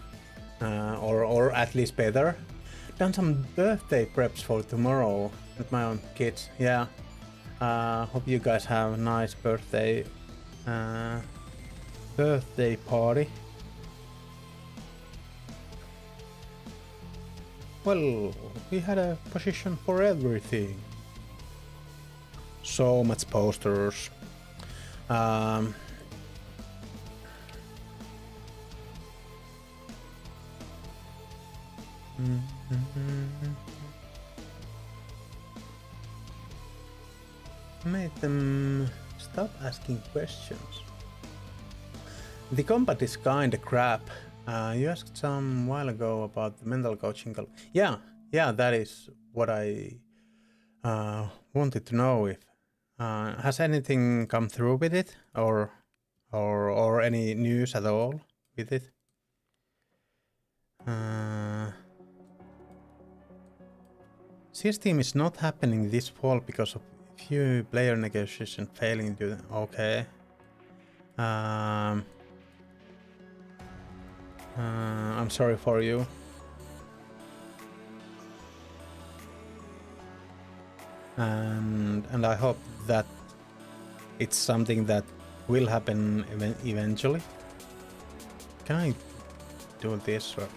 or at least better. Done some birthday preps for tomorrow with my own kids. Yeah, hope you guys have a nice birthday party. Well, we had a position for everything. So much posters. Made them stop asking questions. The combat is kinda crap. You asked some while ago about the mental coaching. Yeah, that is what I wanted to know, if Has anything come through with it, or any news at all with it? CS team is not happening this fall because of few player negotiation failing to. Okay. I'm sorry for you. And I hope that it's something that will happen eventually. Can I do this? Or,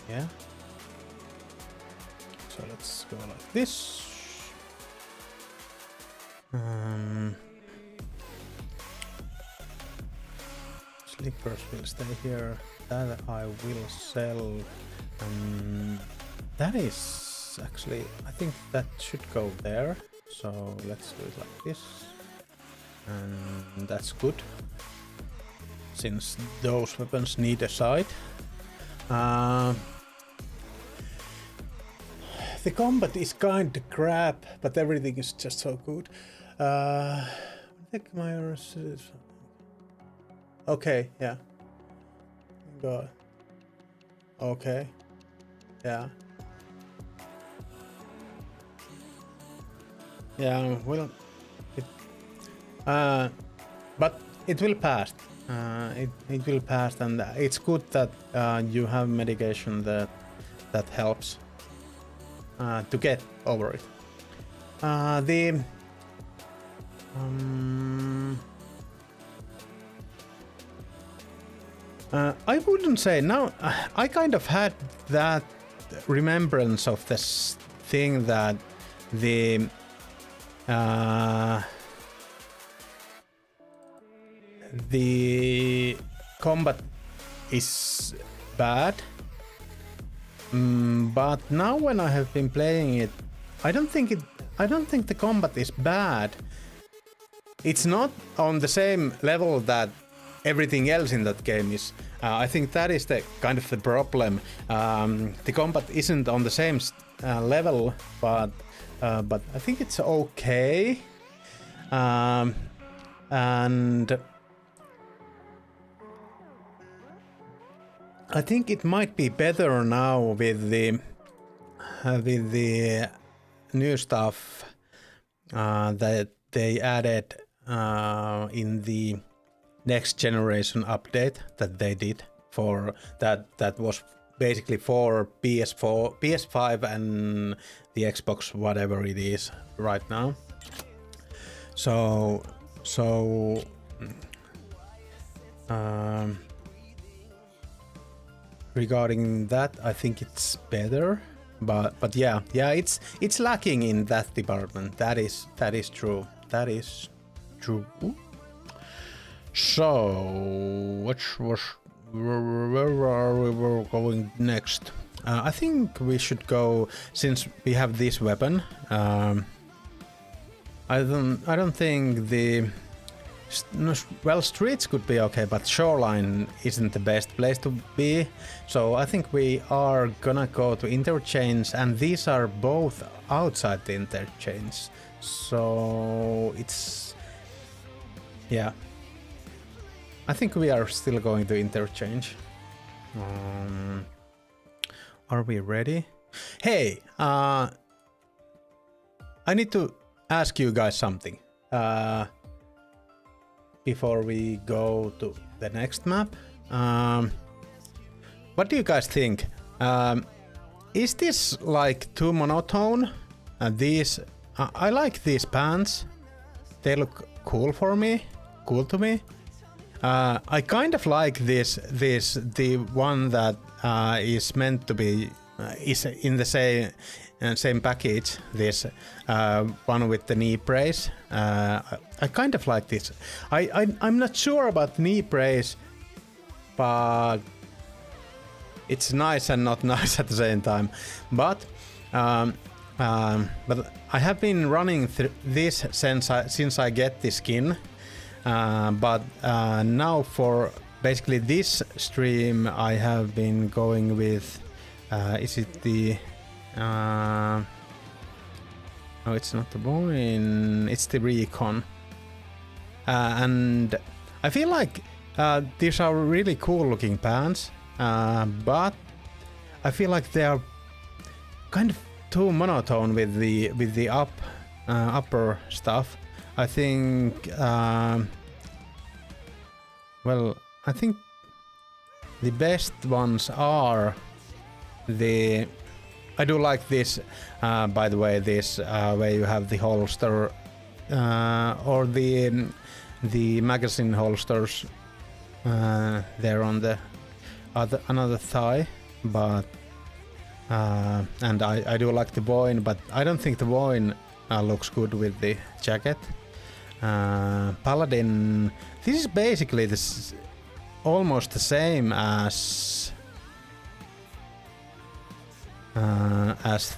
yeah. So let's go like this. Slippers will stay here. That I will sell. That is actually, I think that should go there. So let's do it like this. And that's good. Since those weapons need a side. The combat is kinda crap, but everything is just so good. I think my... Okay, yeah. Go. Okay. Yeah. Yeah, well... but it will pass. It will pass, and it's good that you have medication that helps to get over it. I wouldn't say now. I kind of had that remembrance of this thing that the combat is bad, but now when I have been playing it, I don't think the combat is bad. It's not on the same level that everything else in that game is. I think that is the kind of the problem. The combat isn't on the same level, but I think it's okay. And I think it might be better now with the new stuff that they added in the next generation update that they did for that was basically for PS4, PS5 and the Xbox, whatever it is right now. So regarding that, I think it's better, but yeah, it's lacking in that department. That is true. That is true. So, where are we going next? I think we should go, since we have this weapon. I don't think the streets could be okay, but shoreline isn't the best place to be. So I think we are gonna go to interchange, and these are both outside the interchange. So it's, yeah. I think we are still going to interchange. Are we ready? Hey, I need to ask you guys something before we go to the next map. What do you guys think? Is this like too monotone? These, I like these pants. They look cool to me. I kind of like the one that is meant to be is in the same package. This one with the knee brace. I kind of like this. I'm not sure about knee brace, but it's nice and not nice at the same time. But I have been running this since I get the skin. But now for basically this stream I have been going with is it the No, it's not the Boeing, it's the Recon. And I feel like these are really cool looking pants, but I feel like they are kind of too monotone with the upper stuff. I think well, I think the best ones are the. I do like this, by the way, this where you have the holster or the magazine holsters there on the another thigh, but and I do like the Boeing, but I don't think the Boeing looks good with the jacket. Paladin, this is basically this almost the same as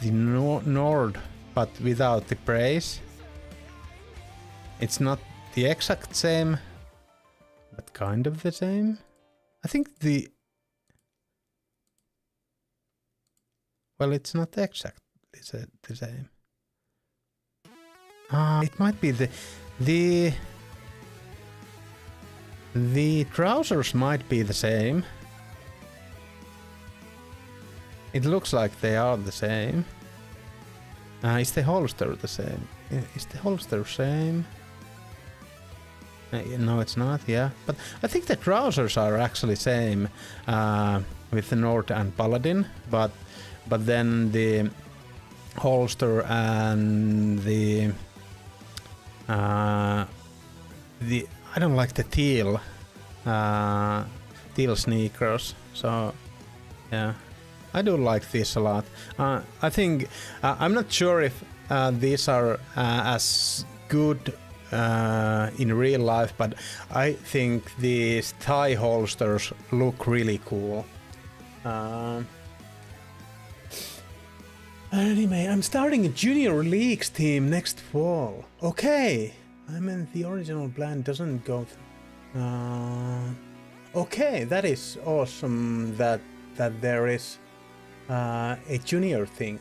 the Nord, but without the brace. It's not the exact same, but kind of the same. I think the... Well, it's not exactly the same. It might be the trousers might be the same. It looks like they are the same. Is the holster the same? Is the holster same? No, it's not. Yeah, but I think the trousers are actually same with the Nord and Paladin, but then the holster and the I don't like the teal sneakers. So yeah. I do like this a lot. I think I'm not sure if these are as good in real life, but I think these thigh holsters look really cool. Anyway, I'm starting a junior leagues team next fall. Okay, I mean the original plan doesn't go. Okay, that is awesome. That there is. A junior thing.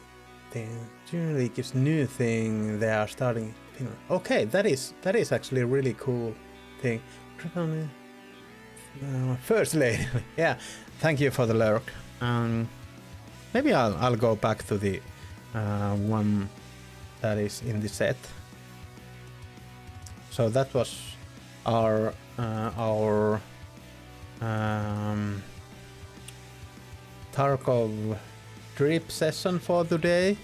Junior league is new thing they are starting in Finland. Okay, that is actually a really cool thing. First lady, yeah. Thank you for the lurk. Maybe I'll go back to the one that is in the set. So that was our Tarkov trip session for today.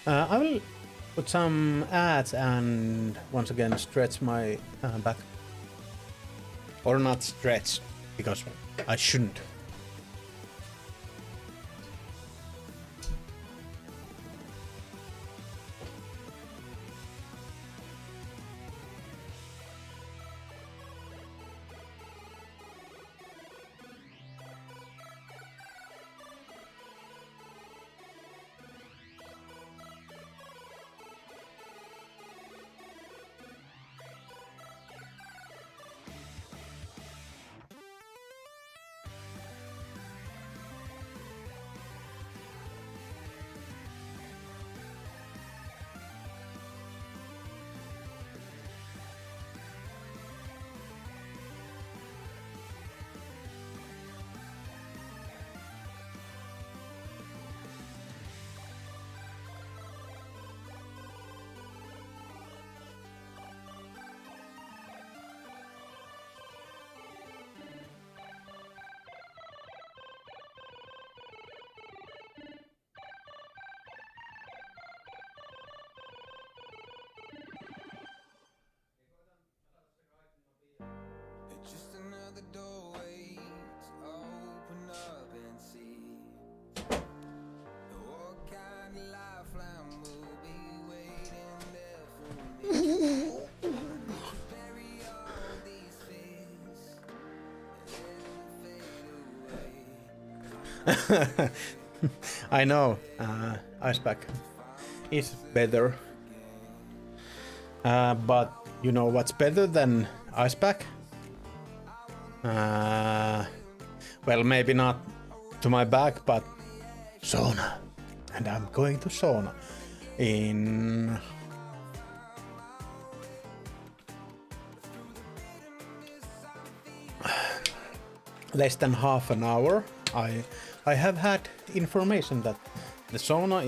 I will put some ads and once again stretch my back. Or not stretch, because I shouldn't. Just another doorway to open up and see what kind of lifeline will be waiting there for me. Bury all these fears and then fade away. I know. Ice pack is better. But you know what's better than ice pack? Well, maybe not to my back, but sauna. And I'm going to sauna in less than half an hour. I have had information that the sauna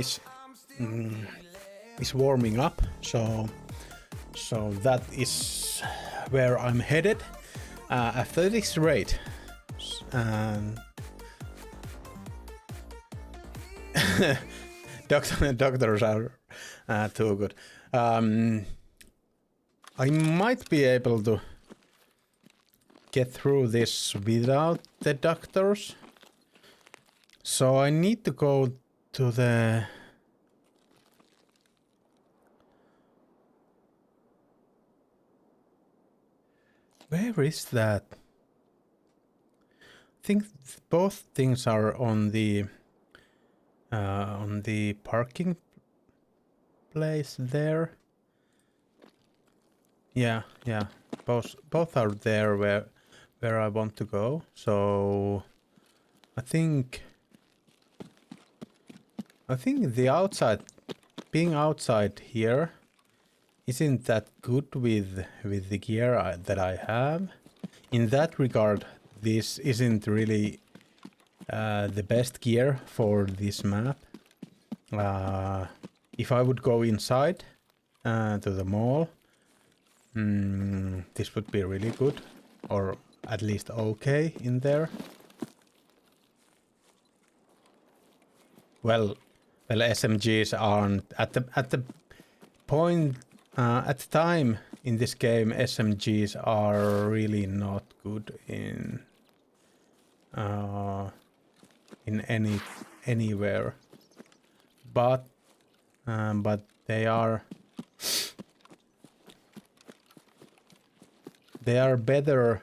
is warming up, so that is where I'm headed after this raid. Doctors are too good. I might be able to get through this without the doctors. So I need to go to the... Where is that? I think both things are on the parking place there. Yeah. Both are there where I want to go. So I think the outside, being outside here, isn't that good with the gear that I have. In that regard, this isn't really the best gear for this map. If I would go inside to the mall, this would be really good, or at least okay in there. Well, SMGs aren't at the point at the time in this game. SMGs are really not good in anywhere, but they are better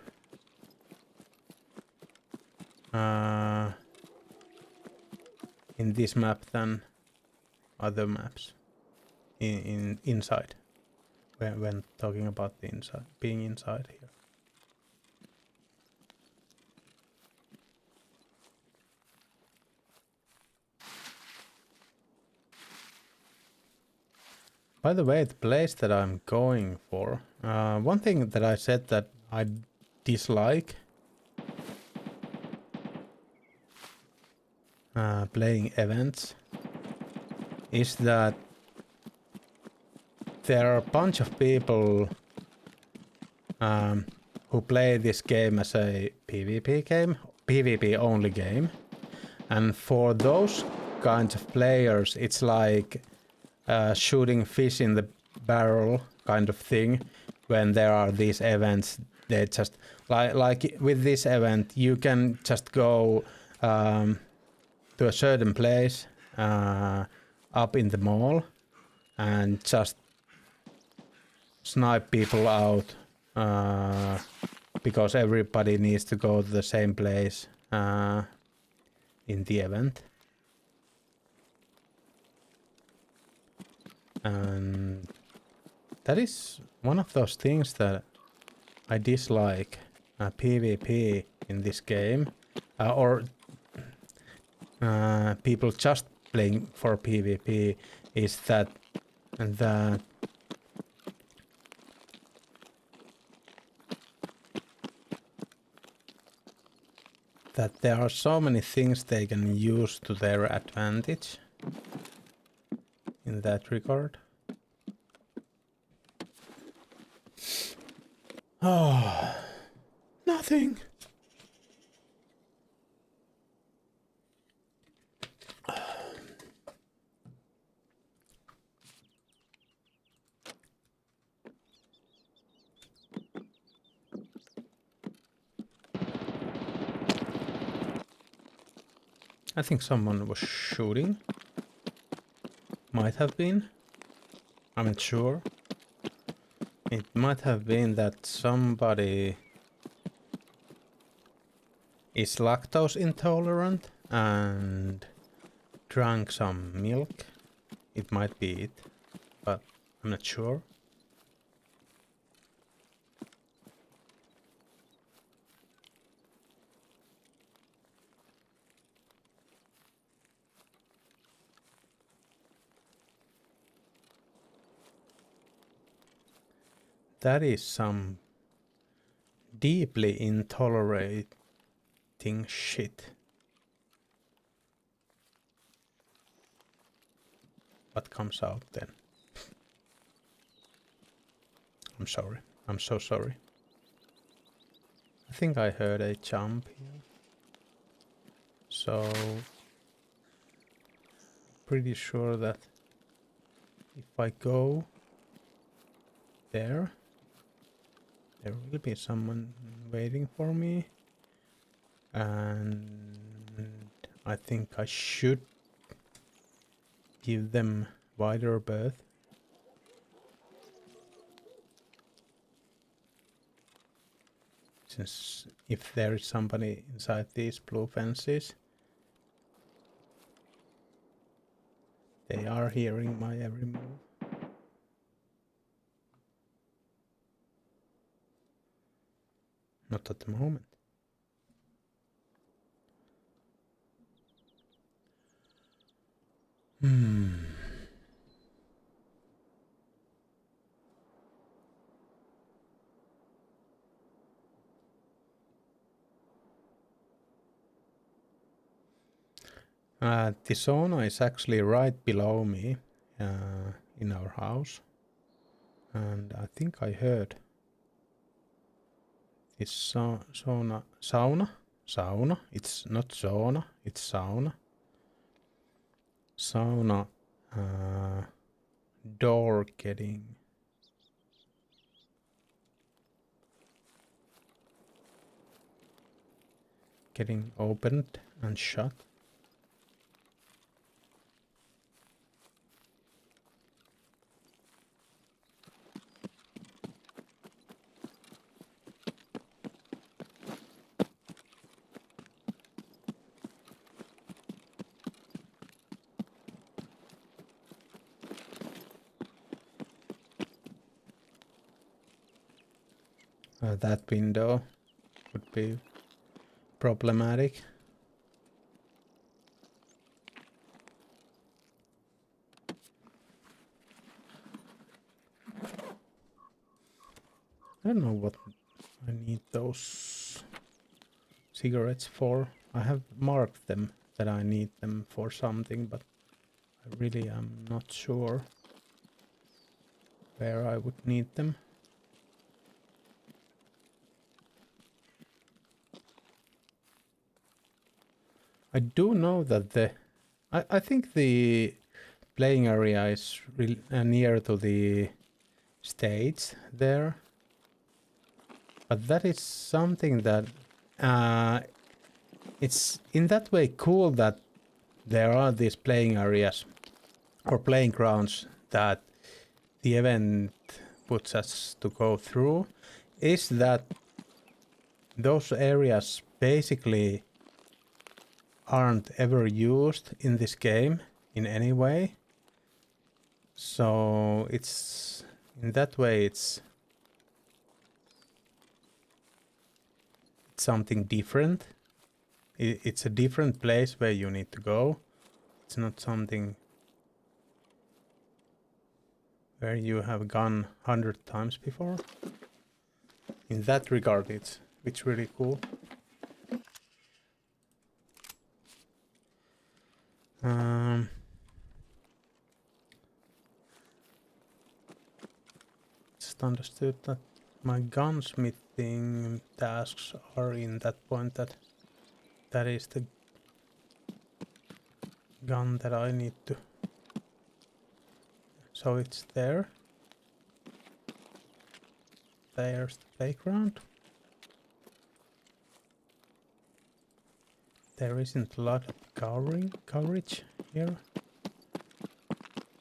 in this map than other maps in inside, when talking about the inside, being inside here. By the way, the place that I'm going for, one thing that I said that I dislike playing events is that there are a bunch of people who play this game as a PvP game, PvP only game, and for those kinds of players it's like shooting fish in the barrel kind of thing. When there are these events, they just like with this event you can just go to a certain place up in the mall and just snipe people out because everybody needs to go to the same place in the event. And that is one of those things that I dislike PvP in this game, or people just playing for PvP, is that there are so many things they can use to their advantage in that regard. Oh, nothing. I think someone was shooting. Might have been. I'm not sure. It might have been that somebody is lactose intolerant and drank some milk. It might be it, but I'm not sure. That is some deeply intolerating shit. What comes out then? I'm sorry. I'm so sorry. I think I heard a jump here. So pretty sure that if I go there will be someone waiting for me, and I think I should give them wider berth. Since if there is somebody inside these blue fences, they are hearing my every move. Not at the moment. The sauna is actually right below me in our house, and I think I heard this sauna. It's not sauna, it's sauna. Sauna door getting opened and shut. That window would be problematic. I don't know what I need those cigarettes for. I have marked them that I need them for something, but I really am not sure where I would need them. I do know that I think the playing area is near to the stage there, but that is something that it's in that way cool that there are these playing areas or playing grounds that the event puts us to go through, is that those areas basically aren't ever used in this game in any way. So it's in that way it's something different. It's a different place where you need to go. It's not something where you have gone 100 times before. In that regard it's really cool. Just understood that my gunsmithing tasks are in that point that is the gun that I need to. So it's there. There's the playground. There isn't a lot of coverage here.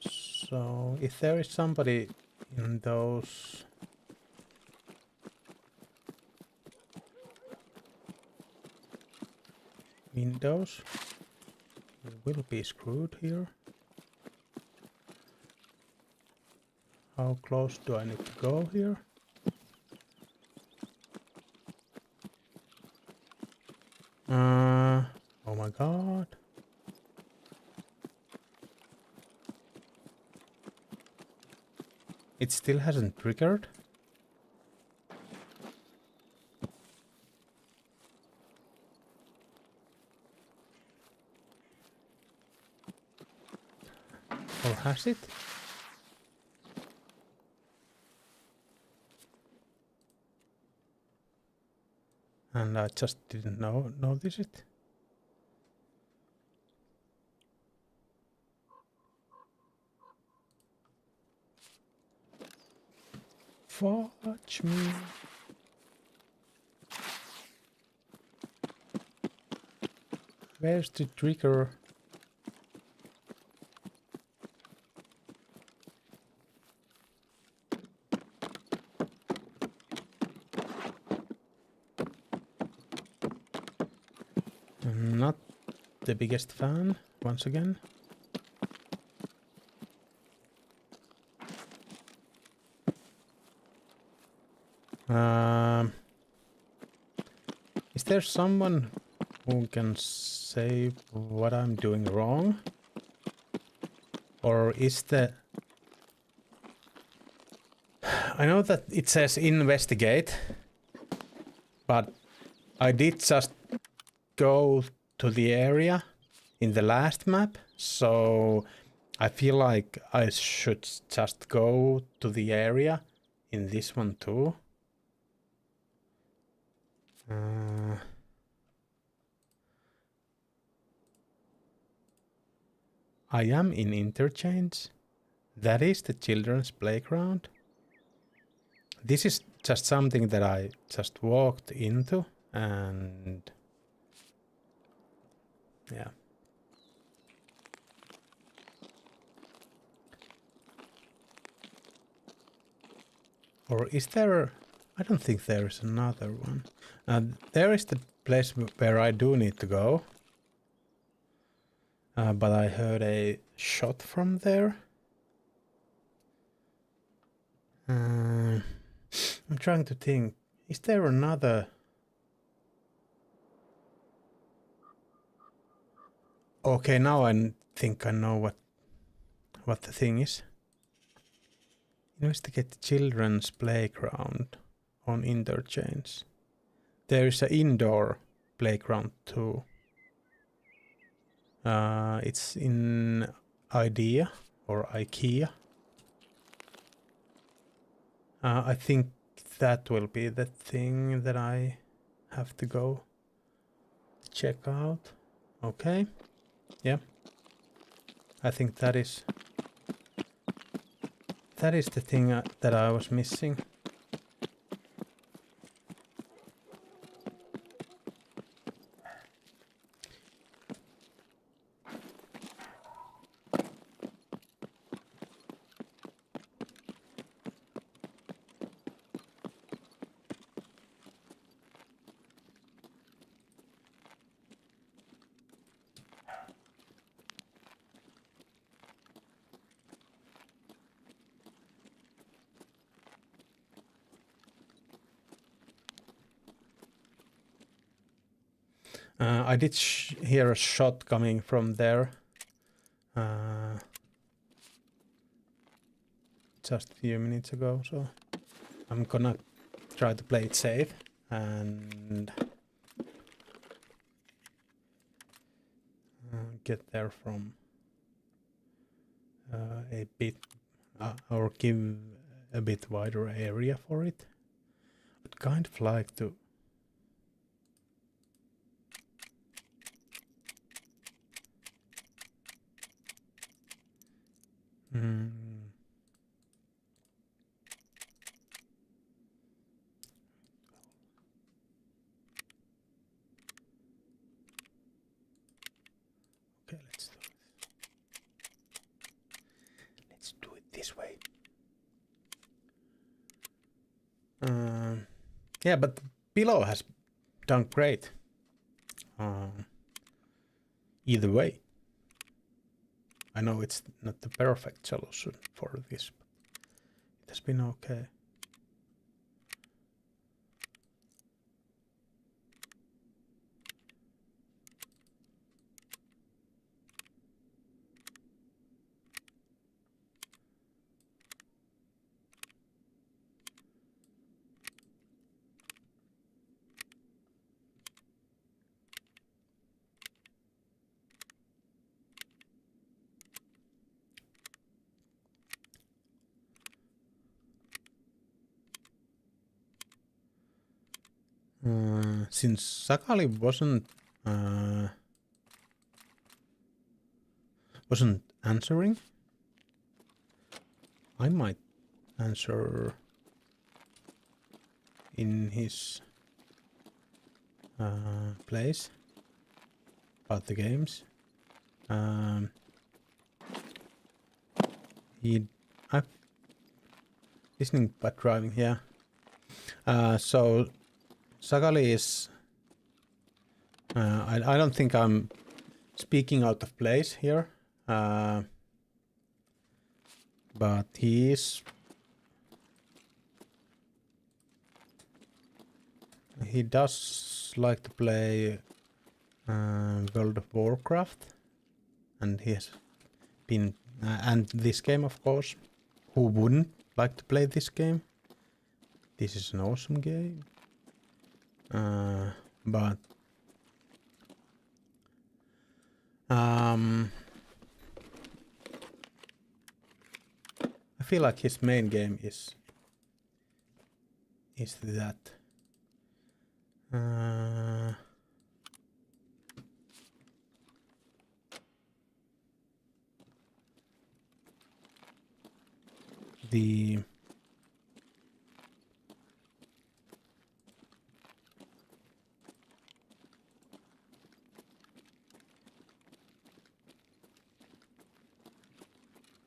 So if there is somebody in those windows, will be screwed here. How close do I need to go here? Oh my god. It still hasn't triggered. Or has it? And I just didn't notice it. Watch me. Where's the trigger? I'm not the biggest fan, once again. Is there someone who can say what I'm doing wrong? Or is the... I know that it says investigate, but I did just go to the area in the last map, so I feel like I should just go to the area in this one too. I am in interchange. That is the children's playground. This is just something that I just walked into and yeah. Or is there... I don't think there is another one. There is the place where I do need to go. But I heard a shot from there. I'm trying to think. Is there another... Okay, now I think I know what the thing is. Investigate the children's playground on interchange. There is an indoor playground too. It's in IDEA or IKEA. I think that will be the thing that I have to go check out. Okay. Yeah. I think that is the thing that I was missing. I did hear a shot coming from there. Just a few minutes ago, so I'm gonna try to play it safe and get there from a bit or give a bit wider area for it. I'd kind of like to okay, let's do it this way. Yeah, but below has done great. Either way. I know it's not the perfect solution for this, but it has been okay. Since Sakali wasn't answering, I might answer in his place about the games. I'm listening but driving, yeah. So Sakali is I don't think I'm speaking out of place here, but he does like to play World of Warcraft, and he has been and this game, of course. Who wouldn't like to play this game? This is an awesome game. But I feel like his main game is that. The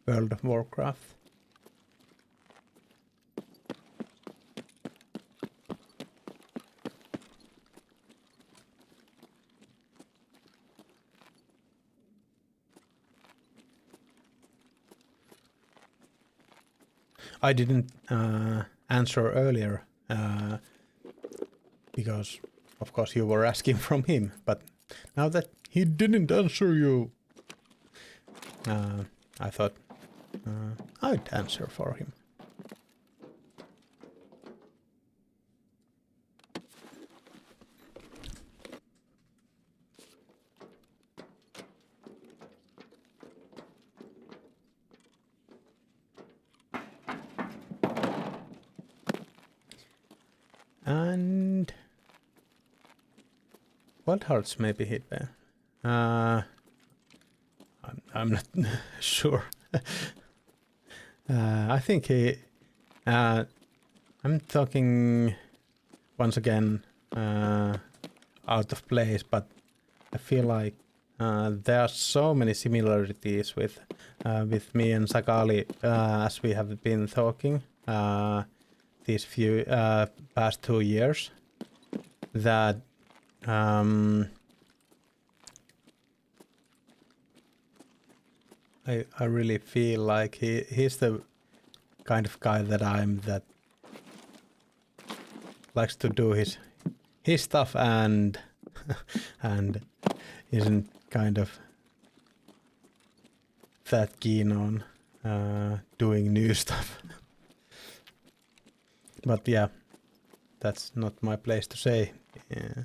World of Warcraft. I didn't answer earlier because, of course, you were asking from him. But now that he didn't answer you, I thought I'd answer for him. And Wild Hearts may be hit there. I'm not sure. I think he. I'm talking once again out of place, but I feel like there are so many similarities with me and Sakali as we have been talking these few past 2 years that I really feel like he's the kind of guy that that likes to do his stuff and and isn't kind of that keen on doing new stuff. But yeah, that's not my place to say. Yeah.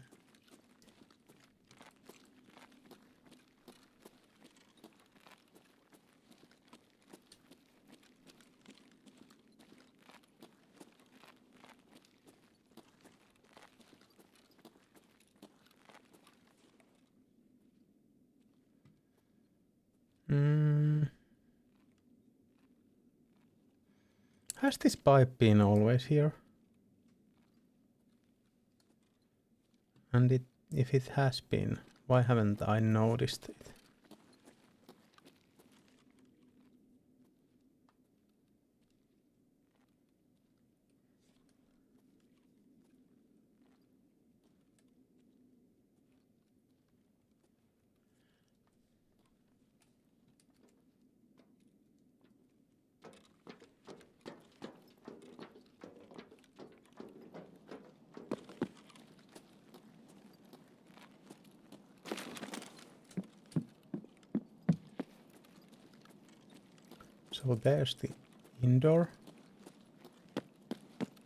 Has this pipe been always here? And if it has been, why haven't I noticed it? So there's the indoor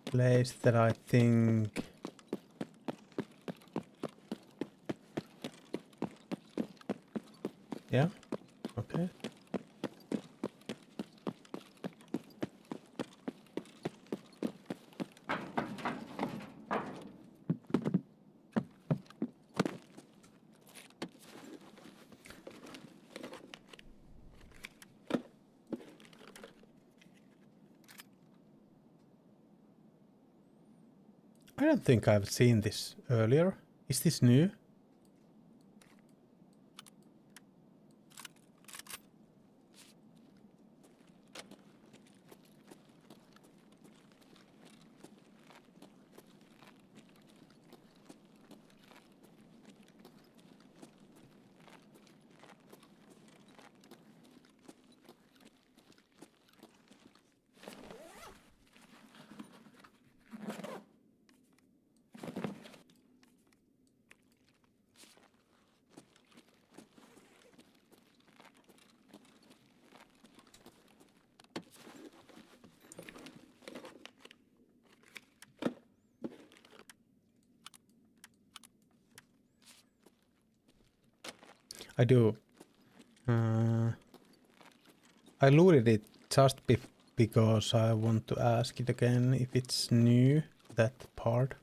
place that I think. Yeah. Okay. I don't think I've seen this earlier. Is this new? I do. I looted it just because I want to ask it again if it's new, that part.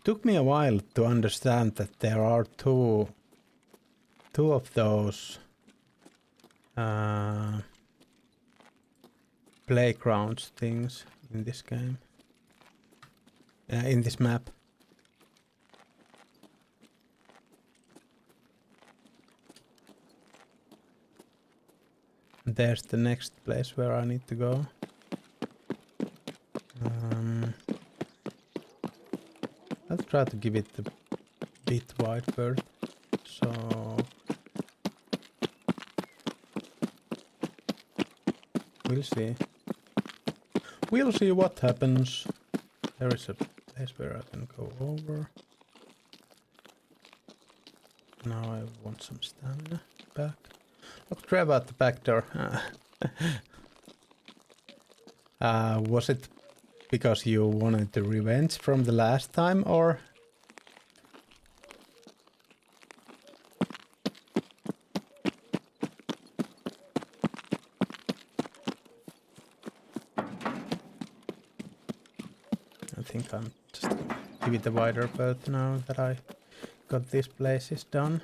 Took me a while to understand that there are two of those playgrounds things in this game. In this map. There's the next place where I need to go. I'll try to give it a bit wide berth. So we'll see. We'll see what happens. There is a place where I can go over. Now I want some stamina back. Let's grab out the back door. Was it because you wanted the revenge from the last time, or? I think I'm just gonna give it a wider berth now that I got these places done.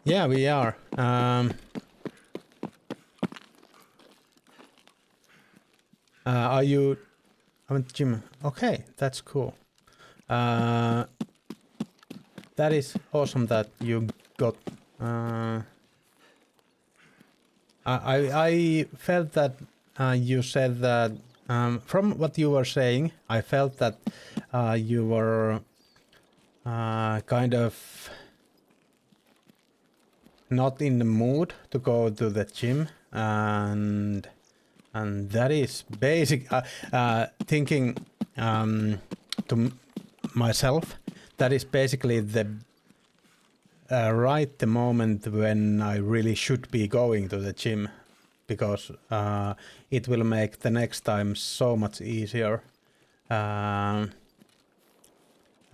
Yeah, we are. Are you? I'm at the gym. Okay, that's cool. That is awesome that you got. I felt that you said that from what you were saying, I felt that you were kind of not in the mood to go to the gym, and that is basic. Thinking to myself, that is basically the right the moment when I really should be going to the gym, because it will make the next time so much easier. And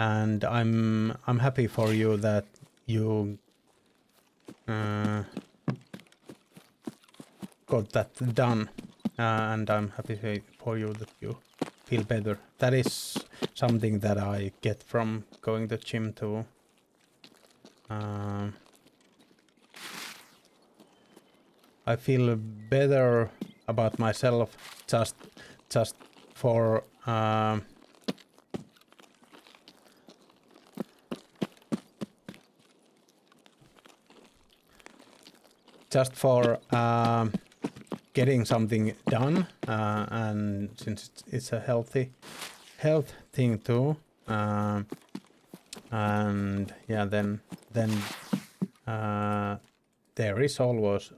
I'm happy for you that you got that done, and I'm happy for you that you feel better. That is something that I get from going to the gym too. I feel better about myself just for getting something done, and since it's a health thing too, and yeah, then there is always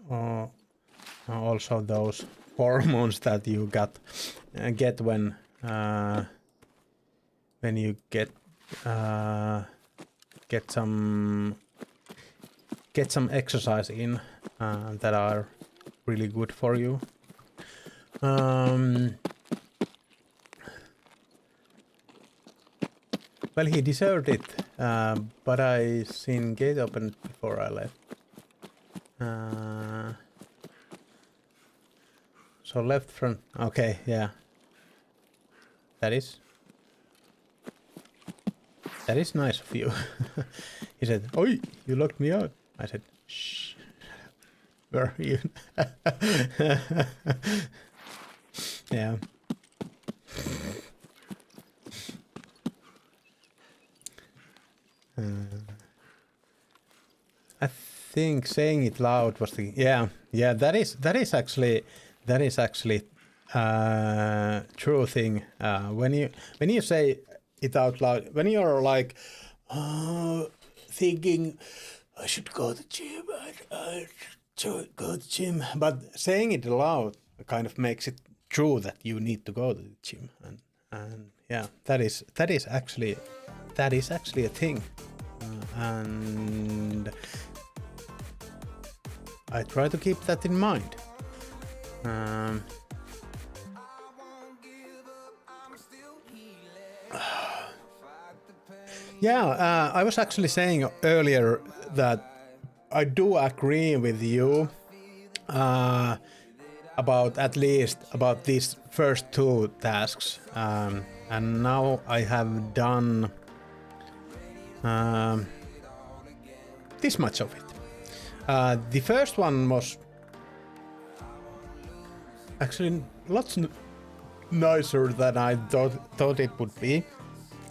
also those hormones that you get when you get some exercise in, that are really good for you. Well, he deserved it, but I seen gate open before I left. So left front. Okay, yeah. That is nice of you. He said, "Oi, you locked me out." I said, "Shh. Where are you?" Yeah. I think saying it loud was the that is actually true thing. When you say it out loud, when you're like thinking I should go to the gym, I should go to the gym, but saying it aloud kind of makes it true that you need to go to the gym, and yeah, that is actually a thing, and I try to keep that in mind. Yeah, I was actually saying earlier that I do agree with you about at least about these first two tasks, and now I have done this much of it. The first one was actually lots nicer than I thought it would be,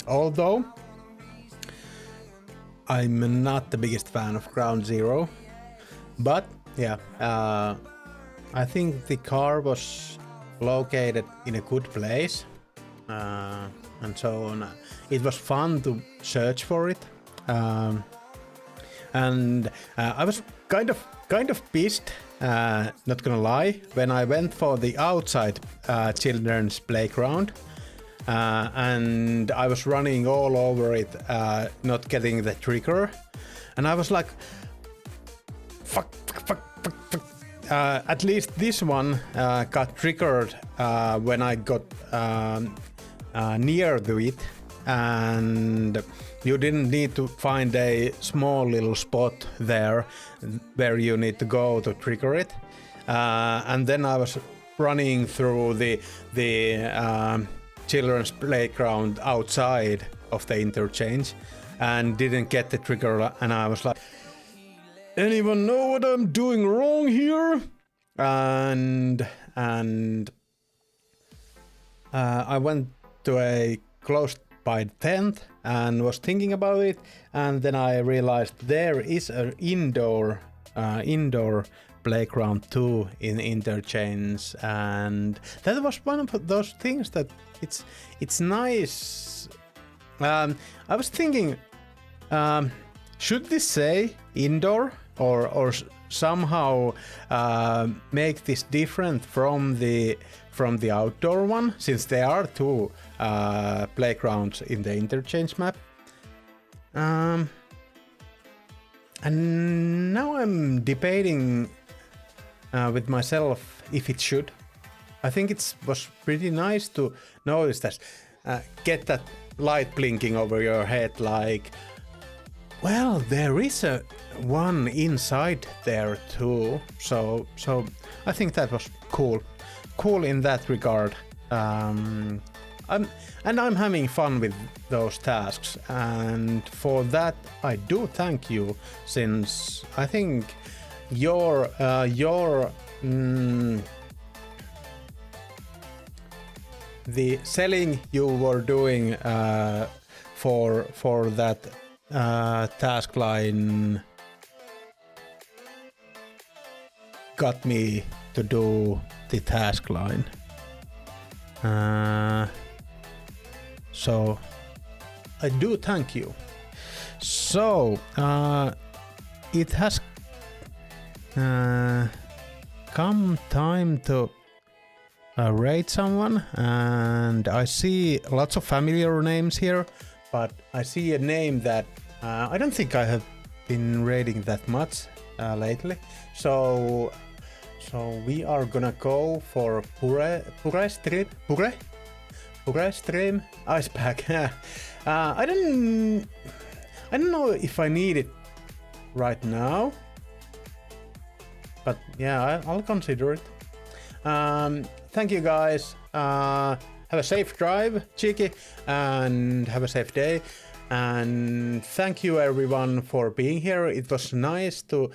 although I'm not the biggest fan of Ground Zero, but yeah, I think the car was located in a good place, and so on. It was fun to search for it, and I was kind of pissed, not gonna lie, when I went for the outside children's playground. And I was running all over it, not getting the trigger, and I was like, fuck. At least this one got triggered when I got near to it, and you didn't need to find a small little spot there where you need to go to trigger it, and then I was running through the children's playground outside of the interchange and didn't get the trigger, and I was like, anyone know what I'm doing wrong here? And I went to a close by tent and was thinking about it, and then I realized there is an indoor playground too in interchange, and that was one of those things that it's nice. I was thinking, should this say indoor or somehow make this different from the outdoor one, since there are two playgrounds in the interchange map. And now I'm debating with myself if it should. I think it was pretty nice to notice that, get that light blinking over your head, like, well, there is a one inside there too. So I think that was cool in that regard. I'm having fun with those tasks, and for that I do thank you, since I think your the selling you were doing for that task line got me to do the task line. So I do thank you. So it has come time to rate someone, and I see lots of familiar names here, but I see a name that I don't think I have been rating that much lately. So we are gonna go for Pure Stream Ice Pack. I don't know if I need it right now, but yeah, I'll consider it. Thank you guys. Have a safe drive, Cheeky, and have a safe day. And thank you everyone for being here. It was nice to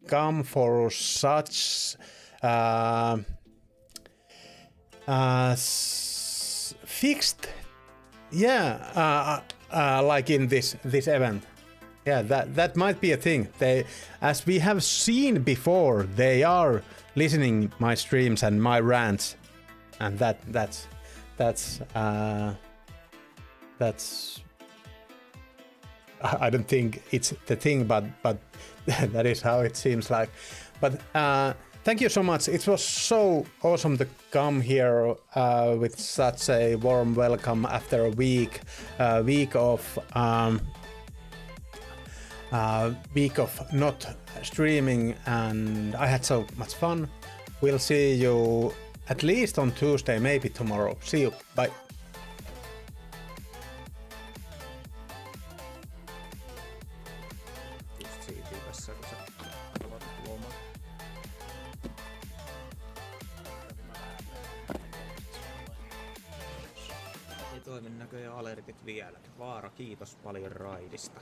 come for such fixed, like in this event. Yeah, that might be a thing. They, as we have seen before, they are listening my streams and my rants, and that's I don't think it's the thing, but that is how it seems like. But thank you so much. It was so awesome to come here with such a warm welcome after a week of not streaming, and I had so much fun. We'll see you at least on Tuesday, maybe tomorrow. See you. Bye. Ei toimi näköjään alergit vielä. Vaara, kiitos paljon raidista.